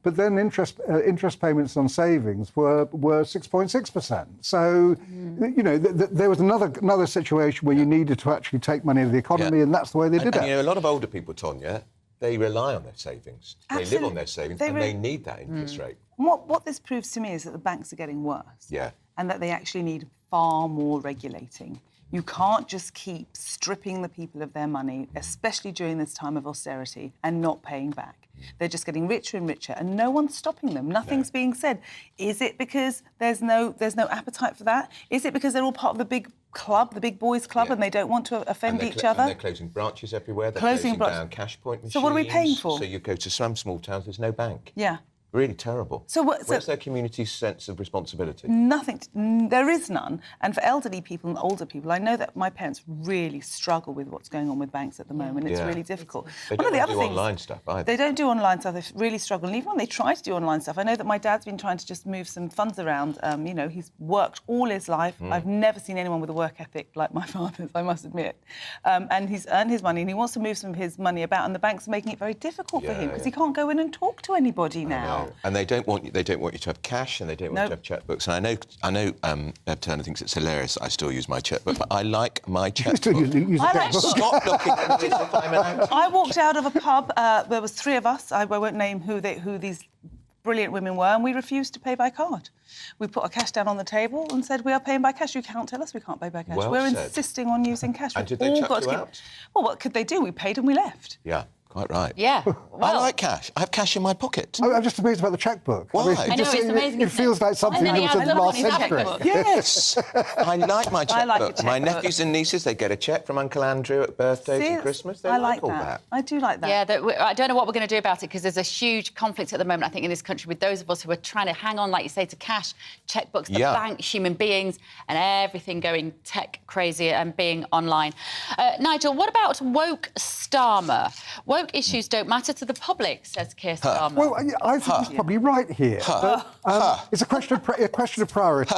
but then interest payments on savings were 6.6%. So, there was another situation where you needed to actually take money out of the economy, and that's the way they did it. And, a lot of older people, Tonya, they rely on their savings. Absolutely. They live on their savings, and they need that interest rate. What this proves to me is that the banks are getting worse. Yeah. And that they actually need far more regulating. You can't just keep stripping the people of their money, especially during this time of austerity, and not paying back. They're just getting richer and richer, and no one's stopping them. Nothing's being said. Is it because there's no appetite for that? Is it because they're all part of the big club, the big boys club, and they don't want to offend each other? And they're closing branches everywhere. They're closing down cash point machines. So what are we paying for? So you go to some small towns, there's no bank. Yeah. Really terrible. Where's their community's sense of responsibility? Nothing. There is none. And for elderly people and older people, I know that my parents really struggle with what's going on with banks at the moment. It's really difficult. They don't do online stuff either. They don't do online stuff. They really struggle. And even when they try to do online stuff, I know that my dad's been trying to just move some funds around. He's worked all his life. I've never seen anyone with a work ethic like my father's, I must admit. And he's earned his money, and he wants to move some of his money about, and the banks are making it very difficult for him because he can't go in and talk to anybody now. And they don't want you to have cash, and they don't want you to have checkbooks. And I know Bev Turner thinks it's hilarious that I still use my checkbook, but I like my checkbook. Stop looking at me if I'm an I walked out of a pub. There was 3 of us. I won't name who these brilliant women were, and we refused to pay by card. We put our cash down on the table and said, we are paying by cash. You can't tell us we can't pay by cash. We're insisting on using cash. And did they chuck you out? Well, what could they do? We paid and we left. Yeah. Quite right. Yeah. I like cash. I have cash in my pocket. I'm just amazed about the chequebook. Why? I know, it's amazing, It feels like something that was in the last century. Yes. I like my chequebook. like a chequebook. My nephews and nieces, they get a cheque from Uncle Andrew at birthdays and Christmas. They I like all that. I do like that. Yeah, I don't know what we're going to do about it because there's a huge conflict at the moment, I think, in this country with those of us who are trying to hang on, like you say, to cash, chequebooks, the bank, human beings, and everything going tech crazy and being online. Nigel, what about woke Starmer? Woke issues don't matter to the public, says Keir Starmer. Well, I think he's probably right here. But, it's a question of priority.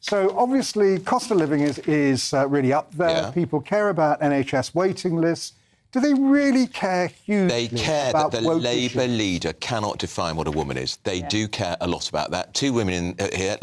So obviously, cost of living is really up there. Yeah. People care about NHS waiting lists. Do they really care hugely? They care about that the woke Labour issues? leader cannot define what a woman is. They do care a lot about that. Two women in here,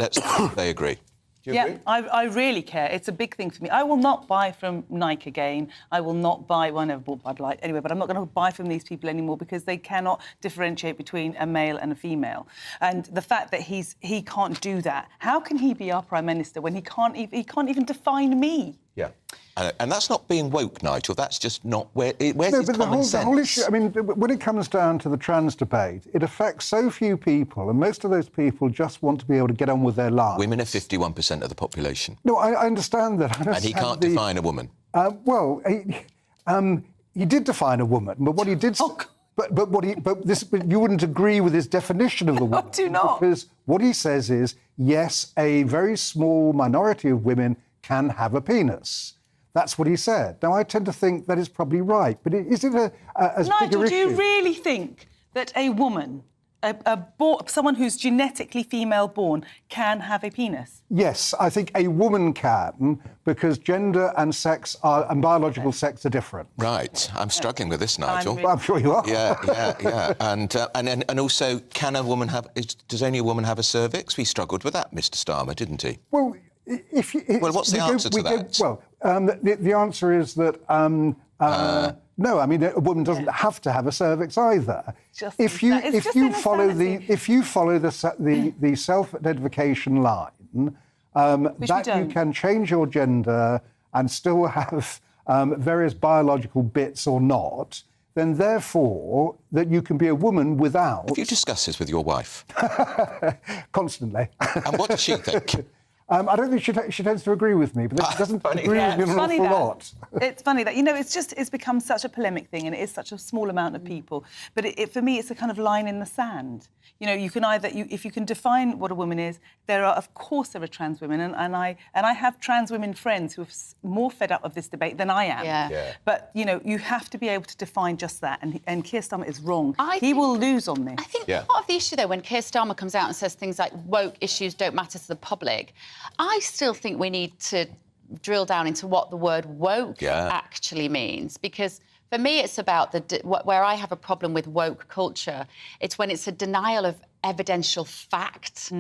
they agree. Do you agree? I really care. It's a big thing for me. I will not buy from Nike again. I will not buy... Well, I never bought Bud Light anyway, but I'm not going to buy from these people anymore because they cannot differentiate between a male and a female. And the fact that he can't do that, how can he be our Prime Minister when he can't even define me? Yeah. And that's not being woke, Nigel. That's just not where's his common sense? The whole issue, I mean, when it comes down to the trans debate, it affects so few people, and most of those people just want to be able to get on with their lives. Women are 51% of the population. No, I understand that. And he can't define a woman. Well, he did define a woman, but what he did... But you wouldn't agree with his definition of the woman. I do not. Because what he says is, yes, a very small minority of women can have a penis. That's what he said. Now, I tend to think that is probably right, but is it as Nigel, bigger issue? do you really think that a woman, someone who's genetically female-born, can have a penis? Yes, I think a woman can, because gender and sex and biological sex are different. Right. I'm struggling with this, Nigel. I'm sure you are. Yeah. And also, can a woman have... Does only a woman have a cervix? We struggled with that, Mr Starmer, didn't he? Well, what's the answer to that? The answer is that no. I mean, a woman doesn't have to have a cervix either. If you follow the self-identification line, that you can change your gender and still have various biological bits or not. Then, therefore, that you can be a woman without... Have you discussed this with your wife? Constantly. And what does she think? I don't think she tends to agree with me, but she doesn't agree with me an awful lot. It's funny that, it's become such a polemic thing and it is such a small amount of people. But for me, it's a kind of line in the sand. You can if you can define what a woman is, of course there are trans women, and I have trans women friends who are more fed up of this debate than I am. Yeah. But, you have to be able to define just that, and Keir Starmer is wrong. He will lose on this. I think part of the issue, though, when Keir Starmer comes out and says things like woke issues don't matter to the public, I still think we need to drill down into what the word woke actually means, because for me it's about where I have a problem with woke culture. It's when it's a denial of evidential fact.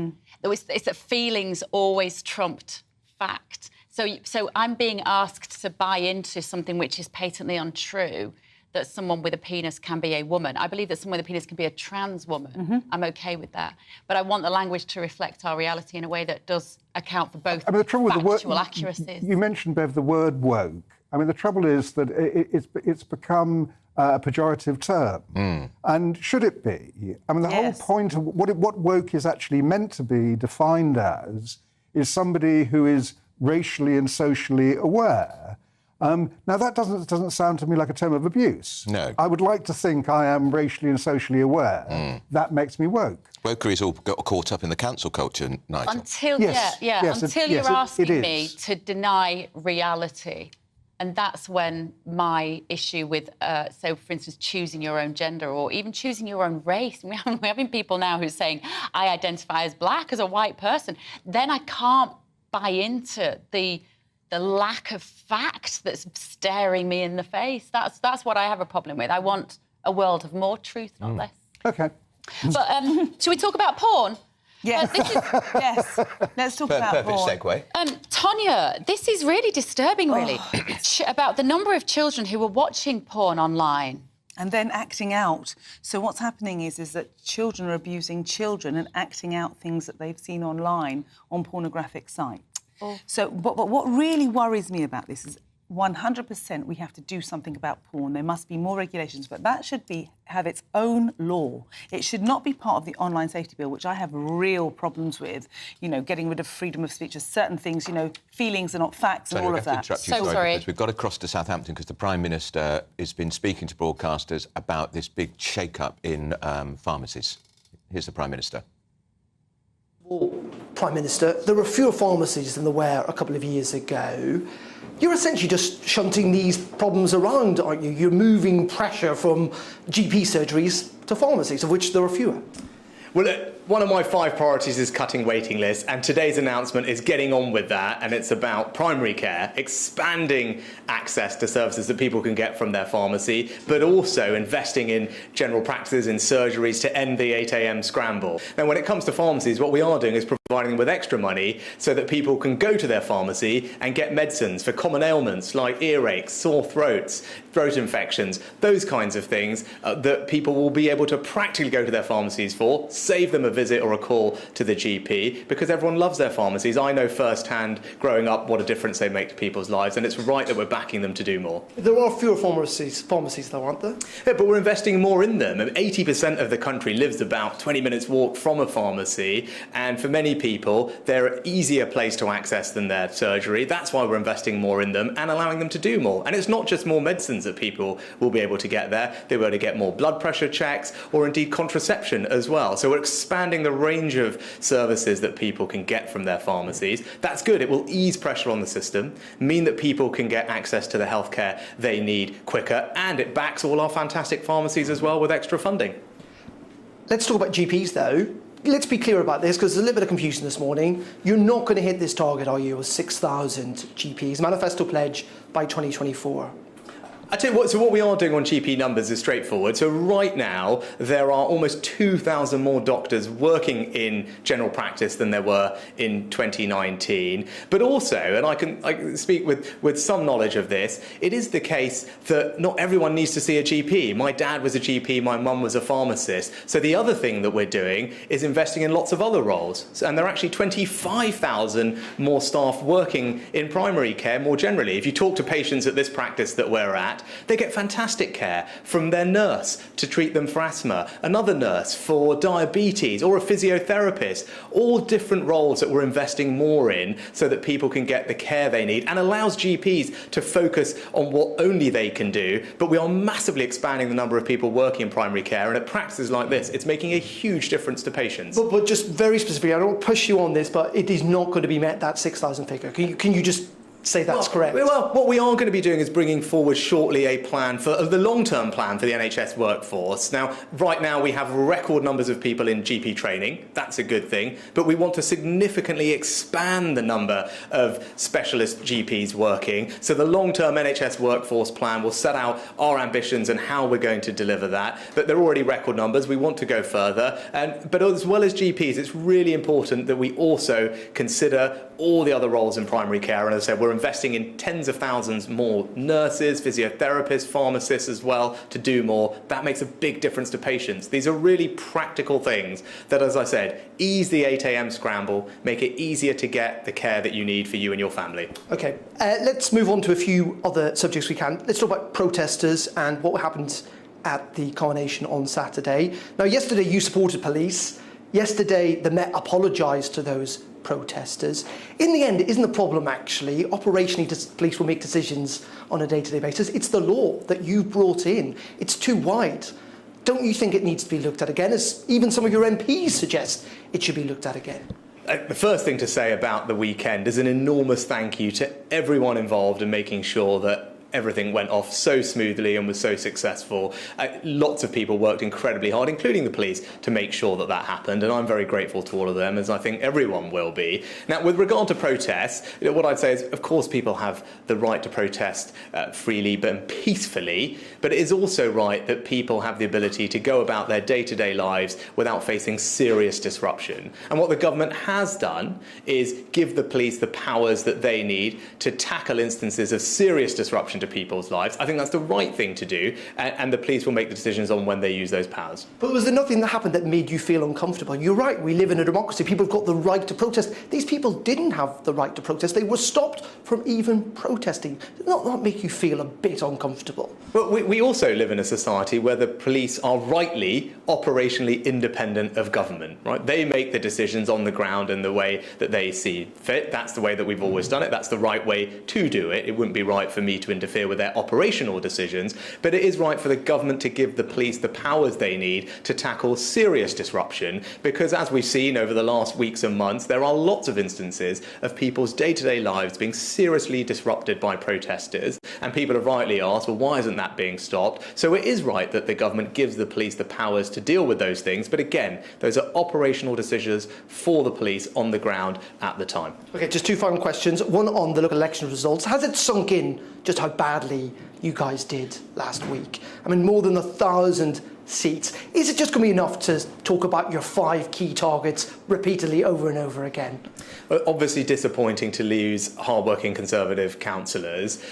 It's that feelings always trumped fact. So I'm being asked to buy into something which is patently untrue, that someone with a penis can be a woman. I believe that someone with a penis can be a trans woman. I'm OK with that. But I want the language to reflect our reality in a way that does account for both factual accuracies. You mentioned, Bev, the word woke. I mean, the trouble is that it's become a pejorative term. And should it be? I mean, the whole point of what woke is actually meant to be defined as is somebody who is racially and socially aware. Now, that doesn't sound to me like a term of abuse. No. I would like to think I am racially and socially aware. That makes me woke. Wokeries all got caught up in the cancel culture, Nigel. Until you're asking me to deny reality. And that's when my issue with, so, for instance, choosing your own gender or even choosing your own race. We're having people now who are saying, I identify as black, as a white person. Then I can't buy into the lack of fact that's staring me in the face. That's what I have a problem with. I want a world of more truth, not less. OK. But should we talk about porn? Yes. Yes. Let's talk about porn. Perfect segue. Tanya, this is really disturbing, really, about the number of children who are watching porn online. And then acting out. So what's happening is that children are abusing children and acting out things that they've seen online on pornographic sites. So what really worries me about this is 100% we have to do something about porn. There must be more regulations, but that should have its own law. It should not be part of the online safety bill, which I have real problems with, you know, getting rid of freedom of speech, certain things, you know, feelings are not facts and all of that. So sorry. Because we've got to cross to Southampton because the Prime Minister has been speaking to broadcasters about this big shake-up in pharmacies. Here's the Prime Minister. Well, Prime Minister, there are fewer pharmacies than there were a couple of years ago. You're essentially just shunting these problems around, aren't you? You're moving pressure from GP surgeries to pharmacies, of which there are fewer. Well, one of my 5 priorities is cutting waiting lists, and today's announcement is getting on with that, and it's about primary care, expanding access to services that people can get from their pharmacy, but also investing in general practices, in surgeries to end the 8 a.m. scramble. Now, when it comes to pharmacies, what we are doing is providing them with extra money so that people can go to their pharmacy and get medicines for common ailments like earaches, sore throats, throat infections, those kinds of things that people will be able to practically go to their pharmacies for, save them a visit or a call to the GP, because everyone loves their pharmacies. I know firsthand, growing up, what a difference they make to people's lives, and it's right that we're backing them to do more. There are fewer pharmacies though, aren't there? Yeah, but we're investing more in them. 80% of the country lives about 20 minutes walk from a pharmacy, and for many people, they're an easier place to access than their surgery. That's why we're investing more in them and allowing them to do more. And it's not just more medicines that people will be able to get there. They'll be able to get more blood pressure checks or indeed contraception as well. So we're expanding the range of services that people can get from their pharmacies. That's good. It will ease pressure on the system, mean that people can get access to the healthcare they need quicker, and it backs all our fantastic pharmacies as well with extra funding. Let's talk about GPs though. Let's be clear about this, because there's a little bit of confusion this morning. You're not going to hit this target, are you, of 6,000 GPs? Manifesto pledge by 2024. I tell you what, so what we are doing on GP numbers is straightforward. So right now, there are almost 2,000 more doctors working in general practice than there were in 2019. But also, and I can speak with some knowledge of this, it is the case that not everyone needs to see a GP. My dad was a GP, my mum was a pharmacist. So the other thing that we're doing is investing in lots of other roles. And there are actually 25,000 more staff working in primary care more generally. If you talk to patients at this practice that we're at, they get fantastic care from their nurse to treat them for asthma, another nurse for diabetes, or a physiotherapist. All different roles that we're investing more in so that people can get the care they need, and allows GPs to focus on what only they can do. But we are massively expanding the number of people working in primary care, and at practices like this, it's making a huge difference to patients. But just very specifically, I don't push you on this, but it is not going to be met, that 6,000 figure. Can you just say that's correct? Well, what we are going to be doing is bringing forward shortly a plan for the long-term plan for the NHS workforce. Now, right now we have record numbers of people in GP training. That's a good thing. But we want to significantly expand the number of specialist GPs working. So the long-term NHS workforce plan will set out our ambitions and how we're going to deliver that. But they're already record numbers. We want to go further. But as well as GPs, it's really important that we also consider all the other roles in primary care. And as I said, we're investing in tens of thousands more nurses, physiotherapists, pharmacists as well to do more. That makes a big difference to patients. These are really practical things that, as I said, ease the 8 a.m. scramble, make it easier to get the care that you need for you and your family. OK, let's move on to a few other subjects we can. Let's talk about protesters and what happened at the Coronation on Saturday. Now, yesterday you supported police. Yesterday the Met apologised to those protesters. In the end, it isn't the problem, actually. Operationally, police will make decisions on a day-to-day basis. It's the law that you brought in. It's too wide. Don't you think it needs to be looked at again, as even some of your MPs suggest it should be looked at again? The first thing to say about the weekend is an enormous thank you to everyone involved in making sure that everything went off so smoothly and was so successful. Lots of people worked incredibly hard, including the police, to make sure that that happened, and I'm very grateful to all of them, as I think everyone will be. Now, with regard to protests, what I'd say is, of course, people have the right to protest freely but peacefully, but it is also right that people have the ability to go about their day-to-day lives without facing serious disruption. And what the government has done is give the police the powers that they need to tackle instances of serious disruption to people's lives. I think that's the right thing to do, and the police will make the decisions on when they use those powers. But was there nothing that happened that made you feel uncomfortable? You're right, we live in a democracy. People have got the right to protest. These people didn't have the right to protest. They were stopped from even protesting. Did that not make you feel a bit uncomfortable? But we also live in a society where the police are rightly operationally independent of government, right? They make the decisions on the ground in the way that they see fit. That's the way that we've always done it. That's the right way to do it. It wouldn't be right for me to interfere with their operational decisions, but it is right for the government to give the police the powers they need to tackle serious disruption, because as we've seen over the last weeks and months, there are lots of instances of people's day-to-day lives being seriously disrupted by protesters, and people have rightly asked, well, why isn't that being stopped? So it is right that the government gives the police the powers to deal with those things, but again, those are operational decisions for the police on the ground at the time. OK, just two final questions. One on the local election results. Has it sunk in just how badly you guys did last week? I mean, more than 1,000 seats. Is it just going to be enough to talk about your 5 key targets repeatedly over and over again? Obviously disappointing to lose hard-working Conservative councillors.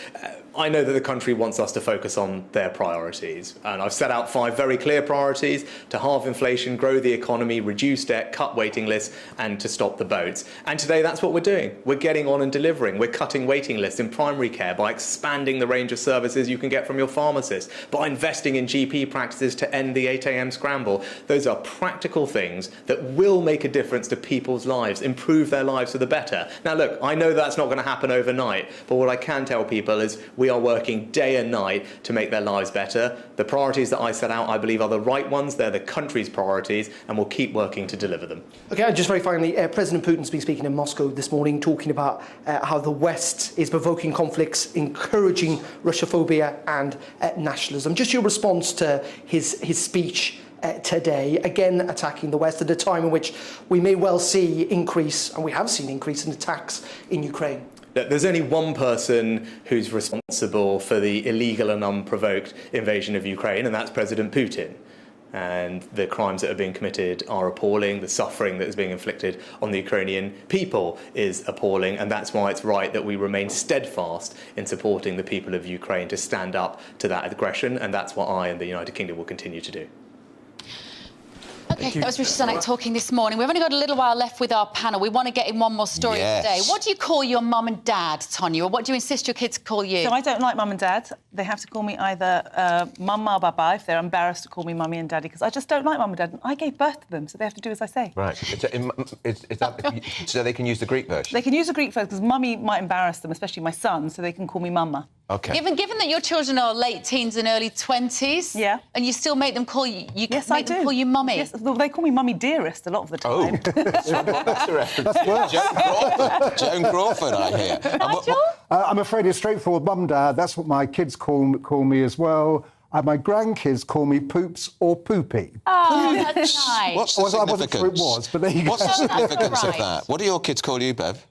I know that the country wants us to focus on their priorities, and I've set out 5 very clear priorities: to halve inflation, grow the economy, reduce debt, cut waiting lists, and to stop the boats. And today that's what we're doing. We're getting on and delivering. We're cutting waiting lists in primary care by expanding the range of services you can get from your pharmacist, by investing in GP practices to end the 8 a.m. scramble. Those are practical things that will make a difference to people's lives, improve their lives for the better. Now look, I know that's not going to happen overnight, but what I can tell people is we are working day and night to make their lives better. The priorities that I set out, I believe, are the right ones. They're the country's priorities, and we'll keep working to deliver them. OK, just very finally, President Putin's been speaking in Moscow this morning, talking about how the West is provoking conflicts, encouraging Russophobia and nationalism. Just your response to his speech today, again attacking the West at a time in which we may well see increase, and we have seen increase in attacks in Ukraine. There's only one person who's responsible for the illegal and unprovoked invasion of Ukraine, and that's President Putin. And the crimes that are being committed are appalling. The suffering that is being inflicted on the Ukrainian people is appalling, and that's why it's right that we remain steadfast in supporting the people of Ukraine to stand up to that aggression, and that's what I and the United Kingdom will continue to do. OK, that was Rishi Sunak talking this morning. We've only got a little while left with our panel. We want to get in one more story today. What do you call your mum and dad, Tonya, or what do you insist your kids call you? So I don't like mum and dad. They have to call me either mumma or baba if they're embarrassed to call me mummy and daddy, because I just don't like mum and dad. And I gave birth to them, so they have to do as I say. Right. So they can use the Greek version? They can use the Greek version because mummy might embarrass them, especially my son, so they can call me mumma. OK. Given that your children are late teens and early 20s, and you still make them call you, yes, I do. Call you mummy. Yes, they call me mummy dearest a lot of the time. That's a reference. Joan Crawford, I hear. I'm afraid it's straightforward. Mum, Dad, that's what my kids call me as well. And my grandkids call me Poops or Poopy. Oh, that's nice. What's the significance? I wasn't sure it was, but there you go. What's the significance of that? What do your kids call you, Bev?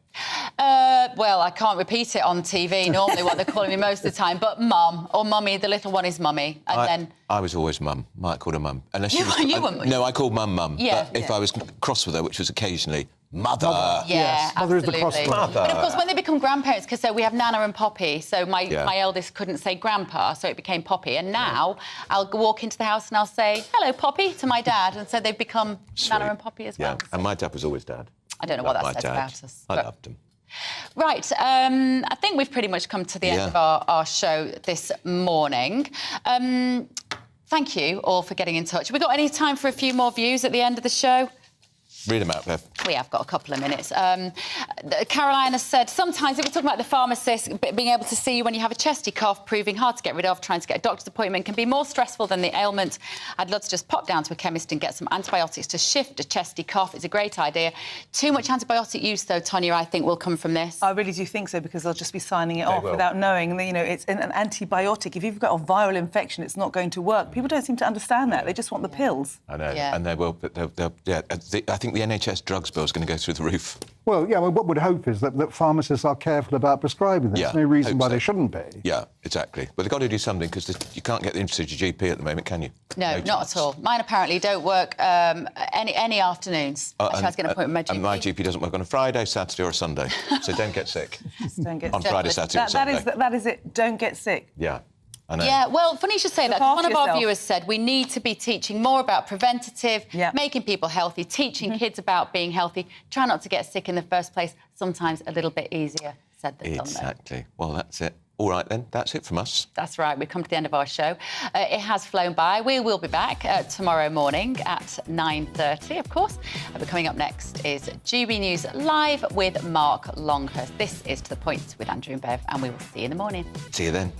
Well, I can't repeat it on TV, normally what they're calling me most of the time, but mum or mummy, the little one is mummy. And I was always mum. Might call her mum. Unless you were No, I called mum. Yeah. But if I was cross with her, which was occasionally, mother. Yeah, Mother is the absolutely. cross word. But of course, when they become grandparents, because we have Nana and Poppy, so my eldest couldn't say grandpa, so it became Poppy. And now I'll walk into the house and I'll say, hello, Poppy, to my dad. And so they've become Nana and Poppy as well. Yeah, and my dad was always dad. I don't know what that says about us. I loved him. Right, I think we've pretty much come to the end of our show this morning. Thank you all for getting in touch. Have we got any time for a few more views at the end of the show? Read them out, Bev. We have got a couple of minutes. Caroline has said, sometimes, if we're talking about the pharmacist, being able to see you when you have a chesty cough, proving hard to get rid of, trying to get a doctor's appointment can be more stressful than the ailment. I'd love to just pop down to a chemist and get some antibiotics to shift a chesty cough. It's a great idea. Too much antibiotic use, though, Tonya, I think will come from this. I really do think so, because they'll just be signing it off without knowing. You know, it's an antibiotic. If you've got a viral infection, it's not going to work. People don't seem to understand that. They just want the pills. I know, and they will. I think think the NHS drugs bill is going to go through the roof? Well, yeah, well, what we'd hope is that pharmacists are careful about prescribing this. Yeah, There's no reason why so. they shouldn't be. Yeah, exactly. But they've got to do something, because you can't get into your GP at the moment, can you? No, not at all. Mine apparently don't work any afternoons. I tried to get an appointment with my GP. And my GP doesn't work on a Friday, Saturday or a Sunday. So don't get sick. Don't get on sick. Friday, Saturday or Sunday. That is it. Don't get sick. Yeah. I know. Yeah, well, funny you should say that. Look One after of our yourself. viewers said we need to be teaching more about preventative, making people healthy, teaching kids about being healthy. Try not to get sick in the first place. Sometimes a little bit easier said than done. Exactly. Well, that's it. All right, then. That's it from us. That's right. We've come to the end of our show. It has flown by. We will be back tomorrow morning at 9:30, of course. But coming up next is GB News Live with Mark Longhurst. This is To The Point with Andrew and Bev, and we will see you in the morning. See you then.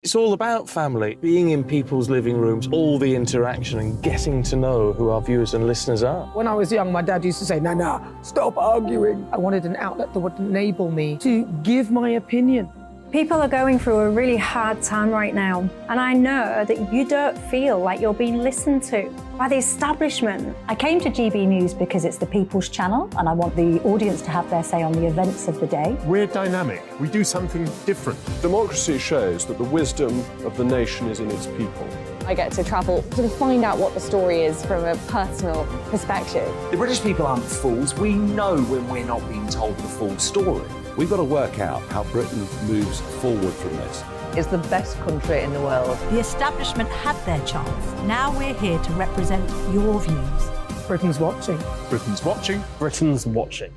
It's all about family, being in people's living rooms, all the interaction and getting to know who our viewers and listeners are. When I was young, my dad used to say, Nana, stop arguing. I wanted an outlet that would enable me to give my opinion. People are going through a really hard time right now, and I know that you don't feel like you're being listened to by the establishment. I came to GB News because it's the People's Channel, and I want the audience to have their say on the events of the day. We're dynamic. We do something different. Democracy shows that the wisdom of the nation is in its people. I get to travel to find out what the story is from a personal perspective. The British people aren't fools. We know when we're not being told the full story. We've got to work out how Britain moves forward from this. It's the best country in the world. The establishment had their chance. Now we're here to represent your views. Britain's watching. Britain's watching. Britain's watching.